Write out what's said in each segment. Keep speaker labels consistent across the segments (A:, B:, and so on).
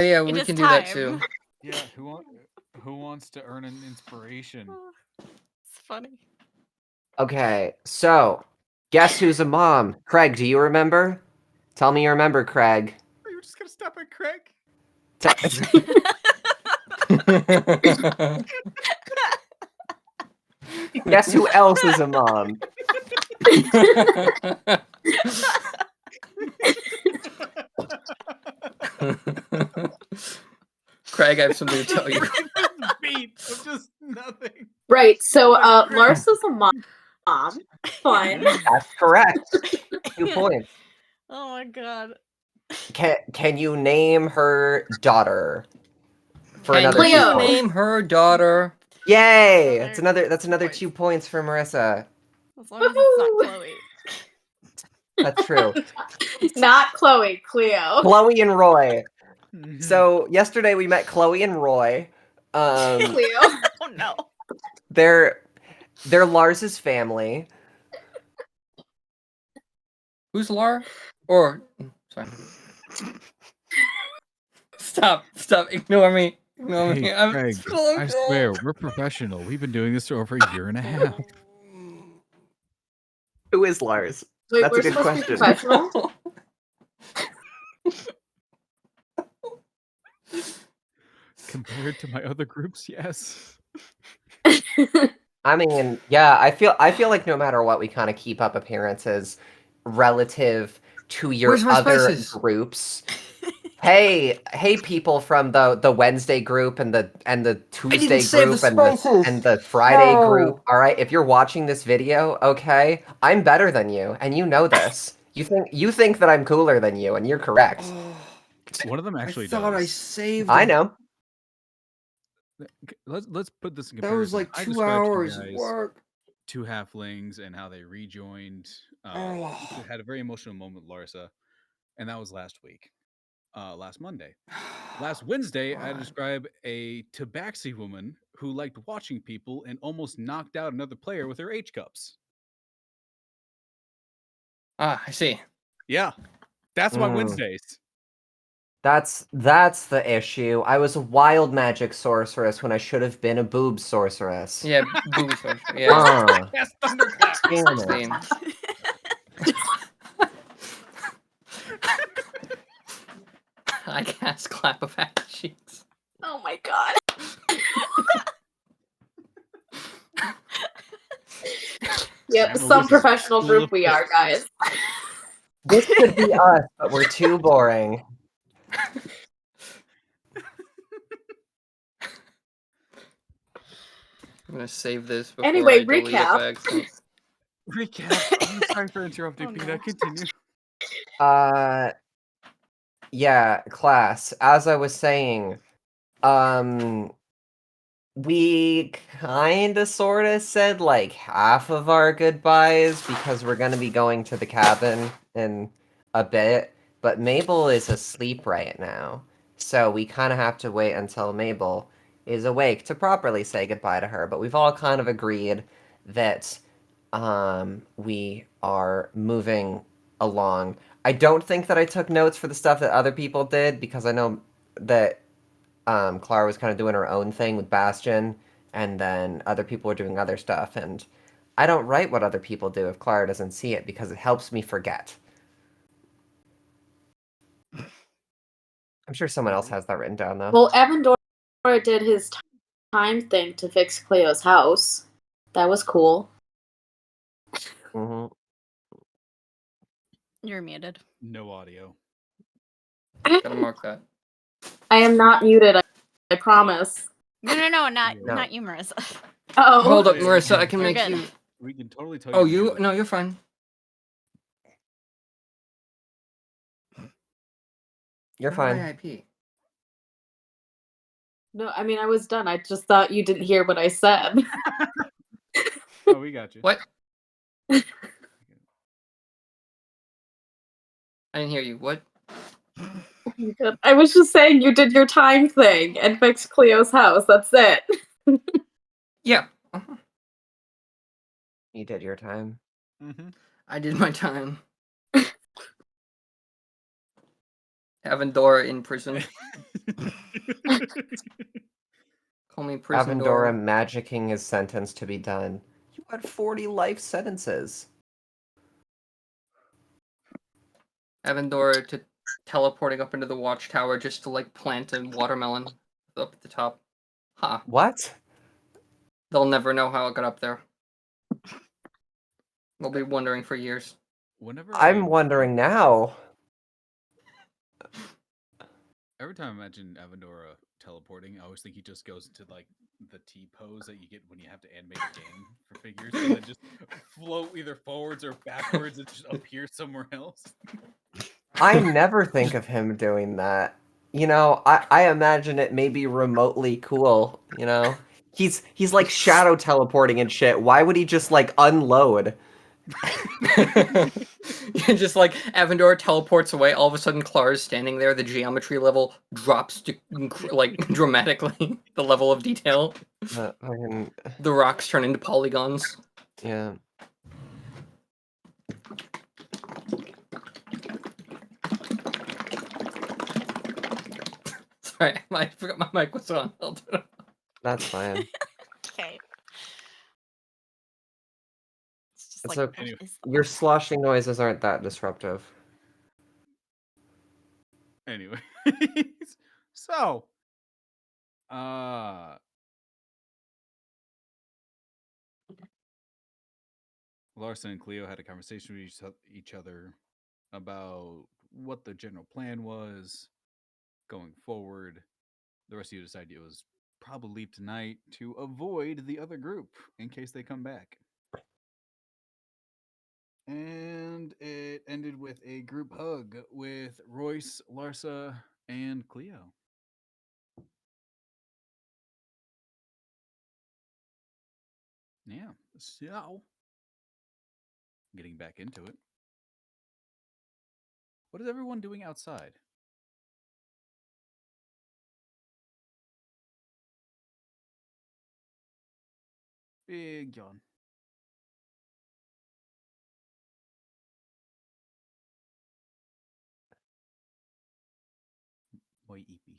A: Yeah, we can do that too.
B: Yeah, who wants to earn an inspiration?
C: It's funny.
D: Okay, so guess who's a mom? Craig, do you remember? Tell me you remember, Craig.
B: Are you just gonna stop at Craig?
D: Guess who else is a mom?
A: Craig, I have something to tell you.
B: Beat of just nothing.
E: Right, so Marisa's a mom. Fine.
D: That's correct. 2 points.
C: Oh my god.
D: Can you name her daughter? For
A: Can
D: another 2
E: Cleo.
A: you
D: points.
A: name her daughter?
D: Yay!
C: Oh,
D: That's another 2 points for Marisa.
C: As long as it's not Chloe.
D: That's true.
E: Not Chloe, Cleo.
D: Chloe and Roy.
B: Mm-hmm.
D: So yesterday we met Chloe and Roy.
E: Cleo.
C: Oh no.
D: They're Lars's family.
A: Who's Lar? Or sorry. Stop! Ignore me. Ignore me.
B: Hey,
A: I'm
B: Craig,
A: so
B: I swear, we're professional. We've been doing this for over a year and a half.
D: Who is Lars?
E: Wait,
D: That's
E: we're
D: a good
E: supposed to be
D: question.
E: professional?
B: Compared to my other groups, yes.
D: I mean, yeah, I feel like no matter what, we kind of keep up appearances relative to your
A: Where's my
D: other
A: spices?
D: groups. Hey, people from the Wednesday group and the Tuesday
A: save
D: group
A: the
D: and
A: spices.
D: the Friday
A: No.
D: group. All right, if you're watching this video, okay, I'm better than you, and you know this. You think that I'm cooler than you, and you're correct.
B: One of them actually
A: I thought I
B: does.
A: saved.
D: I know.
B: Let's put this in
A: That
B: comparison.
A: was like
B: I
A: 2
B: described to you
A: hours of
B: guys
A: work.
B: 2 halflings and how they rejoined. Had a very emotional moment, Larsa, and that was last week. Last Monday. Last Wednesday, I described a tabaxi woman who liked watching people and almost knocked out another player with her H cups.
A: Ah, I see.
B: Yeah, that's my
D: Mm.
B: Wednesdays.
D: That's the issue. I was a wild magic sorceress when I should have been a boob sorceress.
A: Yeah, booby sorcerer. Yeah.
B: Yes, thunderclap.
D: Damn it.
A: Same. I cast clap of cheeks.
E: Oh my god. Yep, some professional group we are, guys.
D: This could be us, but we're too boring.
A: I'm gonna save this before
E: Anyway,
A: I delete it
E: recap.
A: by accident.
B: Recap. I'm sorry for interrupting,
C: Oh,
B: Peanut.
C: no.
B: Continue.
D: Yeah, class. As I was saying, we kinda sorta said like half of our goodbyes because we're gonna be going to the cabin in a bit, but Mabel is asleep right now. So we kinda have to wait until Mabel is awake to properly say goodbye to her, but we've all kind of agreed that we are moving along. I don't think that I took notes for the stuff that other people did because I know that Clara was kind of doing her own thing with Bastion, and then other people were doing other stuff, and I don't write what other people do if Clara doesn't see it because it helps me forget. I'm sure someone else has that written down, though.
E: Well, Evan Dora did his time thing to fix Cleo's house. That was cool.
D: Mm-hmm.
C: You're muted.
B: No audio.
A: Gotta mark that.
E: I am not muted, I promise.
C: No, not
D: No.
C: you, Marissa.
E: Oh.
A: Hold up, Marissa. I can
C: You're
A: make
C: good.
A: you.
B: We can totally tell
A: Oh,
B: you.
A: you? No, you're fine.
D: You're
A: How do
D: fine.
A: I IP?
E: No, I mean, I was done. I just thought you didn't hear what I said.
B: Oh, we got you.
A: What? I didn't hear you. What?
E: I was just saying you did your time thing and fixed Cleo's house. That's it.
A: Yeah.
D: You did your time.
B: Mm-hmm.
A: I did my time. Having Dora in prison. Call me prison
D: Avendora
A: door.
D: magicking his sentence to be done. You had 40 life sentences.
A: Avendora to teleporting up into the watchtower just to like plant a watermelon up at the top. Ha!
D: What?
A: They'll never know how it got up there. They'll be wondering for years.
B: Whenever
D: I'm wondering now.
B: every time I imagine Avendora teleporting, I always think he just goes into like the T pose that you get when you have to animate a game for figures, and then just float either forwards or backwards and just appear somewhere else.
D: I never think of him doing that. You know, I imagine it may be remotely cool, you know? He's like shadow teleporting and shit. Why would he just like unload?
A: Just like Avendora teleports away, all of a sudden Clara's standing there, the geometry level drops to like dramatically the level of detail.
D: Fucking,
A: The rocks turn into polygons.
D: yeah.
A: Sorry, I forgot my mic was on. I'll turn it off.
D: That's fine.
C: Okay. It's just
D: It's
C: like,
D: okay.
C: what
B: Anyway.
C: is
D: Your sloshing noises aren't that disruptive.
B: Anyway, so Larson and Cleo had a conversation with each other about what the general plan was going forward. The rest of you decided it was probably leave tonight to avoid the other group in case they come back. And it ended with a group hug with Royce, Larsa, and Cleo. Yeah, so getting back into it. What is everyone doing outside? Big yawn. Boy, eepy.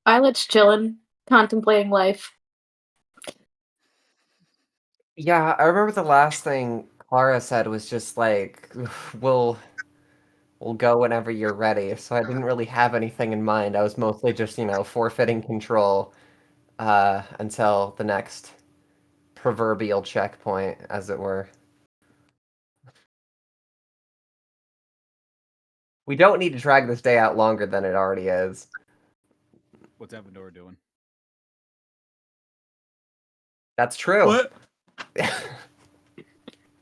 E: Violet's chilling, contemplating life.
D: Yeah, I remember the last thing Clara said was just like, we'll go whenever you're ready. So I didn't really have anything in mind. I was mostly just, you know, forfeiting control until the next proverbial checkpoint, as it were. We don't need to drag this day out longer than it already is.
B: What's Avendora doing?
D: That's true.
A: What?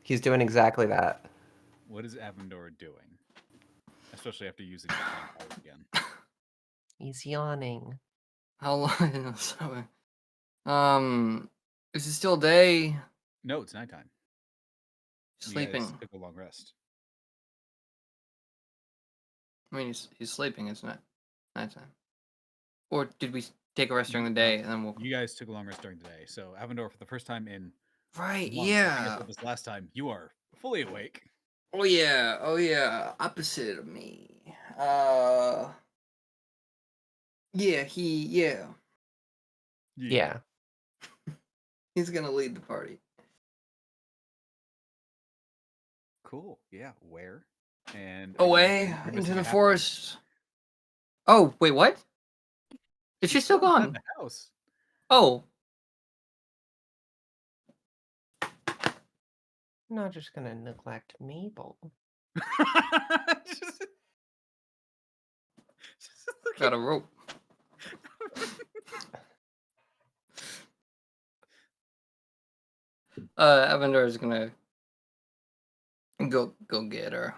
D: He's doing exactly that.
B: What is Avendora doing? Especially after using the time power again.
D: He's yawning.
A: How long? Sorry. Is it still day?
B: No, it's nighttime. You
A: Sleeping.
B: guys took a long rest.
A: I mean, he's sleeping. It's not nighttime. Or did we take a rest during the day and then we'll?
B: You guys took a long rest during the day. So Avendora, for the first time in
A: Right.
B: months, I think I
A: Yeah.
B: said this last time, you are fully awake.
A: Oh yeah. Oh yeah. Opposite of me. Yeah.
D: Yeah.
A: He's gonna lead the party.
B: Cool. Yeah. Where? And
A: Away
B: you're
A: into
B: missing
A: the
B: a halfling.
A: forest. Oh wait, what? Is she still
B: inside
A: gone?
B: the house.
A: Oh.
D: I'm not just gonna neglect Mabel.
B: just
A: Got a rope. Avendor is gonna go get her.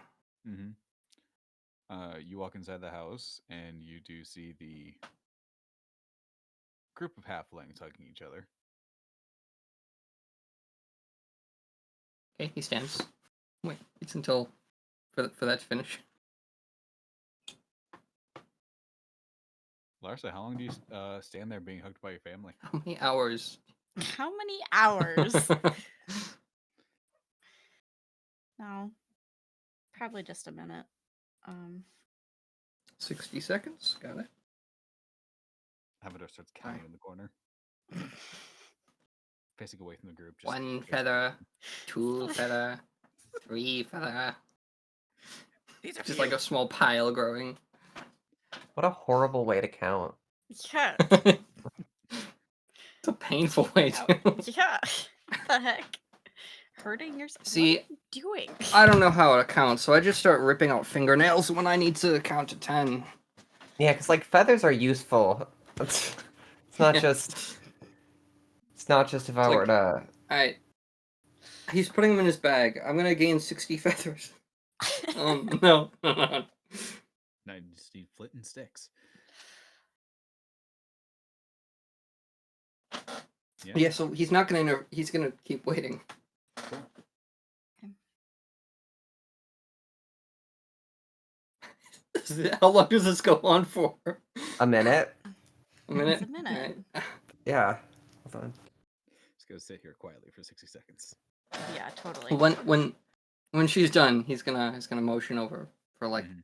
B: Mm-hmm. You walk inside the house and you do see the group of halflings hugging each other.
A: Okay, he stands. Wait, it's until for that to finish.
B: Larsa, how long do you stand there being hugged by your family?
A: How many hours?
C: How many hours? No. Probably just a minute.
A: 60 seconds. Got it.
B: Feather starts counting in the corner, facing away from the group. Just
A: 1 feather, 2 feather, 3 feather.
B: These are
A: Just like a small pile growing.
D: What a horrible way to count.
C: Yeah.
A: It's a painful way to.
C: Yeah. What the heck? Hurting yourself?
A: See,
C: what are you doing?
A: I don't know how to count, so I just start ripping out fingernails when I need to count to 10.
D: Yeah, because like feathers are useful. It's not
A: Yeah.
D: just. It's not just if I
A: like-
D: were to.
A: Alright. He's putting them in his bag. I'm gonna gain 60 feathers. No.
B: Now you just need flint and sticks.
A: Yeah, so he's not gonna. He's gonna keep waiting.
B: Cool.
A: How long does this go on for?
D: A minute?
A: A minute?
C: It's a minute.
A: Alright.
D: Yeah. Hold on.
B: Just gonna sit here quietly for 60 seconds.
C: Yeah, totally.
A: When she's done, he's gonna motion over for like.
B: Mhm.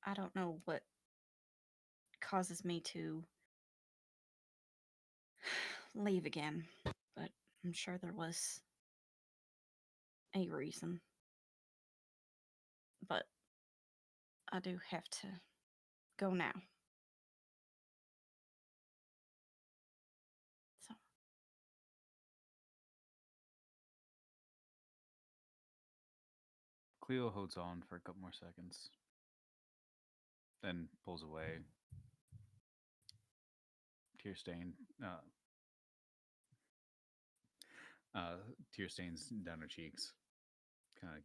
C: I don't know what causes me to leave again, but I'm sure there was a reason. But I do have to go now. So
B: Cleo holds on for a couple more seconds, then pulls away. Tear stain, tear stains down her cheeks. Kind of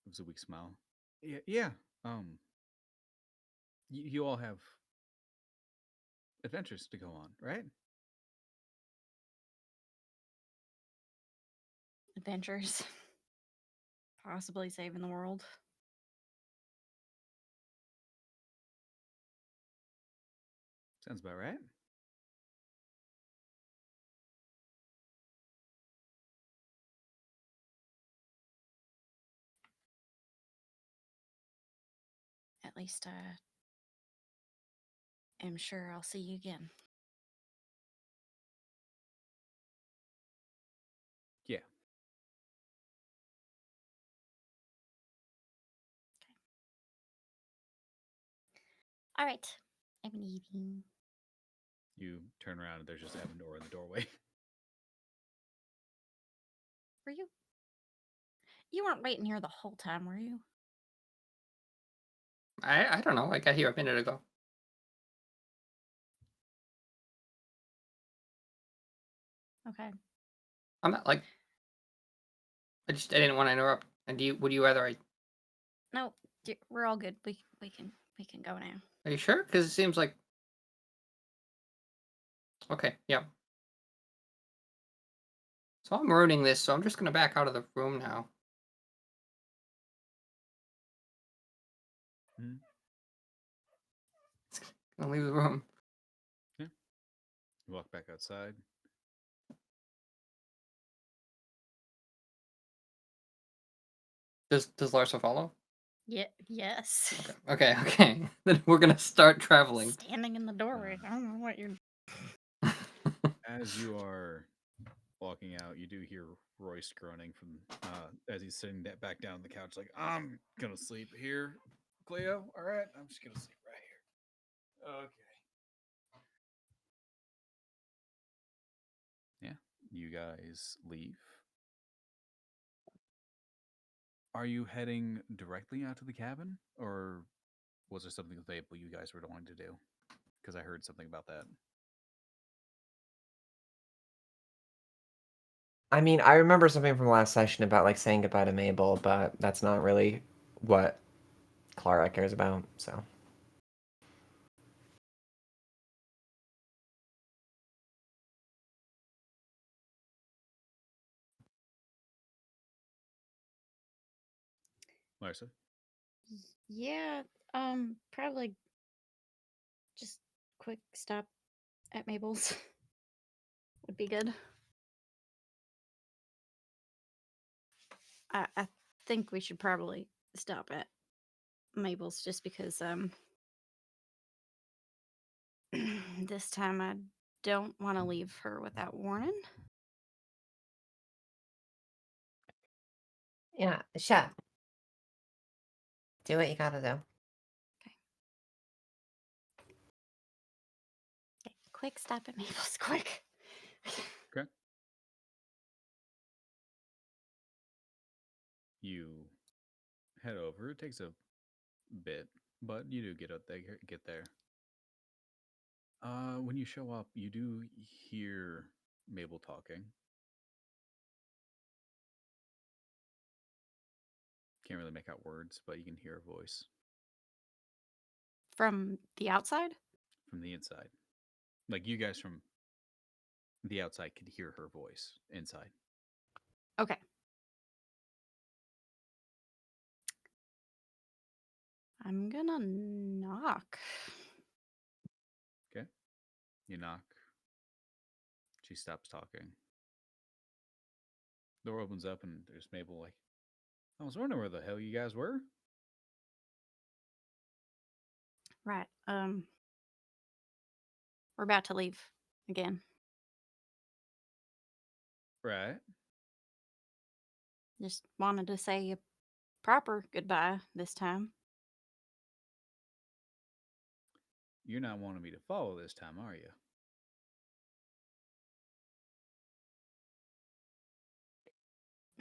B: gives a weak smile. Yeah. You all have adventures to go on, right?
C: adventures, possibly saving the world.
B: Sounds about right.
C: At least I am sure I'll see you again.
B: Yeah.
C: All right. I'm leaving.
B: You turn around and there's just Avendor in the doorway.
C: Were you? You weren't waiting here the whole time, were you?
A: I don't know. I got here a minute ago.
C: Okay.
A: I'm not like. I didn't want to interrupt. And would you rather I?
C: No, we're all good. We can go now.
A: Are you sure? Because it seems like. Okay. Yeah. So I'm ruining this, so I'm just gonna back out of the room now.
B: Mhm.
A: Gonna leave the room.
B: You walk back outside.
A: Does Larsa follow?
C: Yeah. Yes.
A: Okay. Then we're gonna start traveling.
C: Standing in the doorway. I don't know what you're.
B: As you are walking out, you do hear Royce groaning from as he's sitting back down on the couch, like, I'm gonna sleep here, Cleo. All right, I'm just gonna sleep right here. Okay. Yeah, you guys leave. Are you heading directly out to the cabin, or was there something available you guys were going to do? Because I heard something about that.
D: I mean, I remember something from last session about like saying goodbye to Mabel, but that's not really what Clara cares about, so.
B: Marissa?
C: Yeah. Probably. Just quick stop at Mabel's would be good. I think we should probably stop at Mabel's just because this time I don't want to leave her without warning.
D: Yeah, sure. Do what you gotta do.
C: Okay, quick, stop at Mabel's, quick.
B: Okay. You head over. It takes a bit, but you do get there. When you show up, you do hear Mabel talking. Can't really make out words, but you can hear her voice
C: From the outside?
B: from the inside. Like you guys from the outside could hear her voice inside.
C: Okay. I'm gonna knock.
B: Okay. You knock. She stops talking. Door opens up and there's Mabel like, I was wondering where the hell you guys were.
C: Right. We're about to leave again.
B: Right.
C: Just wanted to say a proper goodbye this time.
B: You're not wanting me to follow this time, are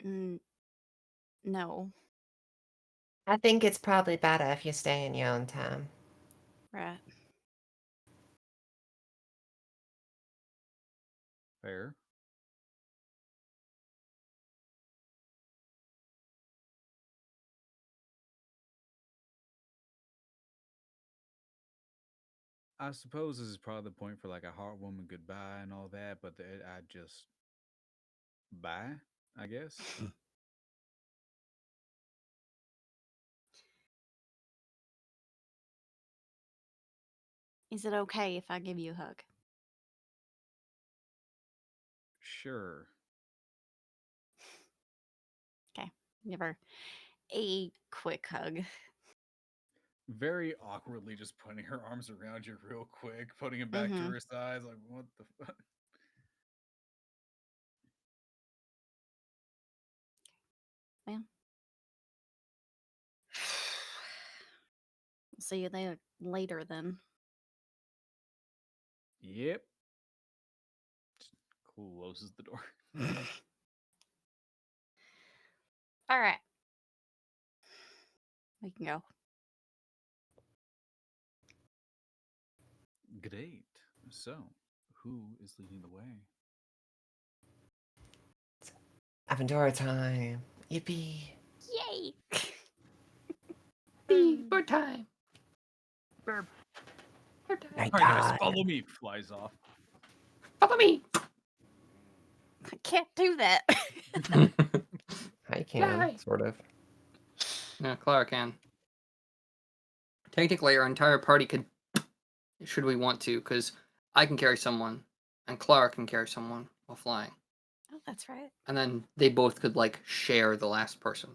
B: you?
C: No.
D: I think it's probably better if you stay in your own time.
C: Right.
B: Fair. I suppose this is probably the point for like a heartwarming goodbye and all that, but I just bye, I guess.
C: Is it okay if I give you a hug?
B: Sure.
C: Okay. Give her a quick hug.
B: Very awkwardly just putting her arms around you real quick, putting it back to her sides, like, what the fuck?
C: Well. See you there later then.
B: Yep. Closes the door.
C: All right. We can go.
B: Great. So, who is leading the way?
D: Aventuro time. Yippee.
C: Yay!
A: Bird time.
B: Burp.
A: Bird time.
D: Night
B: All right, guys,
D: time.
B: follow me. Flies off.
A: Follow me.
C: I can't do that.
D: I can,
A: Fly.
D: sort of.
A: Yeah, Clara can. Technically, our entire party could, should we want to, because I can carry someone, and Clara can carry someone while flying.
C: Oh, that's right.
A: And then they both could, like, share the last person.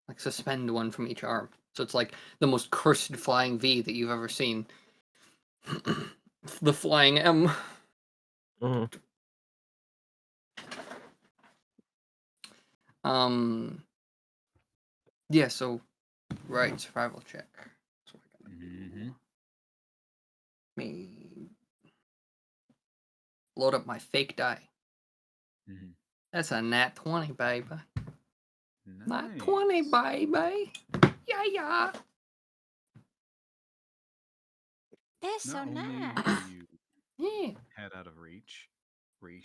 A: Like, suspend one from each arm. So it's like the most cursed flying V that you've ever seen. The flying M.
D: Mhm.
A: Yeah, so, right, survival check. That's what I gotta do. Me load up my fake die. That's a nat 20, baby. Nat 20, baby. Yeah, yeah.
C: That's
B: Not
C: so
B: only
C: nice.
B: are you
A: Yeah.
B: head out of reach, you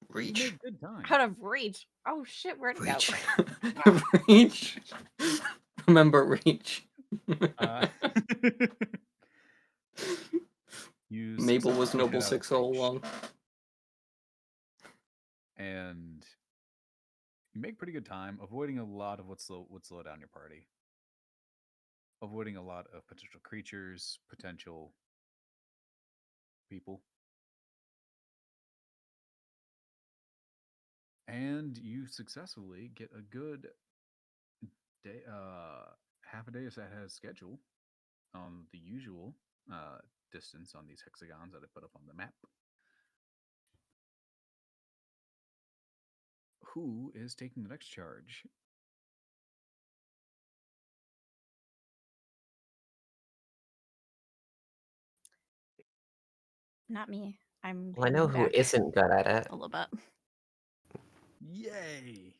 A: Reach.
B: make good time.
C: Out of reach. Oh shit, where'd it
A: Reach.
C: go?
A: Reach. Remember Reach.
B: You
A: Mabel was
B: successfully
A: Noble
B: head out of
A: 6 all
B: reach,
A: along.
B: and you make pretty good time, avoiding a lot of would slow down your party. Avoiding a lot of potential creatures, potential people. And you successfully get a good day, half a day is ahead of schedule on the usual distance on these hexagons that I put up on the map. Who is taking the next charge?
C: Not me. I'm.
D: Well, I know
C: hanging
D: who
C: back
D: isn't good at it.
C: a little bit.
B: Yay!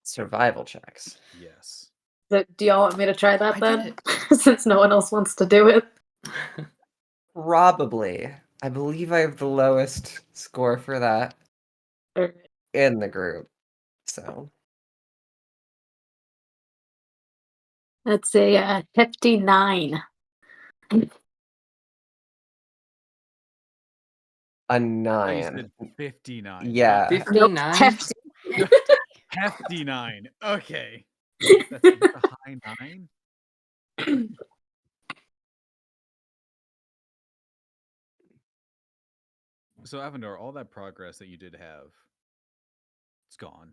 D: Survival checks.
B: Yes.
E: Do y'all want me to try that
A: I
E: then?
A: did
E: Since no one else wants to do it.
D: Probably. I believe I have the lowest score for that
E: Alright.
D: in the group. So
E: That's a 59.
D: a
B: I thought you
D: 9.
B: said 59.
D: Yeah.
E: Nope,
A: 59?
E: hefty.
B: Hefty 9. Okay. That's a high 9? So, Avendar, all that progress that you did have, it's gone.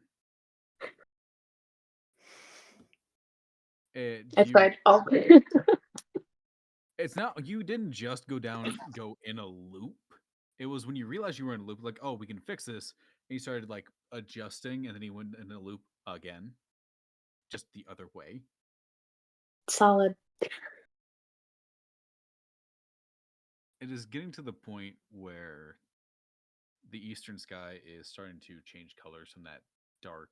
E: It's fine. Oh.
B: It's not, you didn't just go in a loop. It was when you realized you were in a loop, like, oh, we can fix this. And you started like adjusting, and then he went in a loop again, just the other way.
E: Solid.
B: It is getting to the point where the eastern sky is starting to change colors from that dark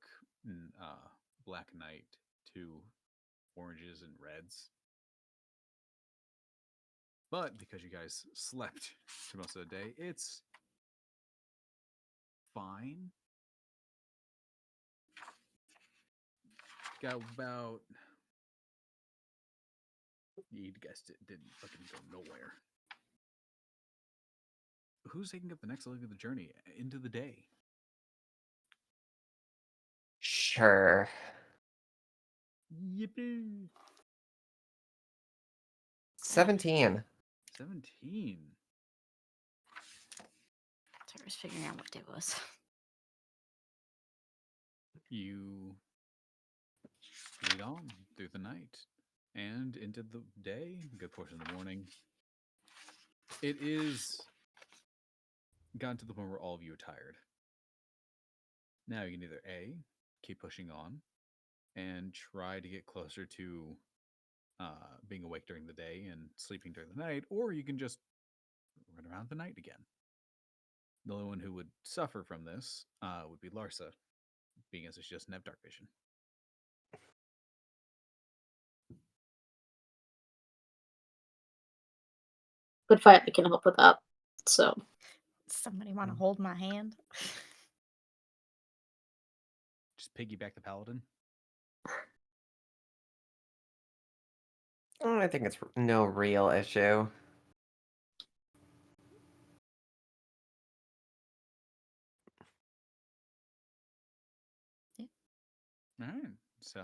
B: black night to oranges and reds. But because you guys slept for most of the day, it's fine. Got about... You guys didn't fucking go nowhere. Who's taking up the next leg of the journey into the day?
D: Sure.
B: Yippee!
D: 17.
B: 17.
C: So I was figuring out what day it was.
B: You lead on through the night and into the day, a good portion of the morning. It is gotten to the point where all of you are tired. Now you can either A, keep pushing on and try to get closer to being awake during the day and sleeping during the night, or you can just run around the night again. The only one who would suffer from this would be Larsa, being as she doesn't have dark vision.
E: Good fight. I can help with that. So.
C: Somebody want to hold my hand?
B: Just piggyback the paladin.
D: I think it's no real issue.
B: All right, so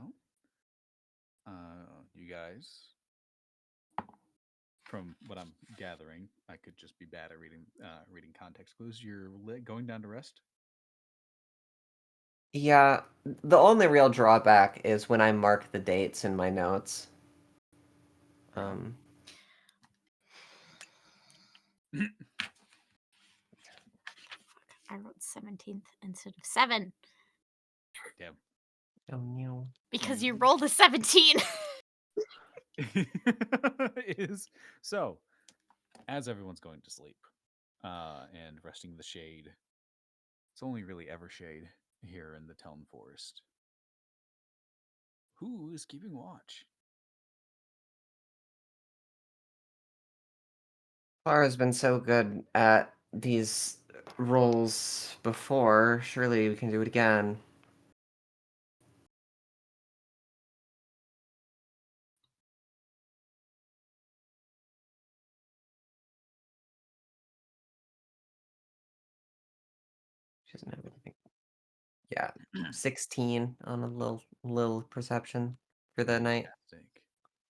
B: you guys, from what I'm gathering, I could just be bad at reading context clues. You're going down to rest.
D: Yeah, the only real drawback is when I mark the dates in my notes.
C: I wrote 17th instead of 7.
B: Damn.
D: Oh no.
C: Because you rolled a 17.
B: Is so as everyone's going to sleep and resting in the shade. It's only really ever shade here in the Teln Forest. Who is keeping watch?
D: Clara's been so good at these roles before. Surely we can do it again. She doesn't have anything. Yeah, 16 on a little perception for the night,
B: Fantastic.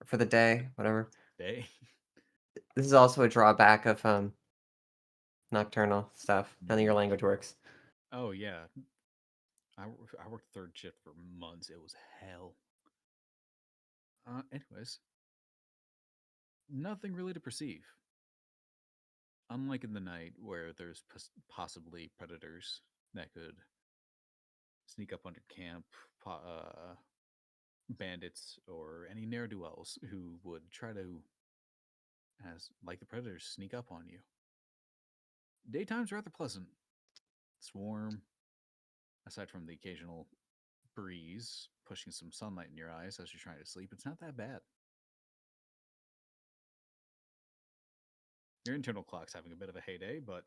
D: for the day, whatever.
B: Day.
D: This is also a drawback of nocturnal stuff. None of your language works.
B: Oh yeah. I worked third shift for months. It was hell. Anyways, nothing really to perceive. Unlike in the night where there's possibly predators that could sneak up on your camp, bandits, or any ne'er do wells who would try to, as like the predators, sneak up on you. Daytime's rather pleasant. It's warm, aside from the occasional breeze pushing some sunlight in your eyes as you're trying to sleep. It's not that bad. Your internal clock's having a bit of a heyday, but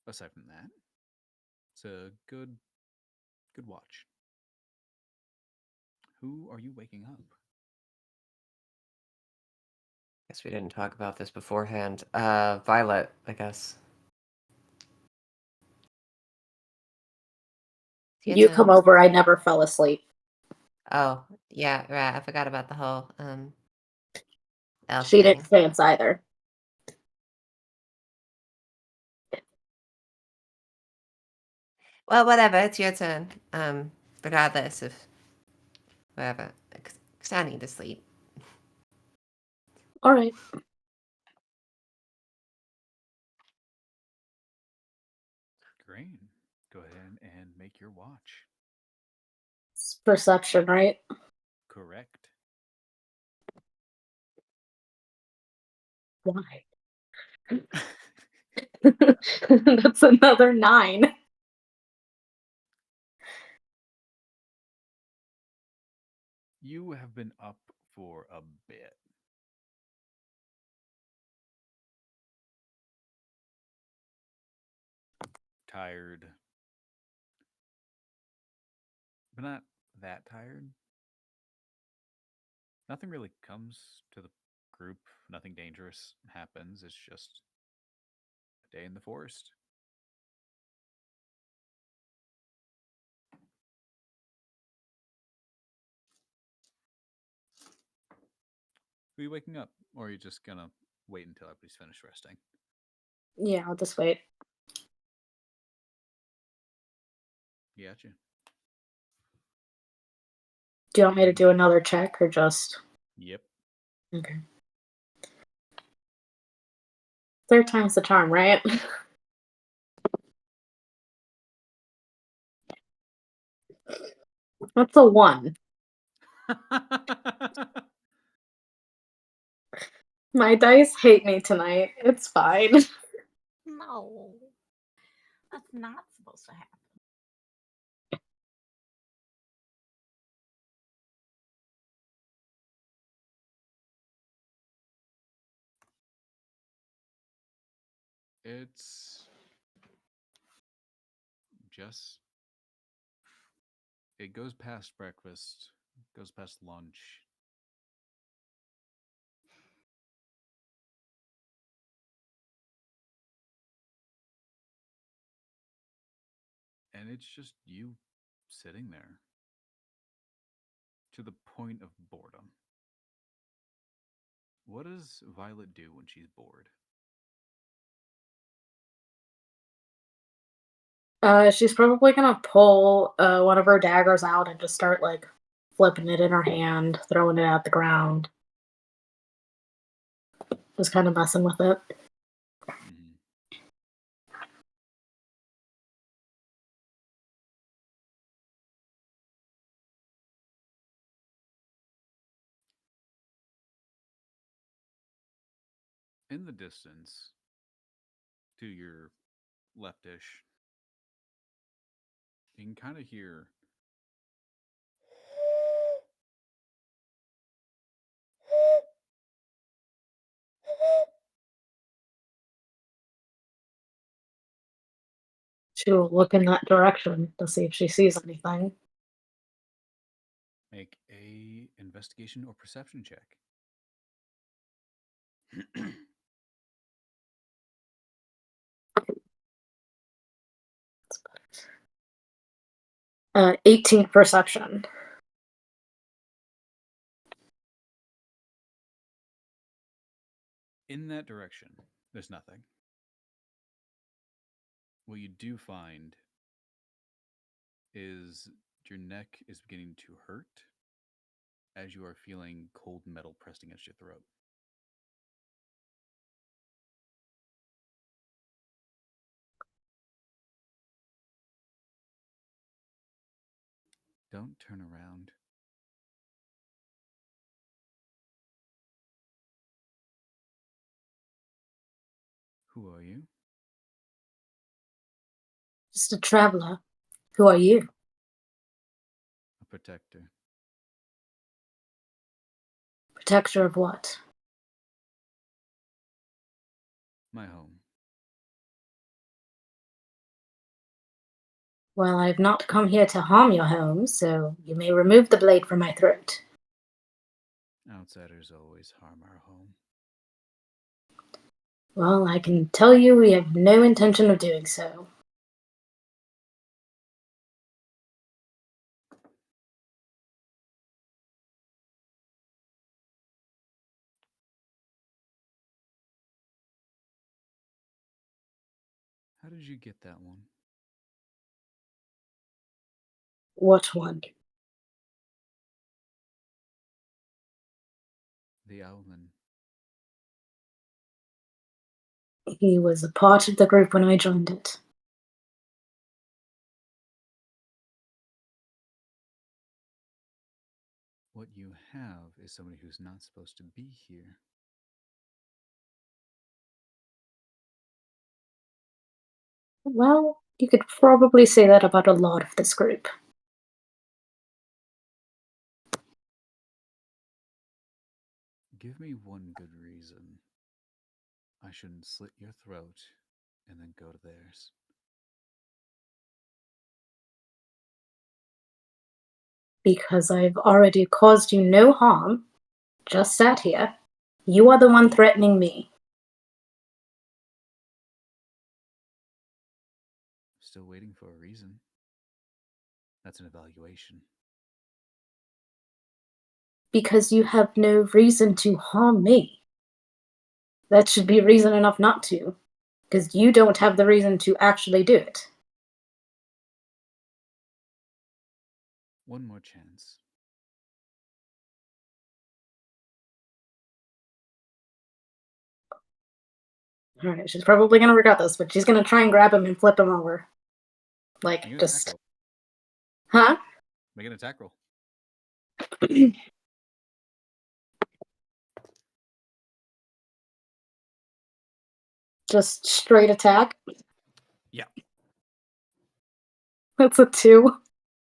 B: aside from that, it's a good watch. Who are you waking up?
D: Guess we didn't talk about this beforehand. Violet, I guess.
E: You come over, I never fell asleep.
D: Oh, yeah, right. I forgot about the whole elf
E: She
D: thing.
E: didn't dance either.
D: Well, whatever. It's your turn. Regardless of whatever, because I need to sleep.
E: All right.
B: Great. Go ahead and make your watch.
E: It's perception, right?
B: Correct.
E: Why? That's another 9.
B: You have been up for a bit. Tired, but not that tired. Nothing really comes to the group. Nothing dangerous happens. It's just a day in the forest. Are you waking up, or are you just gonna wait until everybody's finished resting?
E: Yeah, I'll just wait.
B: Gotcha.
E: Do you want me to do another check or just?
B: Yep.
E: Okay. Third time's the charm, right? That's a 1. My dice hate me tonight. It's fine.
C: No, that's not supposed to happen.
B: It's just, it goes past breakfast, goes past lunch. And it's just you sitting there to the point of boredom. What does Violet do when she's bored?
E: She's probably gonna pull one of her daggers out and just start like flipping it in her hand, throwing it at the ground. Just kind of messing with it.
B: Mm-hmm. In the distance, to your leftish, you can kind of hear
E: She'll look in that direction to see if she sees anything.
B: make a investigation or perception check.
E: 18 perception.
B: In that direction, there's nothing. What you do find is your neck is beginning to hurt as you are feeling cold metal pressed against your throat. Don't turn around. Who are you?
E: Just a traveler. Who are you?
B: A protector.
E: Protector of what?
B: My home.
E: Well, I've not come here to harm your home, so you may remove the blade from my throat.
B: Outsiders always harm our home.
E: Well, I can tell you we have no intention of doing so.
B: How did you get that one?
E: What one?
B: The Owlman.
E: He was a part of the group when I joined it.
B: What you have is somebody who's not supposed to be here.
E: Well, you could probably say that about a lot of this group.
B: Give me one good reason I shouldn't slit your throat and then go to theirs.
E: Because I've already caused you no harm, just sat here. You are the one threatening me.
B: Still waiting for a reason. That's an evaluation.
E: Because you have no reason to harm me. That should be reason enough not to. Because you don't have the reason to actually do it.
B: One more chance.
E: Alright, she's probably gonna regret this, but she's gonna try and grab him and flip him over. Like,
B: Make an
E: just...
B: attack roll.
E: Huh?
B: Make an attack roll.
E: Just straight attack?
B: Yeah.
E: That's a 2.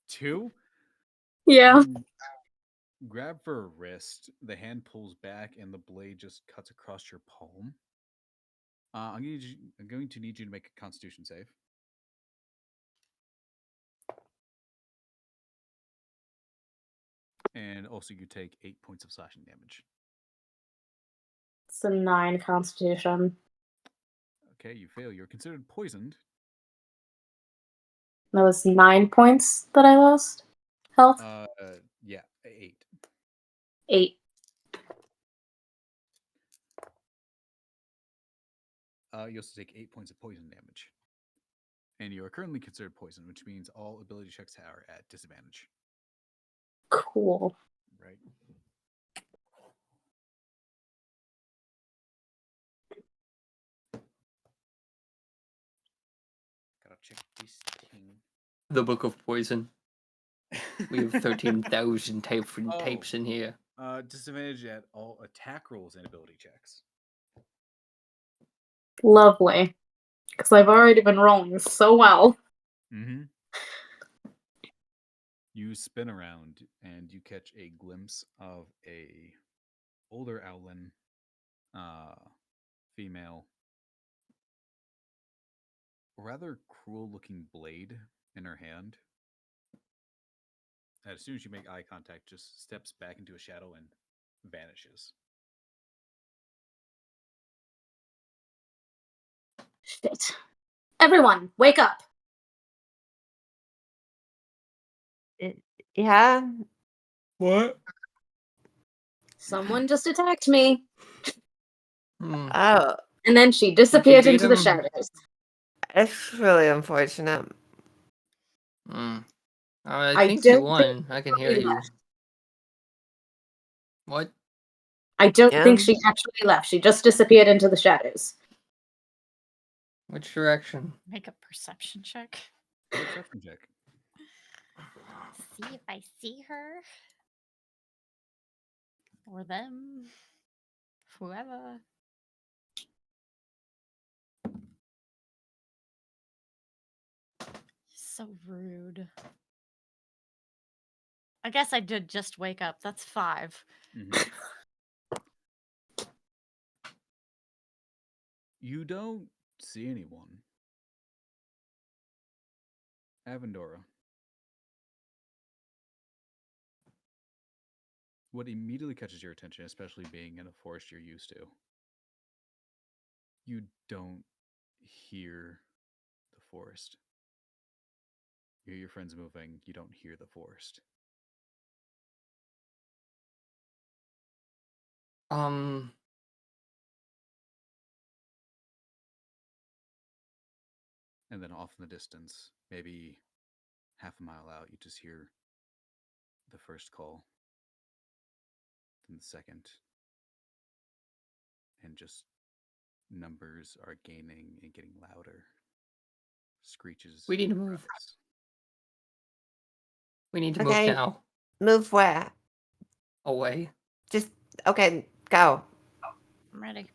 B: 2?
E: Yeah.
B: You grab for a wrist, the hand pulls back, and the blade just cuts across your palm. I'm going to need you to make a Constitution save. And also, you take 8 points of slashing damage.
E: It's a 9 Constitution.
B: Okay, you fail. You're considered poisoned.
E: That was 9 points that I lost? Health?
B: Yeah, 8.
E: 8.
B: You also take 8 points of poison damage. And you are currently considered poison, which means all ability checks are at disadvantage.
E: Cool.
B: Right. Gotta check this thing.
A: The Book of Poison. We have 13,000 tapes in here.
B: Disadvantage at all attack rolls and ability checks.
E: Lovely. Because I've already been rolling so well.
B: Mm-hmm. You spin around and you catch a glimpse of a older owlin, female, rather cruel-looking blade in her hand. And as soon as you make eye contact, just steps back into a shadow and vanishes.
E: Shit. Everyone, wake up!
D: Yeah?
B: What?
E: Someone just attacked me.
D: Oh,
E: And then she disappeared
A: beat
E: into the
A: him?
E: shadows.
D: it's really unfortunate.
A: I think
E: don't
A: you won. I can hear
E: she
A: you.
E: left.
A: What?
E: I don't think
D: Yeah.
E: she actually left. She just disappeared into the shadows.
A: Which direction?
C: Make a perception check.
B: Perception check.
C: See if I see her. Or them. Whoever. So rude. I guess I did just wake up. That's 5.
B: Mhm. You don't see anyone. Avendora. What immediately catches your attention, especially being in a forest you're used to, you don't hear the forest. You hear your friends moving, you don't hear the forest. And then off in the distance, maybe half a mile out, you just hear the first call, then the second, and just numbers are gaining and getting louder. Screeches.
A: We need to move.
B: cries.
A: We need to move
D: Okay.
A: now.
D: Move where?
A: Away.
D: Just okay. Go.
C: I'm ready.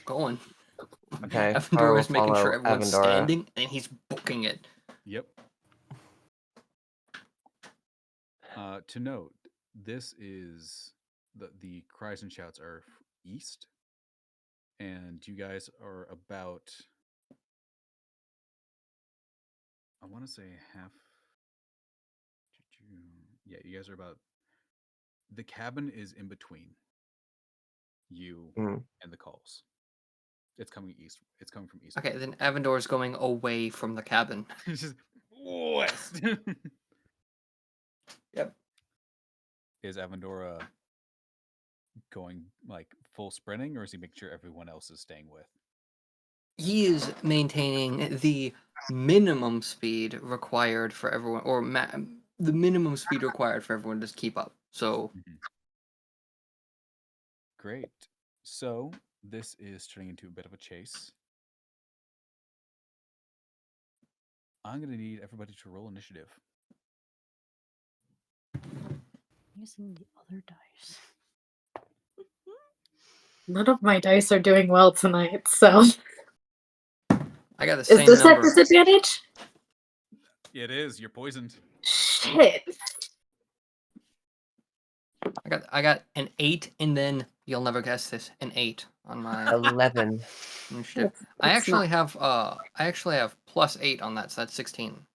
A: Going.
D: Okay.
A: Avendora's making sure
D: follow
A: everyone's
D: Avendora.
A: standing, and he's booking it.
B: Yep. To note, this is the cries and shouts are east, and you guys are about, I want to say half. Yeah, you guys are about. The cabin is in between you
D: Mm.
B: and the calls. It's coming east. It's coming from east.
A: Okay, then Avendora's going away from the cabin.
B: It's just west.
A: Yep.
B: Is Avendora going like full sprinting, or is he making sure everyone else is staying with?
A: He is maintaining the minimum speed required for everyone, or the minimum speed required for everyone to keep up. So,
B: Great. So this is turning into a bit of a chase. I'm gonna need everybody to roll initiative.
C: Using the other dice.
E: None of my dice are doing well tonight, so.
A: I got the
E: Is
A: same
E: this at
A: number.
E: disadvantage?
B: It is. You're poisoned.
E: Shit.
A: I got an 8, and then you'll never guess this, an 8 on my
D: 11.
A: initiative. I
E: It's
A: actually have +8 on that, so that's 16.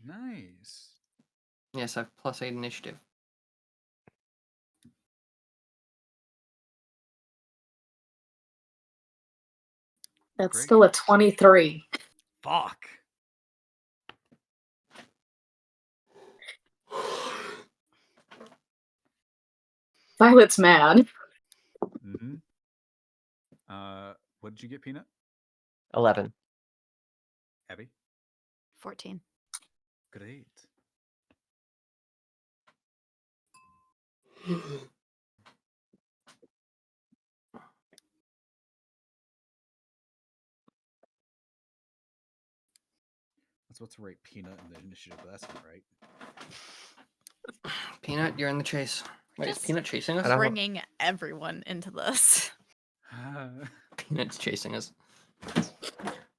B: Nice.
A: Yes, I have +8 initiative.
E: That's
B: Great.
E: still a 23.
B: Fuck.
E: Violet's mad.
B: Mm-hmm. What did you get, Peanut?
D: 11.
B: Abby?
C: 14.
B: Great. That's what's right, Peanut in the initiative, but that's not right.
A: Peanut, you're in the chase. Wait, is
C: Just
A: Peanut chasing us?
D: I don't-
C: Bringing everyone into this.
A: Peanut's chasing us.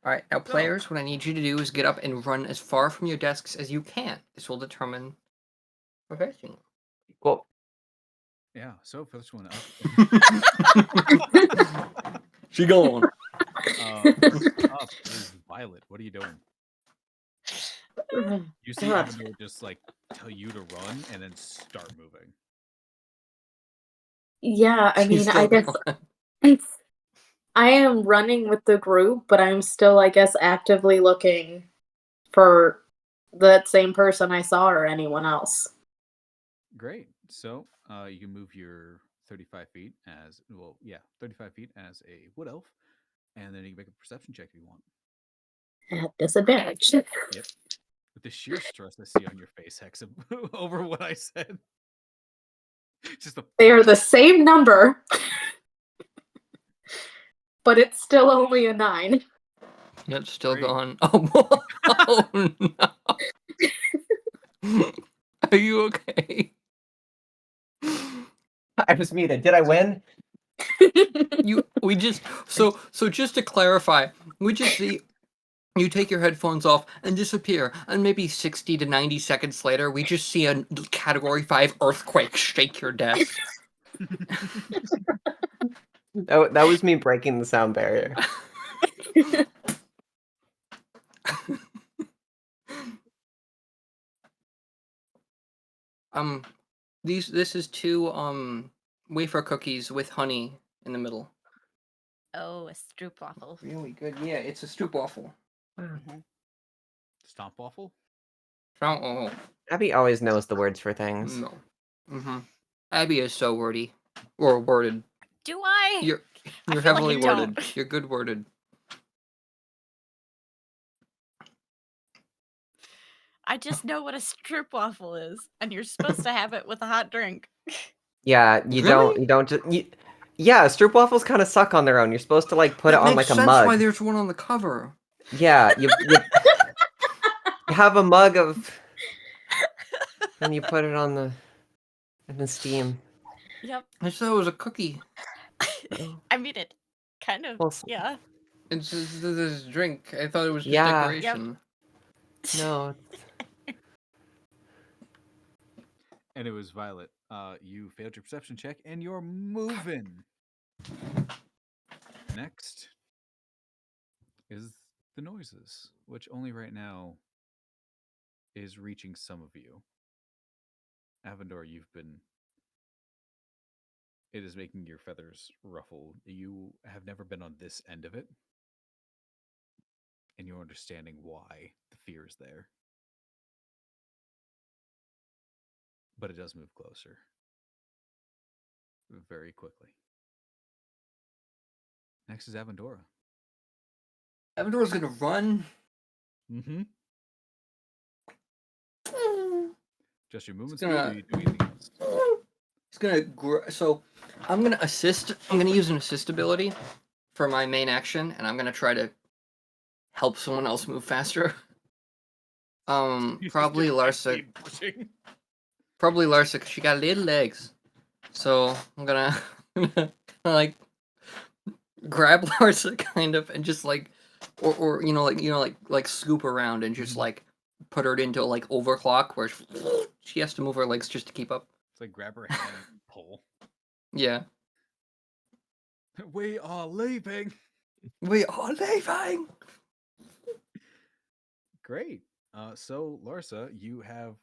A: Alright, now players, what I need you to do is get up and run as far from your desks as you can. This will determine progression.
D: Cool.
B: Yeah, so for this one up,
A: She going.
B: up is Violet. What are you doing? You see
E: God.
B: Avendora just like tell you to run and then start moving.
E: Yeah, I
A: She's
E: mean, I
A: still
E: guess
A: going.
E: I am running with the group, but I'm still, I guess, actively looking for that same person I saw or anyone else.
B: Great. So you can move your 35 feet as 35 feet as a wood elf, and then you can make a perception check if you want.
E: At disadvantage.
B: Yep. With the sheer stress I see on your face, Hex, over what I said. Just a
E: They are the same number, but it's still only a 9.
A: Yep, still
B: Great.
A: going. Oh, oh no. Are you okay?
D: I was muted. Did I win?
A: We just so just to clarify, we just see you take your headphones off and disappear, and maybe 60 to 90 seconds later, we just see a Category 5 earthquake shake your desk.
D: That was me breaking the sound barrier.
A: This is 2 wafer cookies with honey in the middle.
C: Oh, a stroopwafel.
A: Really good. Yeah, it's a stroopwafel.
B: Stomp waffle?
A: Oh,
D: Abby always knows the words for things.
A: no. Abby is so wordy. Or worded.
C: Do I?
A: You're
C: I feel like
A: heavily
C: I
A: worded.
C: don't.
A: You're good worded.
C: I just know what a stroopwafel is, and you're supposed to have it with a hot drink.
D: Yeah, you
A: Really?
D: don't just yeah, stroopwafels kind of suck on their own. You're supposed to like put it on like a
A: Makes sense
D: mug.
A: why there's one on the cover.
D: Yeah, you have a mug of, and you put it on in the steam.
C: Yep.
A: I just thought it was a cookie.
C: I mean, it kind of,
D: Well,
C: yeah.
A: It's just this drink. I thought it was just
D: Yeah.
A: decoration.
D: No.
B: And it was Violet. You failed your perception check, and you're moving. Next is the noises, which only right now is reaching some of you. Avendor, it is making your feathers ruffle. You have never been on this end of it, and you're understanding why the fear is there. But it does move closer very quickly. Next is Avendora.
A: Avendor's gonna run.
B: Mm-hmm. Just your movement
A: gonna-
B: speed, or you do anything else?
A: He's gonna so I'm gonna assist. I'm gonna use an assist ability for my main action, and I'm gonna try to help someone else move faster. Probably Larsa.
B: Keep pushing.
A: Probably Larsa, 'cause she got little legs. So I'm gonna, like grab Larsa kind of and just like, or like scoop around and just like put her into like overclock where she has to move her legs just to keep up.
B: It's like grab her hand and pull.
A: Yeah.
B: We are leaving.
A: We are leaving.
B: Great. So Larsa, you have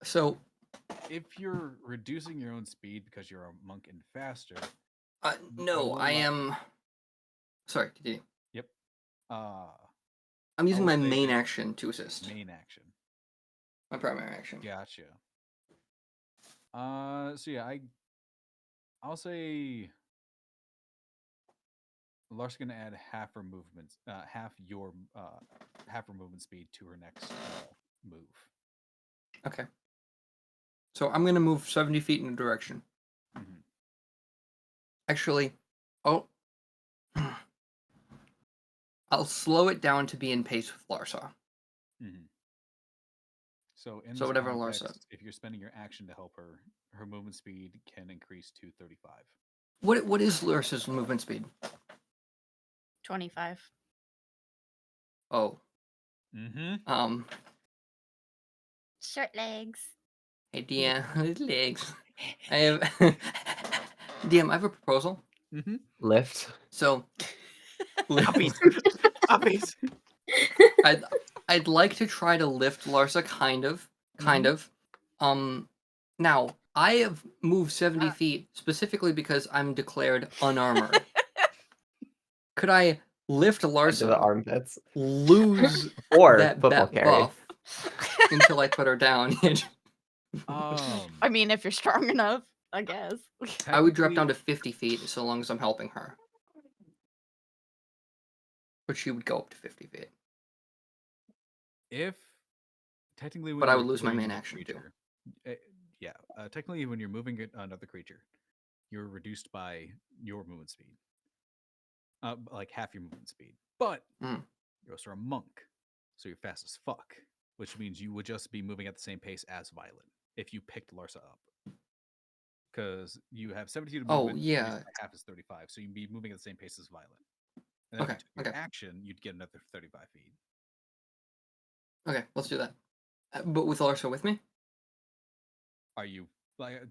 A: So
B: if you're reducing your own speed because you're a monk and faster.
A: no,
B: will
A: I
B: allow-
A: am. Sorry, continue.
B: Yep.
A: I'm using
B: will
A: my
B: say
A: main
B: that-
A: action to assist.
B: Main action.
A: My primary action.
B: Gotcha. So yeah, I'll say Larsa's gonna add half her movements, half her movement speed to her next move.
A: Okay. So I'm gonna move 70 feet in a direction.
B: Mm-hmm.
A: Actually, I'll slow it down to be in pace with Larsa.
B: Mm-hmm. So in
A: So
B: this
A: whatever
B: context,
A: Larsa.
B: if you're spending your action to help her, her movement speed can increase to 35.
A: What is Larsa's movement speed?
C: 25.
A: Oh.
B: Mm-hmm.
C: Short legs.
A: Hey DM, legs. I have DM. I have a proposal.
B: Mm-hmm.
D: Lift.
A: So,
B: Puppies. Puppies.
A: I'd like to try to lift Larsa, kind of. Now I have moved 70 feet specifically because I'm declared unarmored. Could I lift
D: To the
A: Larsa,
D: armpits.
A: lose
D: Or
A: that
D: football carry.
A: buff until I put her down?
C: I mean, if you're strong enough, I guess.
A: I would drop down to
B: technically-
A: 50 feet so long as I'm helping her. But she would go up to 50 feet.
B: if technically when
A: But I
B: you're
A: would lose my
B: moving
A: main
B: another
A: action, too.
B: creature, yeah, technically when you're moving another creature, you're reduced by your movement speed, like half your movement speed. But
A: Mm.
B: you're also a monk, so you're fast as fuck, which means you would just be moving at the same pace as Violet if you picked Larsa up. Because you have 72 to
A: Oh,
B: movement,
A: yeah.
B: reduced by half is 35, so you'd be moving at the same pace as Violet. And then
A: Okay,
B: if you took your
A: okay.
B: action, you'd get another 35 feet.
A: Okay, let's do that. But with Larsa with me?
B: Are you like?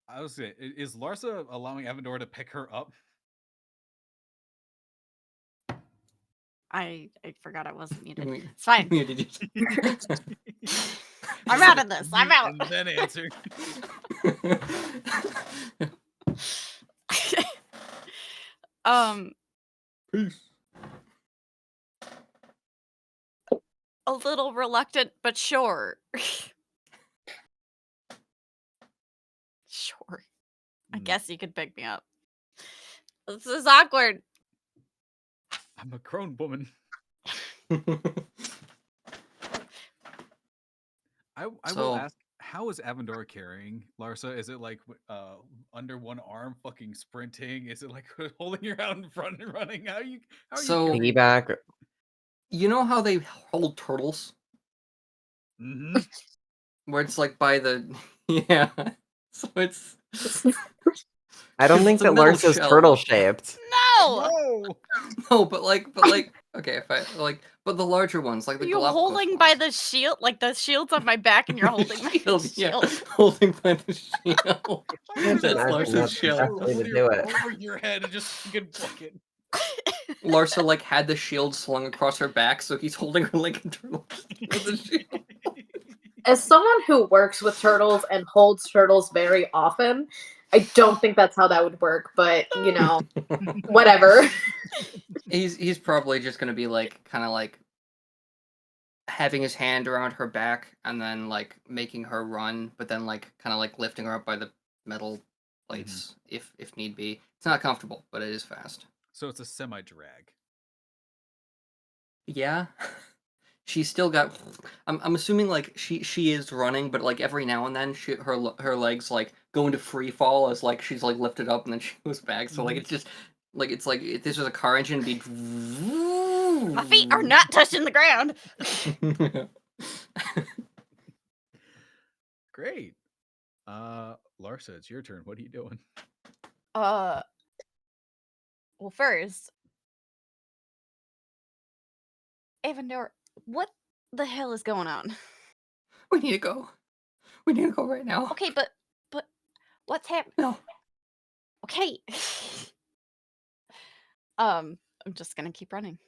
B: I was saying, is Larsa allowing Avendor to pick her up?
C: I forgot I wasn't muted.
A: Me-
C: It's fine.
A: Muted you.
C: I'm out of this. I'm out.
B: And then answer.
A: Peace.
C: A little reluctant, but sure. Sure. I guess you could pick me up. This is awkward.
B: I'm a grown woman. I will
A: So-
B: ask, how is Avendor carrying Larsa? Is it like under one arm, fucking sprinting? Is it like holding her out in front and running? How are you
A: So-
B: carrying-
D: Piggyback.
A: You know how they hold turtles?
B: Mhm.
A: Where it's like by the yeah. So it's
D: I don't
A: It's
D: think
A: a
D: that
A: metal
D: Larsa's
A: shell.
D: turtle shaped.
C: No!
B: No.
A: no, but like okay, if I like, but the larger ones, like
C: Are
A: the
C: you
A: Galapagos
C: holding by
A: ones.
C: the shield? Like the shield's on my back and you're holding my shield?
A: Yeah, holding by the shield.
D: Can't
A: That's
D: imagine
A: Larsa's
D: that's the
A: shield.
D: best way to do it.
B: Over your head and just fucking book it.
A: Larsa like had the shield slung across her back, so he's holding her like a turtle with the shield.
E: As someone who works with turtles and holds turtles very often, I don't think that's how that would work, but you know, whatever.
A: He's probably just gonna be like kind of like having his hand around her back and then like making her run, but then like kind of like lifting her up by the metal plates if need be. It's not comfortable, but it is fast.
B: So it's a semi-drag.
A: Yeah. She's still got. I'm assuming like she is running, but like every now and then her legs like go into free fall as like she's like lifted up and then she goes back. So like it's just like it's like if this was a car engine, it'd be.
C: My feet are not touching the ground.
B: Great. Larsa, it's your turn. What are you doing?
C: Well, first, Avendor, what the hell is going on?
A: We need to go. We need to go right now.
C: Okay, but what's happening?
A: No.
C: Okay. I'm just gonna keep running.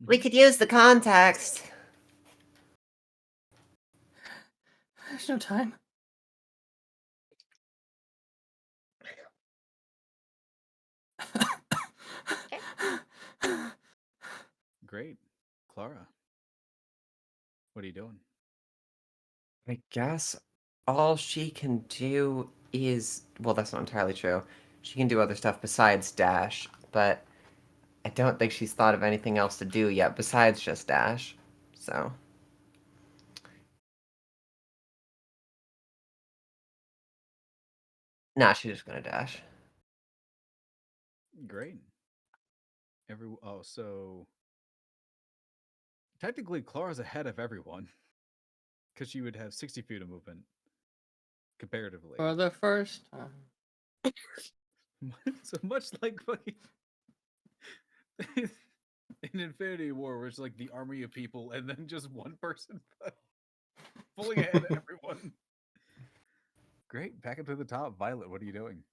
D: We could use the context.
A: There's no time.
B: Great. Clara, what are you doing?
D: I guess all she can do is, well, that's not entirely true. She can do other stuff besides dash, but I don't think she's thought of anything else to do yet besides just dash. So, nah, she's just gonna dash.
B: Great. So technically Clara's ahead of everyone because she would have 60 feet of movement comparatively.
A: For the first time.
B: So much like fucking in Infinity War, where it's like the army of people and then just one person pulling ahead of everyone. Great. Back up to the top. Violet, what are you doing?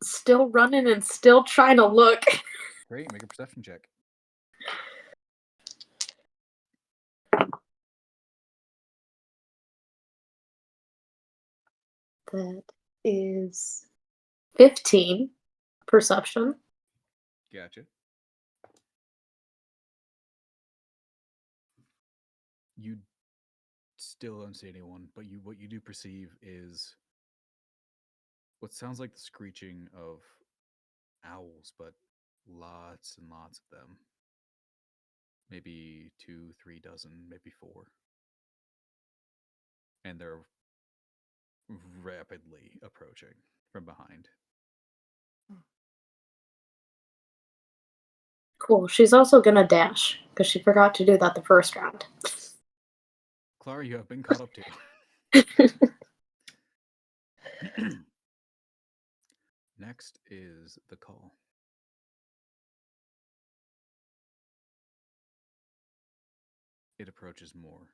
E: Still running and still trying to look.
B: Great. Make a perception check.
E: That is 15 perception.
B: Gotcha. You still don't see anyone, but what you do perceive is what sounds like the screeching of owls, but lots and lots of them. maybe 2, 3 dozen, maybe 4. And they're rapidly approaching from behind.
E: Cool. She's also gonna dash because she forgot to do that the first round.
B: Clara, you have been caught up to. Next is the call. It approaches more.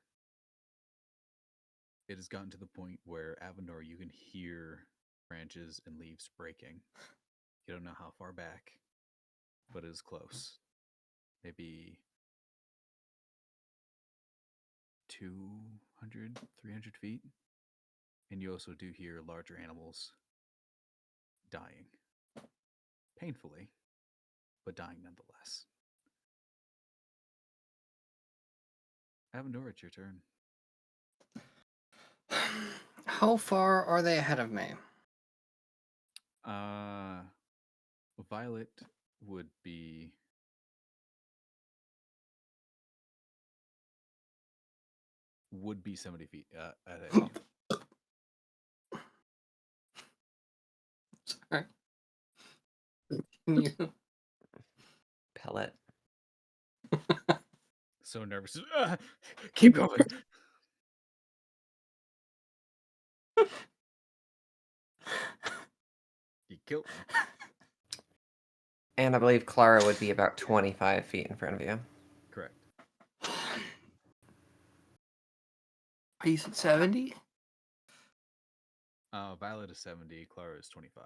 B: It has gotten to the point where Avendor, you can hear branches and leaves breaking. You don't know how far back, but it is close. Maybe 200, 300 feet. And you also do hear larger animals dying. Painfully, but dying nonetheless. Avendor, it's your turn.
A: How far are they ahead of me?
B: Violet would be would be 70 feet ahead of you.
A: Sorry. You-
D: Pellet.
B: So nervous. Keep going. You killed me.
D: And I believe Clara would be about 25 feet in front of you.
B: Correct.
A: Are you 70?
B: Violet is 70. Clara is 25.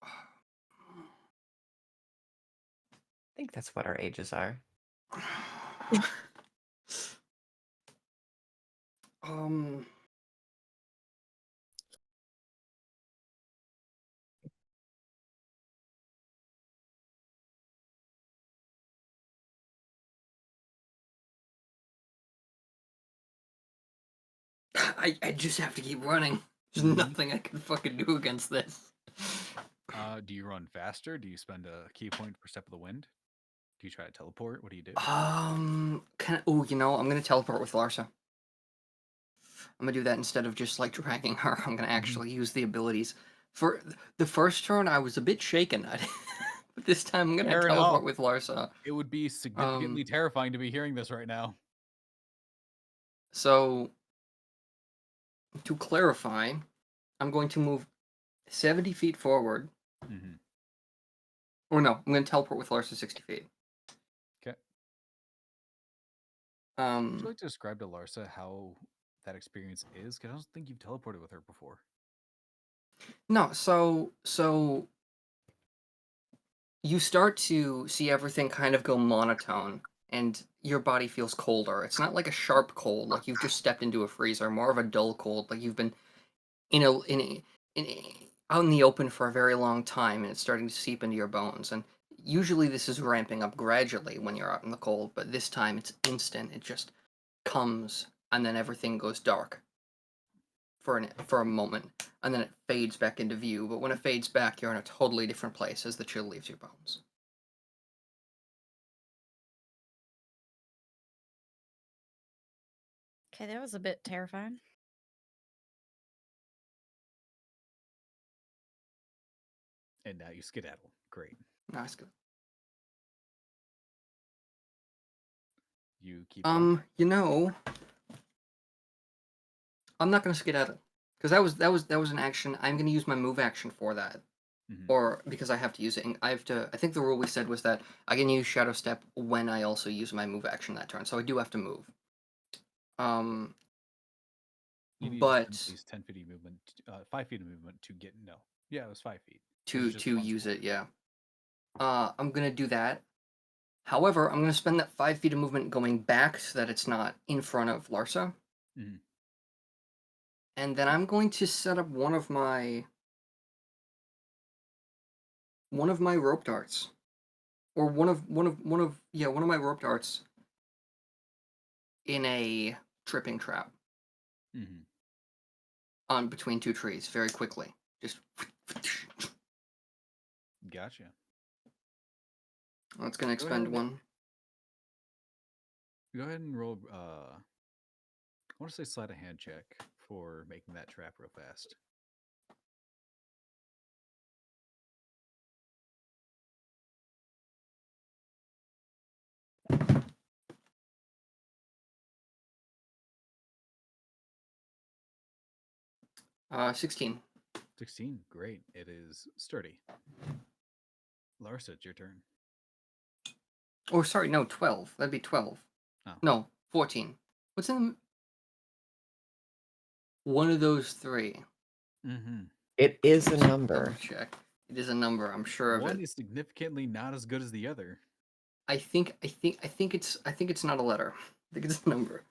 D: I think that's what our ages are.
A: I just have to keep running. There's nothing I can fucking do against this.
B: Do you run faster? Do you spend a key point per step of the wind? Do you try to teleport? What do you do?
A: I'm gonna teleport with Larsa. I'm gonna do that instead of just like dragging her. I'm gonna actually use the abilities. For the first turn, I was a bit shaken, but this time I'm gonna
B: Fair
A: teleport
B: enough.
A: with Larsa.
B: It would be significantly terrifying to be hearing this right now.
A: So, to clarify, I'm going to move 70 feet forward. Or no, I'm going to teleport with Larsa 60 feet.
B: Okay. Would you like to describe to Larsa how that experience is? Because I don't think you've teleported with her before.
A: No, so you start to see everything kind of go monotone, and your body feels colder. It's not like a sharp cold, like you've just stepped into a freezer. More of a dull cold, like you've been out in the open for a very long time, and it's starting to seep into your bones. And usually this is ramping up gradually when you're out in the cold, but this time it's instant. It just comes, and then everything goes dark for a moment, and then it fades back into view. But when it fades back, you're in a totally different place as the chill leaves your bones.
C: Okay, that was a bit terrifying.
B: And now you skedaddle. Great.
A: Nice. Good.
B: You keep walking?
A: I'm not gonna skedaddle because that was an action. I'm gonna use my move action for that, or because I have to use it. And I think the rule we said was that I can use Shadow Step when I also use my move action that turn. So I do have to move.
B: You need
A: but
B: at least 10 feet of movement, 5 feet of movement to get Yeah, it was 5 feet
A: to use it. Yeah. I'm gonna do that. However, I'm gonna spend that 5 feet of movement going back so that it's not in front of Larsa. And then I'm going to set up one of my rope darts, or one of my rope darts in a tripping trap on between two trees very quickly. Just
B: gotcha.
A: That's gonna expend one.
B: Go ahead and roll. I want to say sleight of hand check for making that trap real fast.
A: Uh, 16.
B: 16. Great. It is sturdy. Larsa, it's your turn.
A: Oh, sorry, no, 12. That'd be 12.
B: Oh.
A: No, 14. What's in the... One of those three.
B: Mm-hmm.
D: It is a
A: Just
D: number.
A: double check. It is a number. I'm sure of
B: One
A: it.
B: is significantly not as good as the other.
A: I think it's not a letter. I think it's a number.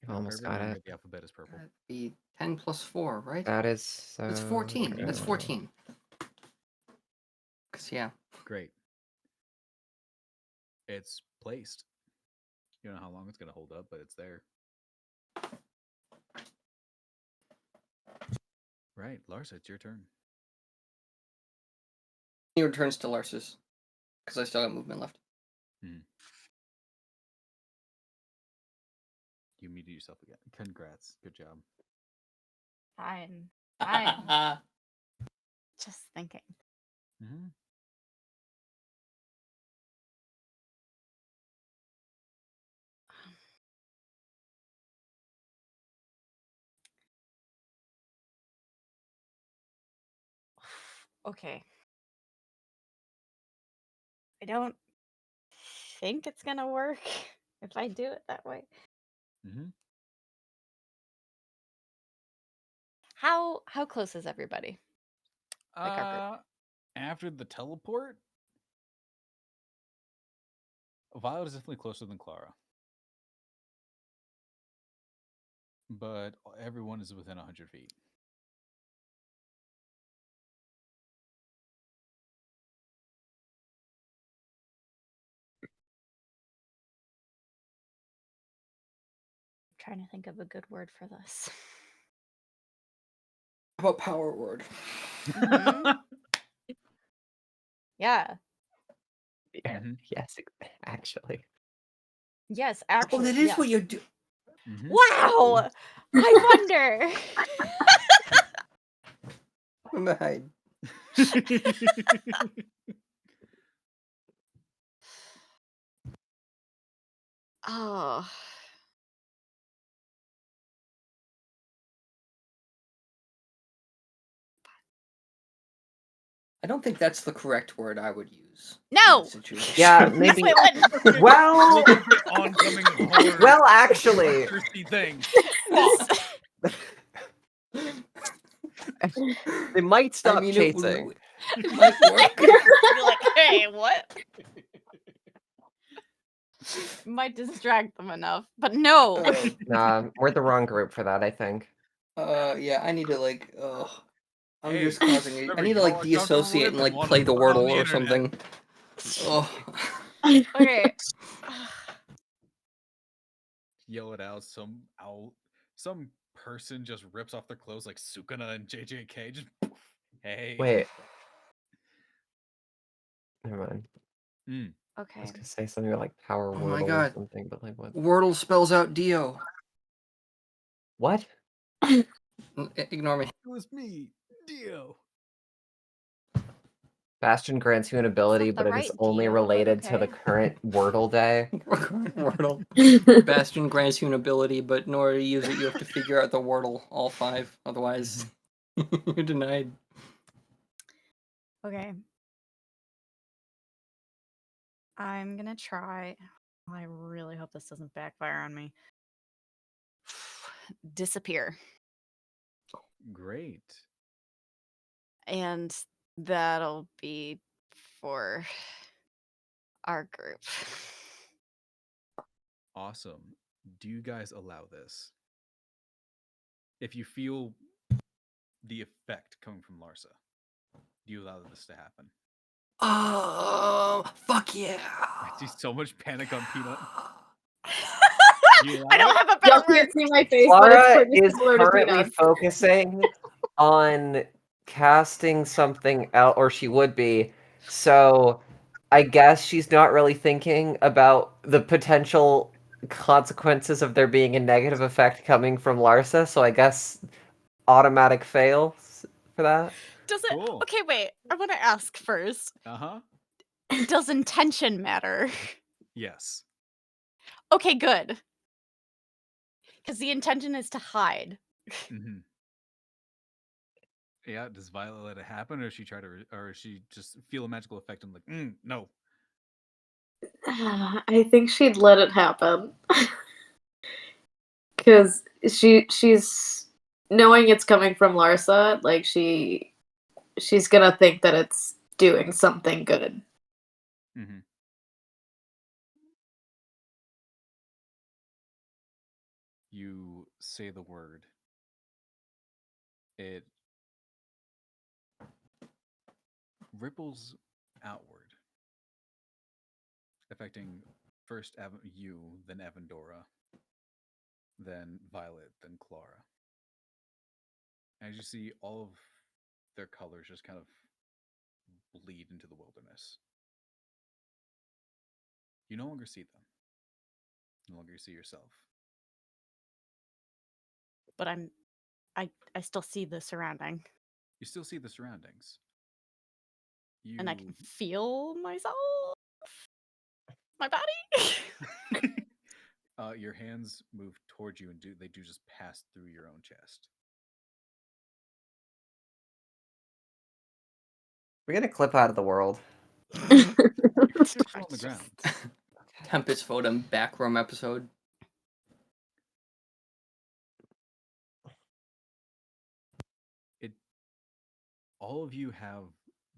D: You've almost got
B: Remember,
D: it.
B: the alphabet is purple.
A: That'd be 10 plus 4, right?
D: That is so.
A: That's 14. That's
D: good.
A: 14. 'Cause, yeah.
B: Great. It's placed. You don't know how long it's going to hold up, but it's there. Right, Larsa, it's your turn.
A: He returns to Larsus. Because I still got movement left.
B: You muted yourself again. Congrats. Good job.
C: Fine. Just thinking.
B: Mm-hmm.
C: Okay. I don't think it's gonna work if I do it that way.
B: Mm-hmm.
C: How close is everybody? Like our group.
B: After the teleport, Violet is definitely closer than Clara. But everyone is within 100 feet.
C: I'm trying to think of a good word for this.
A: How about power word?
C: Mhm. Yeah.
D: Yeah,
B: Mhm.
D: yes, actually.
C: Yes, actually.
A: Oh, that is
C: yes.
A: what you do.
B: Mhm.
C: Wow! I wonder.
A: I'm behind.
C: Oh.
A: I don't think that's the correct word I would use.
C: No!
A: In this situation.
D: Yeah, maybe.
C: Wait.
D: Well,
B: Look at your oncoming horror.
D: well, actually,
B: Thirsty thing.
D: they might stop
A: I mean,
D: chasing.
A: It might work.
C: Be like, hey, what? Might distract them enough, but no.
D: Nah, we're the wrong group for that, I think.
A: Yeah, I need to like. I'm
B: Hey,
A: just causing it. I
B: remember,
A: need to
B: y'all
A: like
B: are comfortable
A: deassociate
B: with
A: and
B: it,
A: like
B: wanna
A: play the
B: put it on
A: Wordle
B: the
A: or
B: internet.
A: something. Oh.
C: Okay.
B: Yell it out. Some person just rips off their clothes like Sukuna and JJK. Just hey.
D: Wait. Never mind. I
C: Okay.
D: was gonna say something like power
A: Oh my
D: wordle or
A: God.
D: something, but like what?
A: Wordle spells out Dio.
D: What?
A: Ignore me.
B: It was me, Dio.
D: Bastion grants you an ability,
C: the
D: but it is
C: right
D: only
C: Dio, but
D: related to the
C: okay.
D: current Wordle day.
A: Wordle. Bastion grants you an ability, but in order to use it, you have to figure out the Wordle, all 5. Otherwise, you're denied.
C: Okay. I'm gonna try. I really hope this doesn't backfire on me. Disappear.
B: Great.
C: And that'll be for our group.
B: Awesome. Do you guys allow this? If you feel the effect coming from Larsa, do you allow this to happen?
A: Oh, fuck yeah.
B: I see so much panic on Peanut.
C: I don't have a
E: Y'all
C: better word.
E: can't see my face, but it's
D: Clara
E: pretty
D: is
E: similar to
D: currently
E: Peanut.
D: focusing on casting something else, or she would be. So I guess she's not really thinking about the potential consequences of there being a negative effect coming from Larsa, so I guess automatic fail for that.
C: Does it?
B: Cool.
C: Okay, wait. I want to ask first.
B: Uh-huh.
C: Does intention matter?
B: Yes.
C: Okay, good. Because the intention is to hide.
B: Mm-hmm. Yeah, does Violet let it happen, or does she try to, or does she just feel a magical effect and like, no?
E: I think she'd let it happen. Because she's knowing it's coming from Larsa, like she's gonna think that it's doing something good.
B: Mm-hmm. You say the word. It ripples outward, affecting first you, then Avendora, then Violet, then Clara. As you see all of their colors just kind of bleed into the wilderness. You no longer see them. No longer see yourself.
C: But I still see the surrounding.
B: You still see the surroundings. You
C: And I can feel myself. My body.
B: your hands move towards you and they do just pass through your own chest.
D: We're gonna clip out of the world.
B: You're still on the ground.
A: Tempest Photum backroom episode.
B: All of you have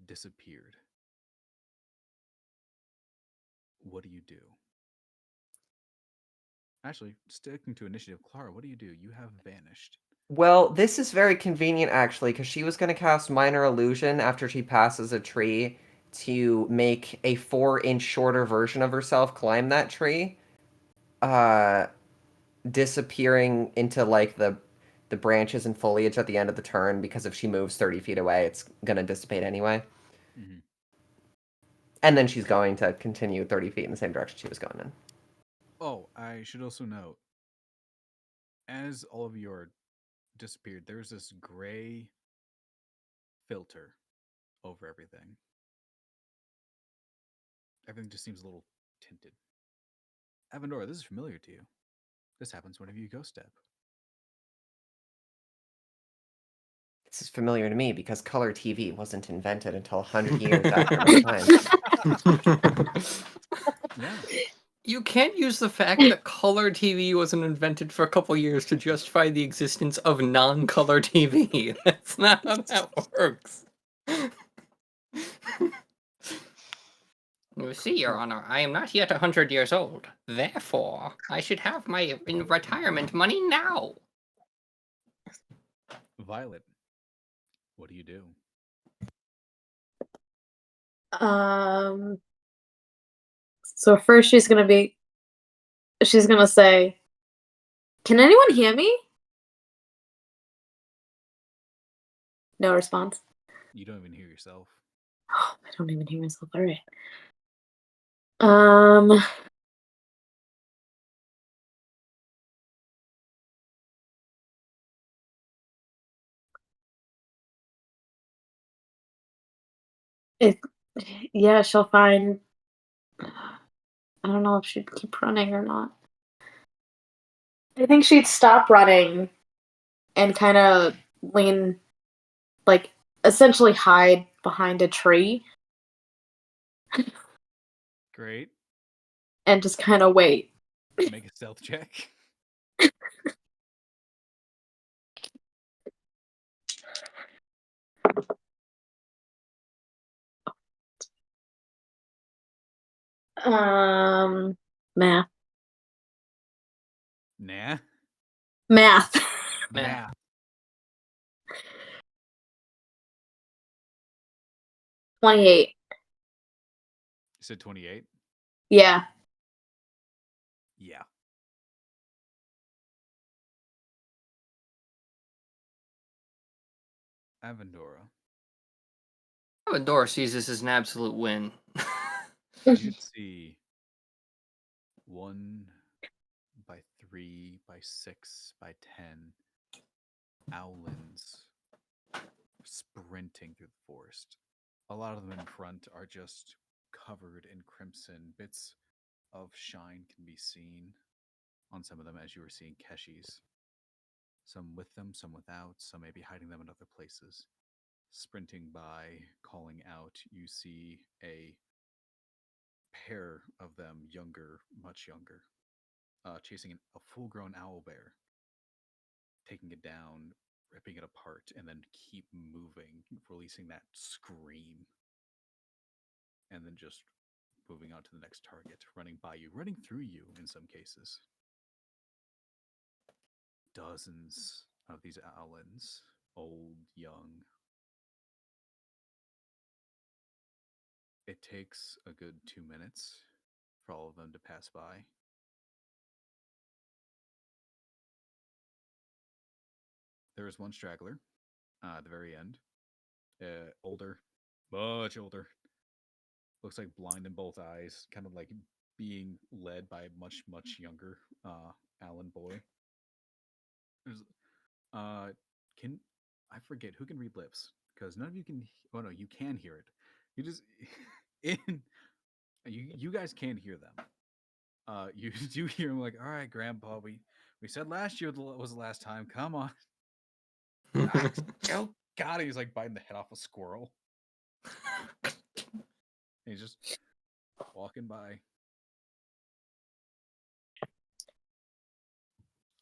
B: disappeared. What do you do? Actually, sticking to initiative, Clara, what do? You have vanished.
D: Well, this is very convenient actually, because she was gonna cast Minor Illusion after she passes a tree to make a 4-inch shorter version of herself climb that tree. Disappearing into like the branches and foliage at the end of the turn, because if she moves 30 feet away, it's gonna dissipate anyway.
B: Mm-hmm.
D: And then she's going to continue 30 feet in the same direction she was going in.
B: Oh, I should also note, as all of you are disappeared, there's this gray filter over everything. Everything just seems a little tinted. Avendora, this is familiar to you. This happens whenever you ghost step.
D: This is familiar to me because color TV wasn't invented until 100 years after my time.
B: Yeah.
A: You can't use the fact that color TV wasn't invented for a couple years to justify the existence of non-color TV. That's not how that works. You see, Your Honor, I am not yet 100 years old. Therefore, I should have my retirement money now.
B: Violet, what do you do?
E: So first she's gonna say, "Can anyone hear me?" No response.
B: You don't even hear yourself.
E: Oh, I don't even hear myself. All right. Um. Yeah, she'll find. I don't know if she'd keep running or not. I think she'd stop running and kind of lean, like, essentially hide behind a tree
B: Great.
E: and just kind of wait.
B: Make a stealth check.
E: Math.
B: Nah.
E: Math.
B: Math.
E: 28.
B: You said 28?
E: Yeah.
B: Yeah. Avendora.
A: Avendora sees this as an absolute win.
B: you'd see 1 by 3 by 6 by 10 owlins sprinting through the forest. A lot of them in front are just covered in crimson. Bits of shine can be seen on some of them, as you were seeing Keshi's. Some with them, some without, some maybe hiding them in other places. Sprinting by, calling out, you see a pair of them, younger, much younger, chasing a full-grown owl bear, taking it down, ripping it apart, and then keep moving, releasing that scream, and then just moving on to the next target, running by you, running through you in some cases. Dozens of these owlins, old, young. It takes a good 2 minutes for all of them to pass by. There is one straggler at the very end. Older, much older. Looks like blind in both eyes, kind of like being led by a much, much younger Alan boy. There's, can I forget who can read lips? Because none of you can. Oh no, you can hear it. You just you guys can hear them. You do hear him like, all right, Grandpa, we said last year was the last time. Come on. Oh God, he's like biting the head off a squirrel. He's just walking by.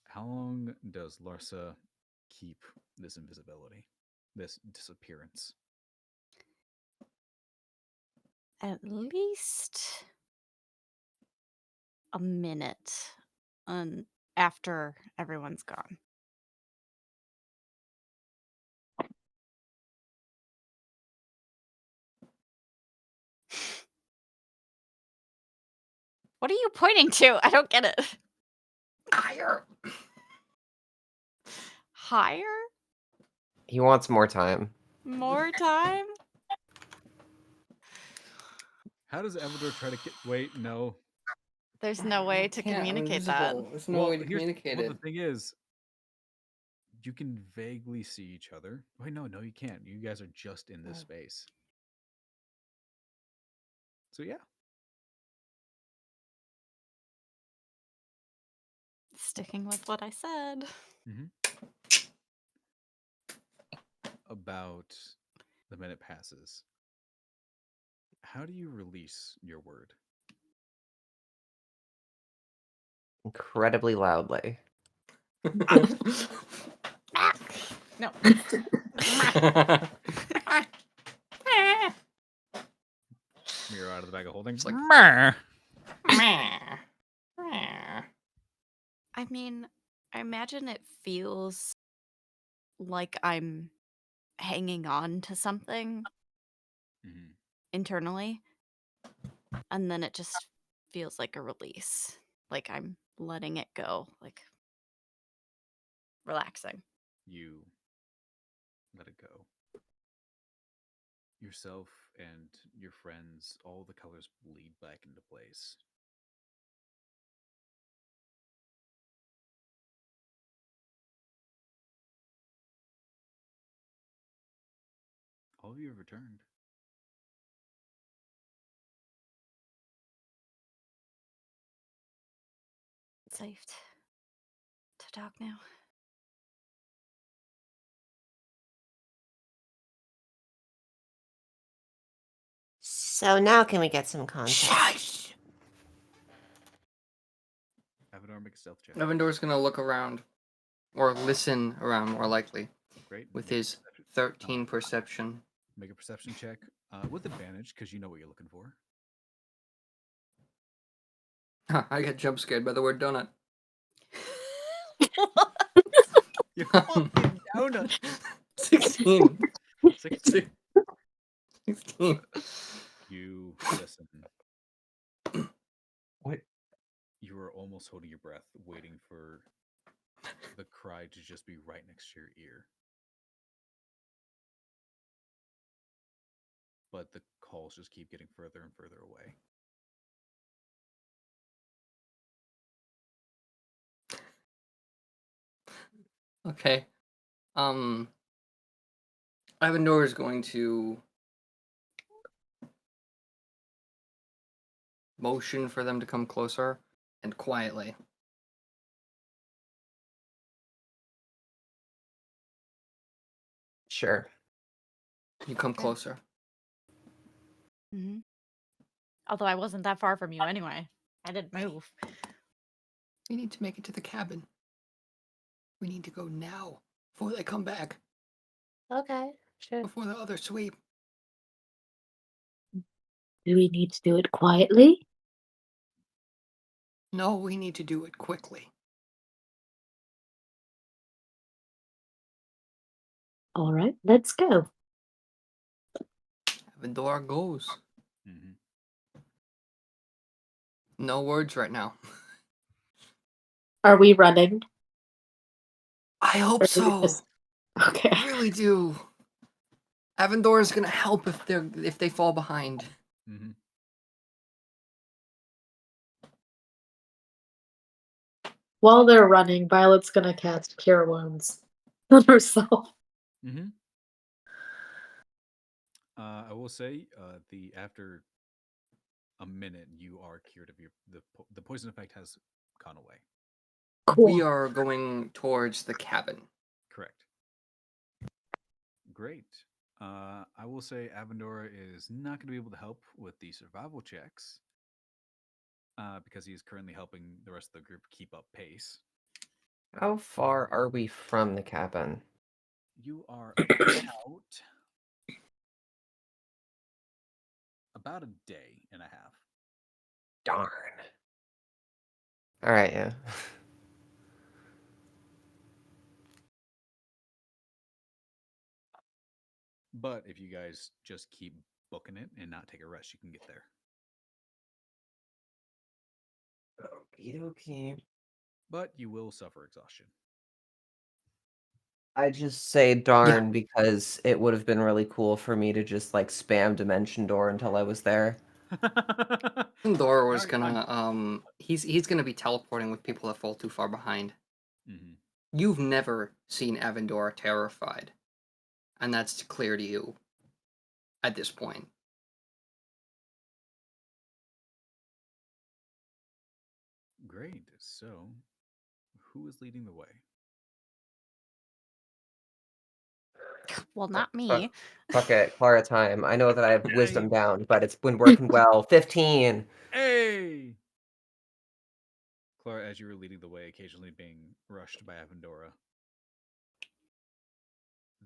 B: How long does Larsa keep this invisibility, this disappearance?
C: At least a minute after everyone's gone. What are you pointing to? I don't get it.
A: Higher.
C: Higher?
D: He wants more time.
C: More time?
B: How does Evador try to get? Wait, no.
C: There's no way to
A: Can't, I'm
C: communicate that.
A: invisible. There's no way to communicate
B: well,
A: it.
B: the thing is, you can vaguely see each other. Wait, no, you can't. You guys are just in this space. So yeah.
C: Sticking with what I said.
B: About the minute passes. How do you release your word?
D: Incredibly loudly.
C: No.
B: Mira out of the bag of holding.
A: It's like,
C: I mean, I imagine it feels like I'm hanging on to something internally, and then it just feels like a release. Like I'm letting it go, like relaxing.
B: You let it go. Yourself and your friends, all the colors bleed back into place. All of you have returned.
C: Safe to talk now.
D: So now can we get some context?
B: Avador, make a stealth check.
A: Evandor's gonna look around, or listen around, more likely,
B: Great.
A: with
B: Make a
A: his
B: perception-
A: 13 perception.
B: Make a perception check with advantage because you know what you're looking for.
A: I got jump scared by the word donut.
B: You fucking donut.
A: 16.
B: 16.
A: 16.
B: You listen.
D: What?
B: You are almost holding your breath, waiting for the cry to just be right next to your ear. But the calls just keep getting further and further away.
A: Okay. Avendor is going to motion for them to come closer and quietly.
D: Sure.
A: You come closer.
C: Mm-hmm. Although I wasn't that far from you anyway. I didn't move.
A: We need to make it to the cabin. We need to go now before they come back.
E: Okay, sure.
A: Before the other sweep.
E: Do we need to do it quietly?
A: No, we need to do it quickly.
E: All right, let's go.
A: Avendor goes.
B: Mm-hmm.
A: No words right now.
E: Are we running?
A: I hope
E: Or do we
A: so.
E: just- Okay.
A: I really do. Avendor is gonna help if they fall behind.
B: Mm-hmm.
E: While they're running, Violet's gonna cast Cure Wounds on herself.
B: Mm-hmm. I will say, after a minute, you are cured of the poison effect has gone away.
E: Cool.
A: We are going towards the cabin.
B: Correct. Great. I will say Avendora is not going to be able to help with the survival checks because he is currently helping the rest of the group keep up pace.
D: How far are we from the cabin?
B: You are about a day and a half.
D: Darn. All right, yeah.
B: But if you guys just keep booking it and not take a rest, you can get there.
D: Okie dokie.
B: But you will suffer exhaustion.
D: I just say darn because it would have been really cool for me to just like spam Dimension Door until I was there.
A: Avendor was
B: Alright, fine.
A: gonna he's gonna be teleporting with people that fall too far behind.
B: Mm-hmm.
A: You've never seen Avendor terrified, and that's clear to you at this point.
B: Great. So, who is leading the way?
C: Well, not
D: Fuck,
C: me.
D: fuck it, Clara time. I know that I have
B: Yay.
D: wisdom down, but it's been working well. 15.
B: Hey! Clara, as you were leading the way, occasionally being rushed by Avendora,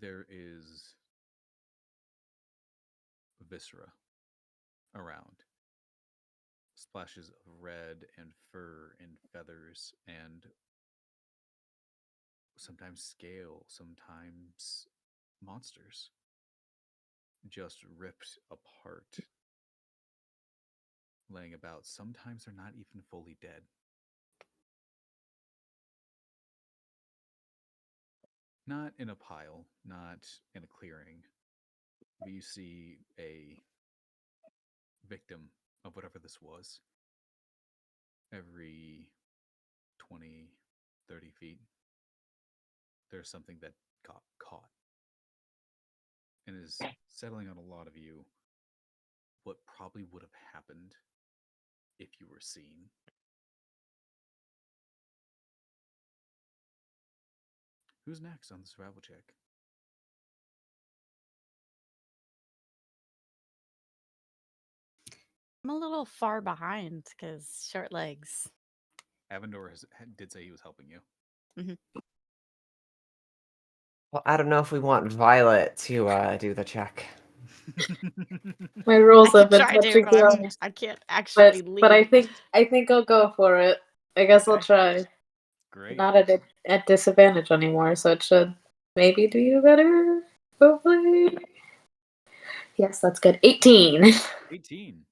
B: there is viscera around. Splashes of red and fur and feathers and sometimes scale, sometimes monsters just ripped apart, laying about. Sometimes they're not even fully dead. Not in a pile, not in a clearing, but you see a victim of whatever this was. Every 20, 30 feet, there's something that got caught and is settling on a lot of you what probably would have happened if you were seen. Who's next on the survival check?
C: I'm a little far behind because short legs.
B: Avendor did say he was helping you.
D: Well, I don't know if we want Violet to do the check.
E: My rules
C: I
E: have
C: could
E: been
C: try to,
E: touching
C: but
E: down.
C: I can't actually lead.
E: But I think I'll go for it. I guess I'll
B: Okay.
E: try.
B: Great.
E: Not at disadvantage anymore, so it should maybe do you better. Hopefully. Yes, that's good. 18.
B: 18.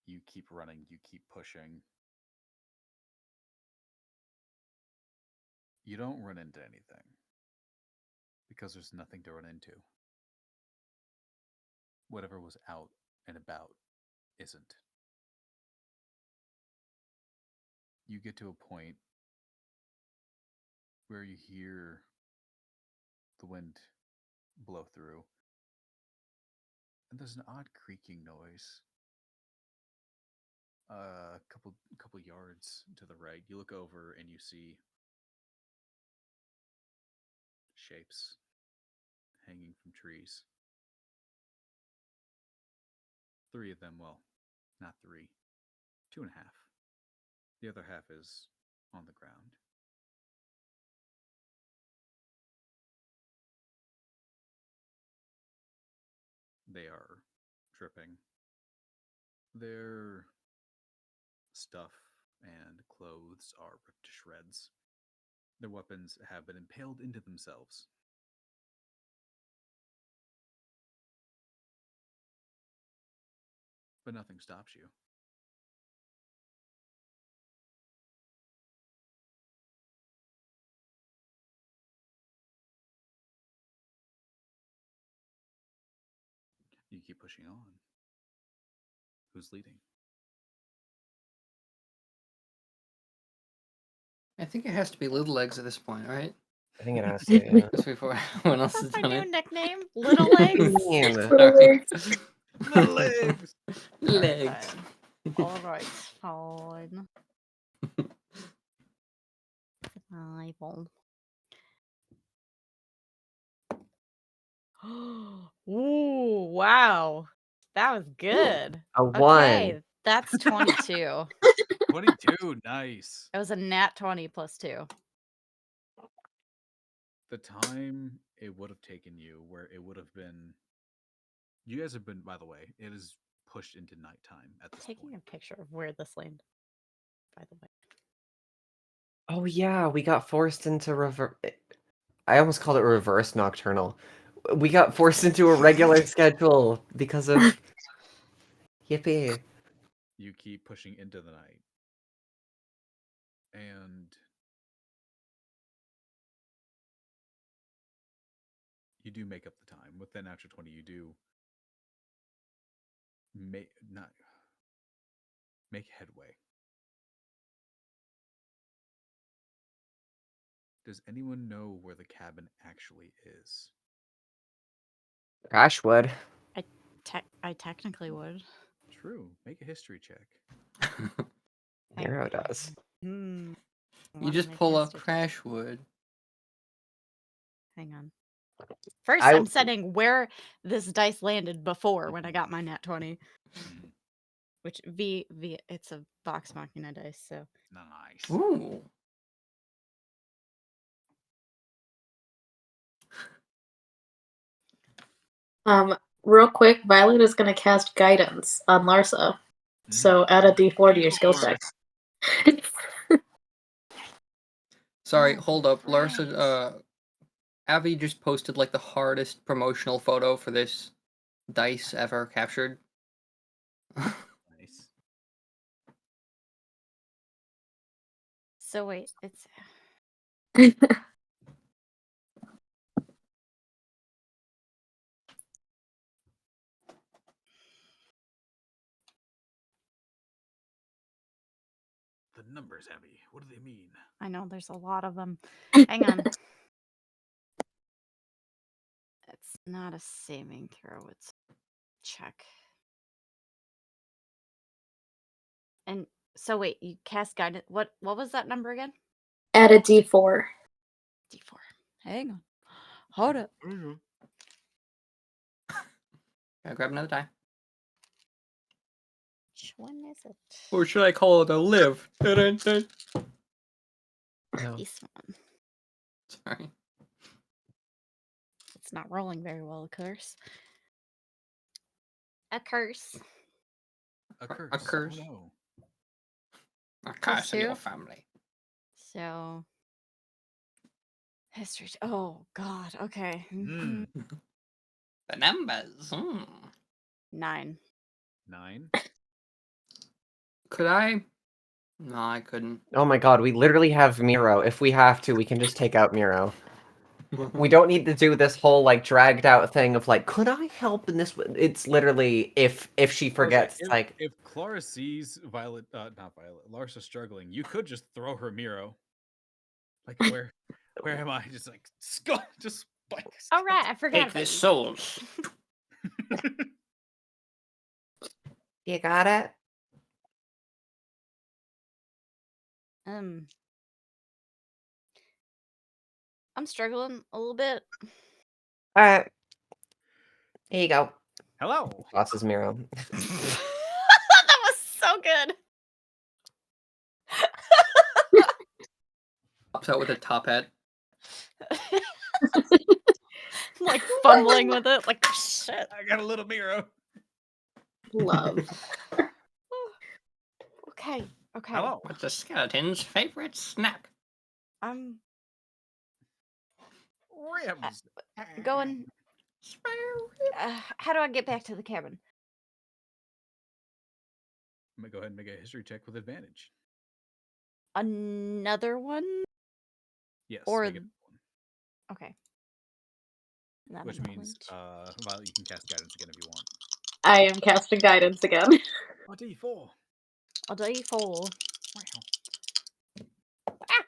B: You keep running, you keep pushing. You don't run into anything because there's nothing to run into. Whatever was out and about isn't. You get to a point where you hear the wind blow through, and there's an odd creaking noise. A couple yards to the right, you look over and you see shapes hanging from trees. 3 of them, well, not 3, 2.5. The other half is on the ground. They are dripping. Their stuff and clothes are ripped to shreds. Their weapons have been impaled into themselves. But nothing stops you. You keep pushing on. Who's leading?
A: I think it has to be Little Legs at this point, right?
D: I think it has to, yeah.
A: Just before everyone else has
C: That's our
A: done
C: new
A: it.
C: nickname, Little Legs.
D: Man.
A: Sorry.
B: The legs!
A: Legs.
C: All right, fine. Survival. Ooh, wow. That was good.
D: A
C: Okay,
D: 1.
C: that's 22.
B: 22, nice.
C: It was a nat 20 plus 2.
B: The time it would have taken you, where it would have been. You guys have been, by the way, it is pushed into nighttime at this
C: Taking
B: point.
C: a picture of where this landed, by the way.
D: Oh yeah, we got forced into reverse. I almost called it reverse nocturnal. We got forced into a regular schedule because of yippee.
B: You keep pushing into the night. And you do make up the time. With that natural 20, you do make headway. Does anyone know where the cabin actually is?
D: Crash would.
C: I technically would.
B: True. Make a history check.
D: Hero does.
A: You
C: Wanna
A: just
C: make
A: pull
C: a
A: up
C: history check.
A: Crash Wood.
C: Hang on. First,
D: I-
C: I'm setting where this dice landed before when I got my nat 20. Which it's a Vox Machina dice, so.
B: Nice.
A: Ooh.
E: Real quick, Violet is gonna cast guidance on Larsa. So add a D4 to your skill check.
A: Sorry,
C: Oh,
A: hold up.
C: right.
A: Larsa, Avi just posted like the hardest promotional photo for this dice ever captured.
B: Nice.
C: So wait, it's
B: The numbers, Abby. What do they mean?
C: I know there's a lot of them. Hang on. It's not a saving throw, it's a check. And so wait, you cast guidance. What was that number again?
E: Add a D4.
C: D4. Hang on. Hold up.
A: Gotta grab another die.
C: Which one is it?
A: Or should I call it a live? Dun-dun-dun.
D: No.
C: This one.
A: Sorry.
C: It's not rolling very well, a curse. A curse.
B: A curse.
A: A curse.
B: Oh, no.
A: A
C: Plus
A: curse in your
C: 2?
A: family.
C: So history. Oh god. Okay.
B: Mm.
A: The numbers.
C: 9.
B: 9.
A: Could I? No, I couldn't.
D: Oh my god, we literally have Miro. If we have to, we can just take out Miro. We don't need to do this whole like dragged out thing of like, could I help in this? It's literally if she forgets,
B: if,
D: like
B: if Clara sees not Violet, Larsa struggling, you could just throw her Miro. Like where Where am I? Just like skull, just spike.
C: All right, I forgot
A: Take
C: about
A: this
C: you.
A: souls.
D: You got it?
C: I'm struggling a little bit.
D: All right. Here you go.
B: Hello.
D: Tosses Miro.
C: That was so good.
A: Pops out with a top hat.
C: I'm like fumbling with it, like shit.
B: I got a little Miro.
E: Love.
C: Okay.
B: Hello.
A: What's a skeleton's favorite snack?
C: I'm
B: Ribs.
C: going. How do I get back to the cabin?
B: I'm gonna go ahead and make a history check with advantage.
C: Another one?
B: Yes.
C: Or
B: make it one.
C: okay. Not
B: Which
C: a
B: means,
C: knowledge.
B: Violet, you can cast guidance again if you want.
E: I am casting guidance again.
B: Oh, D4.
C: I'll do you 4. Ah!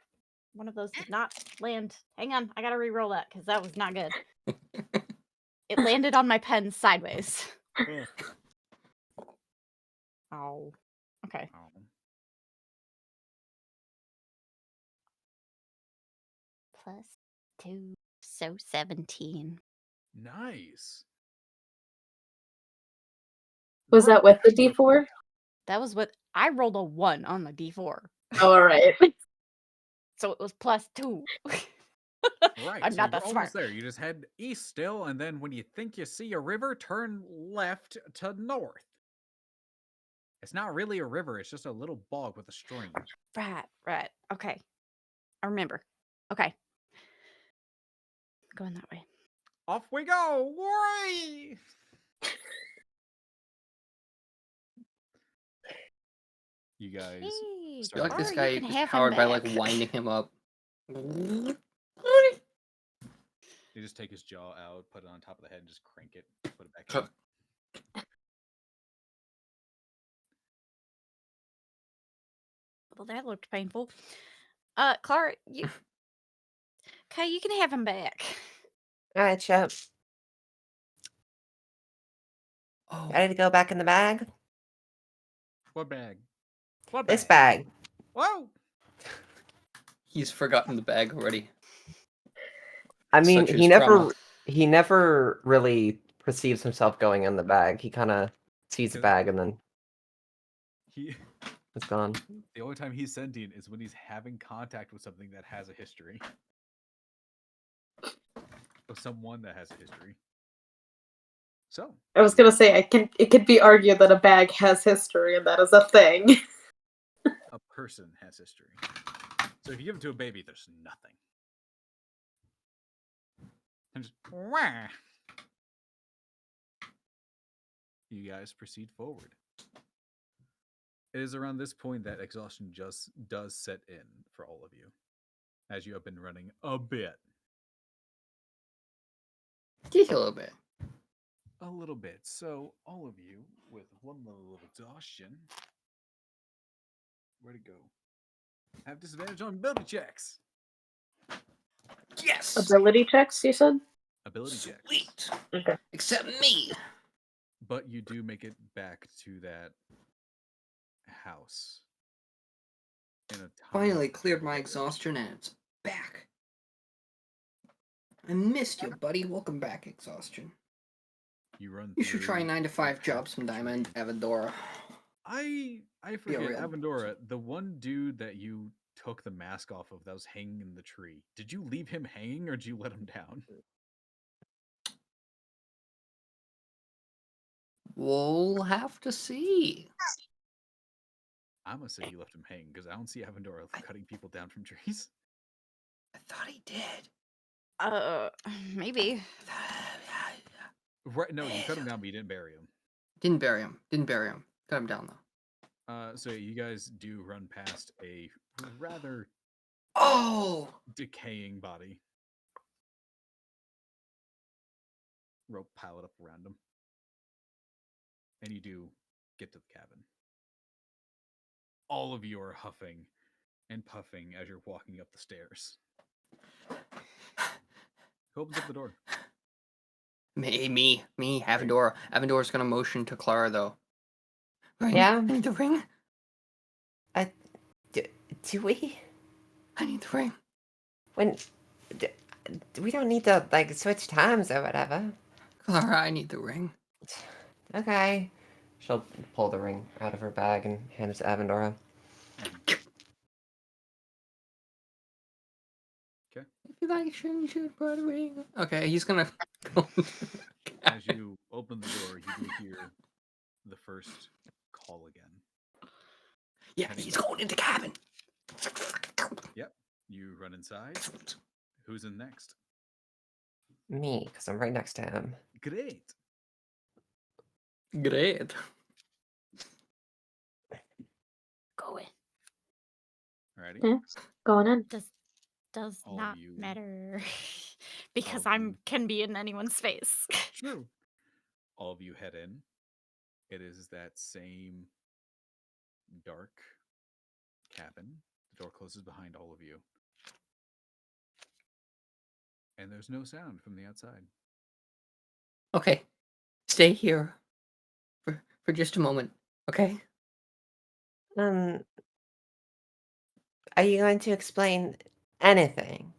C: One of those did not land. Hang on, I gotta re-roll that because that was not good. It landed on my pen sideways. Oh. Okay.
B: Oh.
C: +2, so 17.
B: Nice.
E: Was that with the D4?
C: That was what I rolled a 1 on the D4.
E: Oh, all right.
C: So it was +2.
B: Right.
C: I'm
B: so
C: not
B: you're
C: that
B: almost
C: smart.
B: there. You just head east still, and then when you think you see a river, turn left to north. It's not really a river, it's just a little bog with a stream.
C: Right. Okay. I remember. Okay. Going that way.
B: Off we go! Whee! You guys
C: Hey,
A: I feel like this
C: Clara,
A: guy
C: you can
A: is
C: have him
A: powered by like
C: back.
A: winding him up.
B: You just take his jaw out, put it on top of the head, and just crank it, put it back in.
C: Well, that looked painful. Clara, you. Okay, you can have him back.
D: All right, Chip.
A: Oh,
D: Ready to go back in the bag?
B: What bag? What
D: This
B: bag?
D: bag.
B: Whoa!
A: he's forgotten the bag already.
D: I mean,
A: Such
D: he
A: is trauma.
D: never really perceives himself going in the bag. He kind of sees the
B: Cause-
D: bag and then
B: He,
D: it's gone.
B: the only time he's sentient is when he's having contact with something that has a history. Or someone that has a history. So,
E: I was gonna say it could be argued that a bag has history and that is a thing.
B: a person has history. So if you give it to a baby, there's nothing. And just, wah. You guys proceed forward. It is around this point that exhaustion just does set in for all of you, as you have been running a bit.
A: Just a little bit.
B: A little bit. So all of you with one level of exhaustion, where to go? Have disadvantage on ability checks.
A: Yes.
E: Ability checks, you said?
B: Ability checks.
A: Sweet.
E: Okay.
A: Except me.
B: But you do make it back to that house. In a time
A: Finally cleared my exhaustion and it's back. I missed you, buddy. Welcome back, exhaustion.
B: You run.
A: You should try a
B: through
A: 9-to-5
B: the
A: job sometime, and
B: tree.
A: Avendora.
B: I forget
A: real-
B: Avendora, the one dude that you took the mask off of that was hanging in the tree. Did you leave him hanging or did you let him down?
A: We'll have to see.
B: I'm gonna say you left him hanging because I don't see Avendora cutting people down from trees.
A: I thought he did.
C: Maybe.
B: Right? No, you cut him down, but you didn't bury him.
A: Didn't bury him. Cut him down though.
B: So you guys do run past a rather
A: Oh!
B: decaying body. Rope piled up around him. And you do get to the cabin. All of you are huffing and puffing as you're walking up the stairs. Who opens up the door?
A: Me, Avendora. Avendora's gonna motion to Clara though. Ring?
D: Yeah?
A: I need the ring.
D: Do we?
A: I need the ring.
D: When we don't need to like switch times or whatever.
A: Clara, I need the ring.
D: Okay. She'll pull the ring out of her bag and hand it to Avendora.
B: Okay.
A: If you like string, you should put a ring. Okay, he's gonna go.
B: As you open the door, you do hear the first call again.
A: Yeah, he's going into cabin.
B: Yep. You run inside. Who's in next?
D: Me, because I'm right next to him.
B: Great.
A: Great.
C: Go in.
B: Alrighty.
E: Yeah. Going in.
C: Does
B: All of
C: not
B: you-
C: matter because
B: all of
C: I'm
B: you-
C: can be in anyone's face.
B: True. All of you head in. It is that same dark cabin. The door closes behind all of you. And there's no sound from the outside.
A: Okay, stay here for just a moment. Okay.
D: Are you going to explain anything?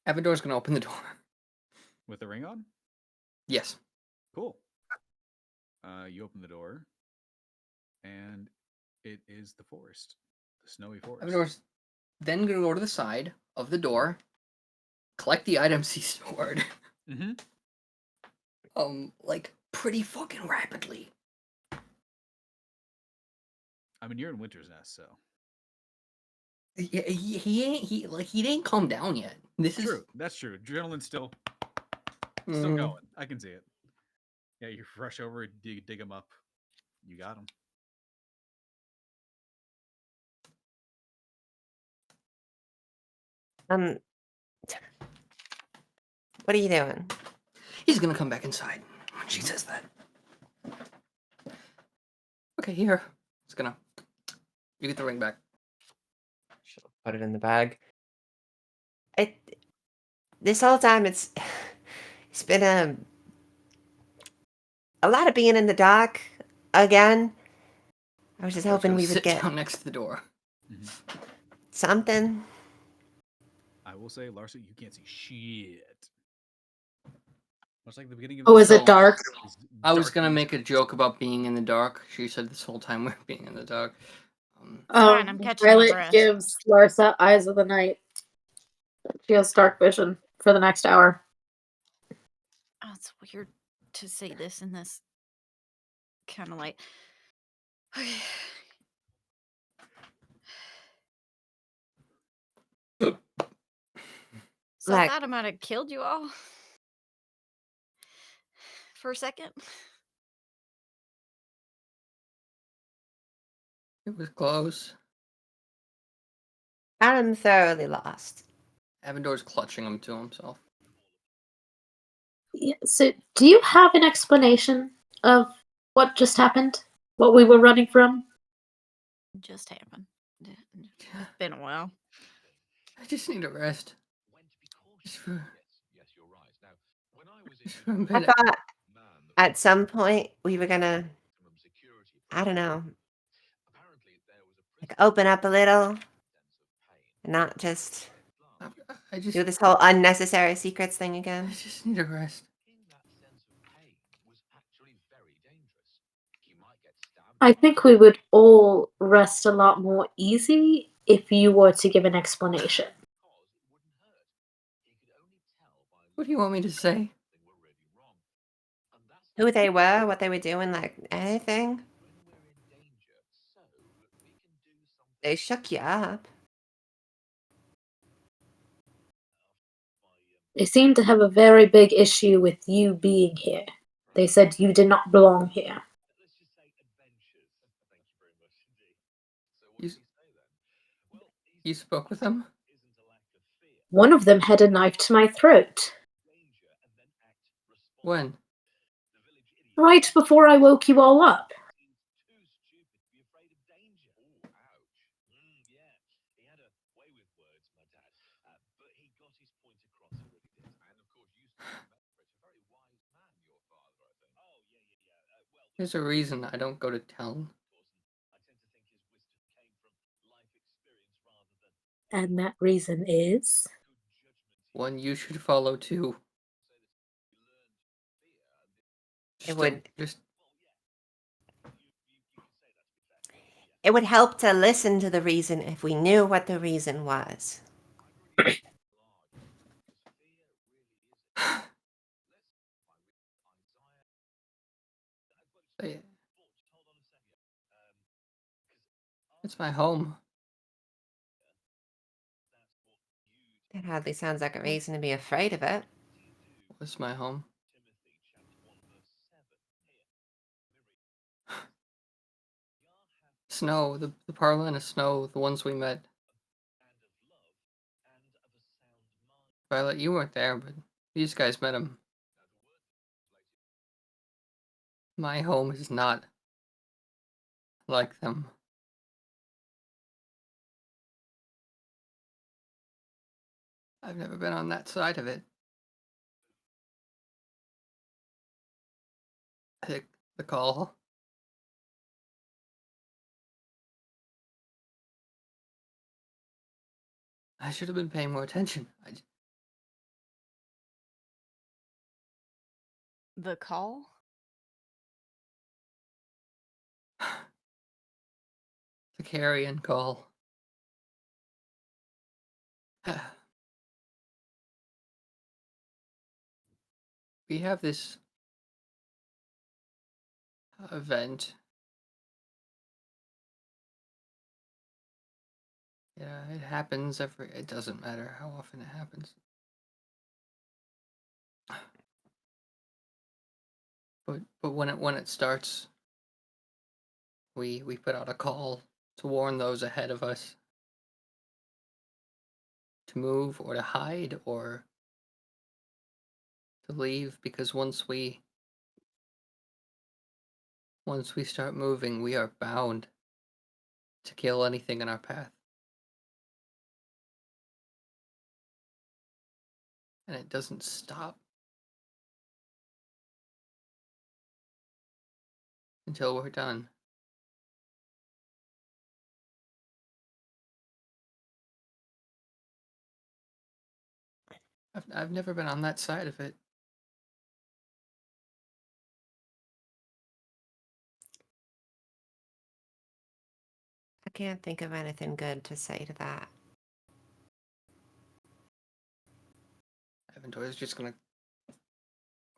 A: Avendora's gonna open the door.
B: With the ring on?
A: Yes.
B: Cool. You open the door, and it is the forest, the snowy forest.
A: Avendora's then gonna go to the side of the door, collect the items he stored.
B: Mm-hmm.
A: Like pretty fucking rapidly.
B: I mean, you're in Winter's Nest, so
A: Yeah, he ain't calmed down yet. This is
B: true. That's true. Adrenaline's still
A: Mm.
B: going. I can see it. Yeah, you rush over, dig him up. You got him.
D: What are you doing?
A: He's gonna come back inside when she says that. Okay, here. It's gonna. You get the ring back.
D: She'll put it in the bag. This whole time it's been a lot of being in the dark again. I was just hoping we would
A: sit
D: get
A: down next to the door.
B: Mm-hmm.
D: something.
B: I will say, Larsa, you can't see shit. Much like the beginning of
E: Oh,
B: this
E: is it
B: show,
E: dark?
B: it's
A: I was
B: dark
A: gonna
B: and
A: make a
B: distant.
A: joke about being in the dark. She said this whole time we're being in the dark.
C: Fine, I'm catching my
E: Violet
C: breath.
E: gives Larsa eyes of the night. She has dark vision for the next hour.
C: Oh, it's weird to say this in this kind of light. So I
D: Like-
C: thought I might have killed you all for a second.
A: It was close.
D: I'm thoroughly lost.
A: Avendor's clutching him to himself.
E: Yeah, so, do you have an explanation of what just happened? What we were running from?
C: Just happened. It's been a while.
A: I just need a rest. Just for a
D: I
A: minute.
D: thought at some point we were gonna, I don't know, like open up a little and not just
A: I just
D: do this whole unnecessary secrets thing again.
A: I just need a rest.
E: I think we would all rest a lot more easy if you were to give an explanation.
A: What do you want me to say?
D: Who they were, what they were doing, like anything. They shook you up.
E: They seem to have a very big issue with you being here. They said you did not belong here.
A: You spoke with them?
E: One of them had a knife to my throat.
A: When?
E: Right before I woke you all up.
A: There's a reason I don't go to town.
E: And that reason is?
A: One you should follow too.
D: It would
A: just
D: it would help to listen to the reason if we knew what the reason was.
A: It's my home.
D: It hardly sounds like a reason to be afraid of it.
A: It's my home. Snow, the Parliament of Snow, the ones we met. Violet, you weren't there, but these guys met him. My home is not like them. I've never been on that side of it. Pick the call. I should have been paying more attention.
C: The call?
A: The Carian Call. We have this event. Yeah, it happens it doesn't matter how often it happens. But when it starts, we put out a call to warn those ahead of us to move or to hide or to leave, because once we start moving, we are bound to kill anything in our path. And it doesn't stop until we're done. I've never been on that side of it.
D: I can't think of anything good to say to that.
A: Inventory's just gonna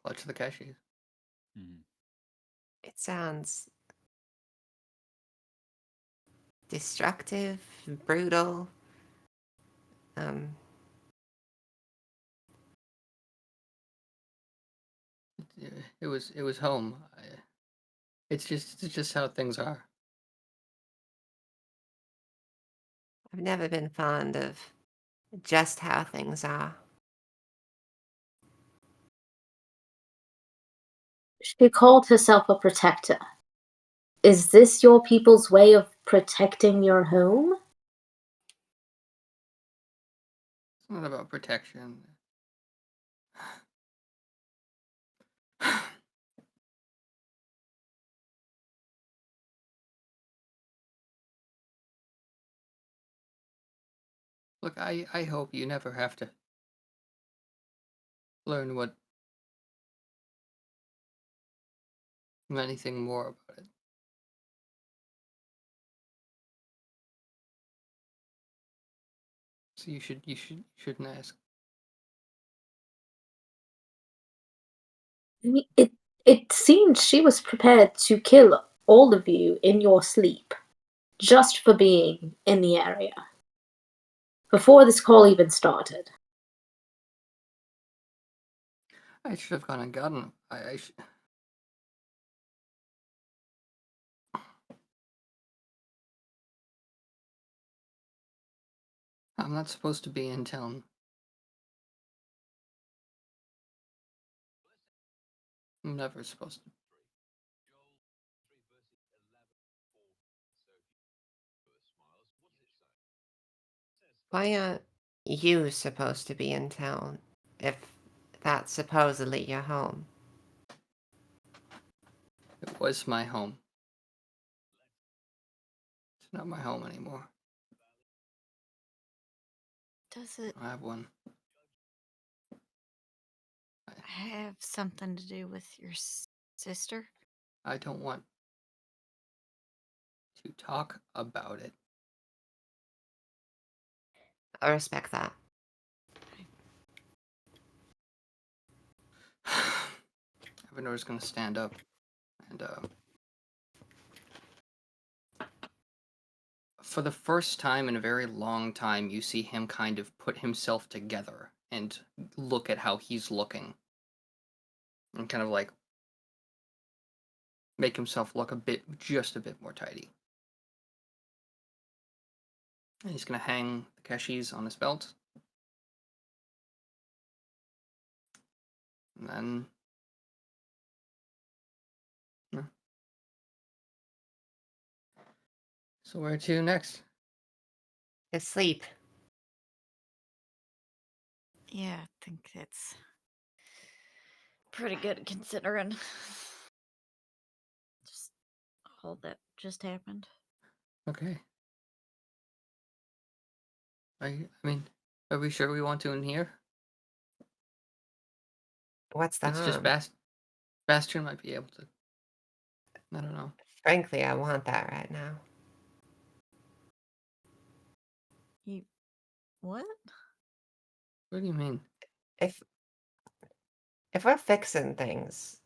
A: clutch the cashews.
D: It sounds destructive, brutal.
A: It was home. It's just how things are.
D: I've never been fond of just how things are.
E: She called herself a protector. Is this your people's way of protecting your home?
A: It's not about protection. Look, I hope you never have to learn anything more about it. So you shouldn't ask.
E: I mean, it seemed she was prepared to kill all of you in your sleep, just for being in the area. Before this call even started.
A: I should have gone and gotten him. I'm not supposed to be in town. I'm never supposed to.
D: Why aren't you supposed to be in town if that's supposedly your home?
A: It was my home. It's not my home anymore.
C: Does it
A: I have one.
C: have something to do with your sister?
A: I don't want to talk about it.
D: I respect that.
A: Avanor's gonna stand up and for the first time in a very long time, you see him kind of put himself together and look at how he's looking. And kind of like make himself look just a bit more tidy. And he's gonna hang the Keshis on his belt. And then... yeah. So where to next?
D: Asleep.
C: Yeah, I think that's pretty good considering just all that just happened.
A: Okay. I mean, are we sure we want to in here?
D: What's the
A: It's just
D: harm?
A: Bastion might be able to. I don't know.
D: Frankly, I want that right now.
C: You what?
A: What do you mean?
D: If we're fixing things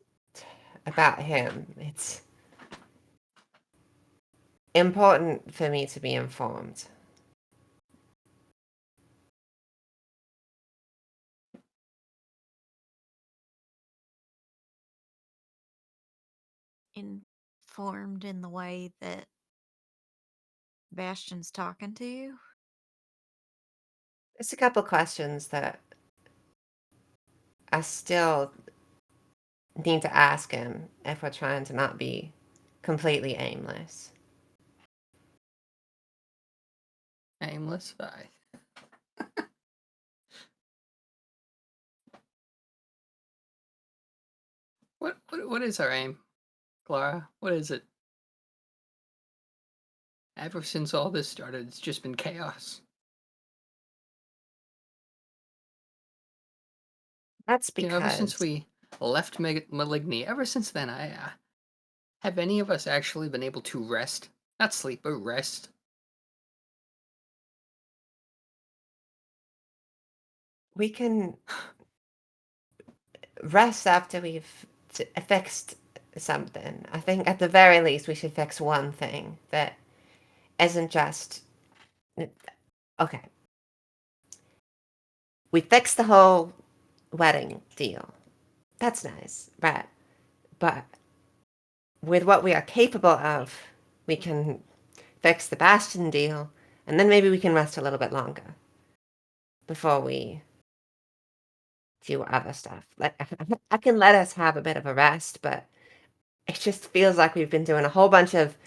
D: about him, it's important for me to be informed.
C: Informed in the way that Bastion's talking to you?
D: There's a couple questions that I still need to ask him if we're trying to not be completely aimless.
A: Aimless? What is our aim, Clara? What is it? Ever since all this started, it's just been chaos.
D: That's
A: You know, ever since
D: because
A: we left Maligny, ever since then, have any of us actually been able to rest? Not sleep, but rest.
D: we can rest after we've fixed something. I think at the very least we should fix one thing that isn't just okay. We fixed the whole wedding deal. That's nice, right? But with what we are capable of, we can fix the Bastion deal, and then maybe we can rest a little bit longer before we do other stuff. Like I can let us have a bit of a rest, but it just feels like we've been doing a whole bunch of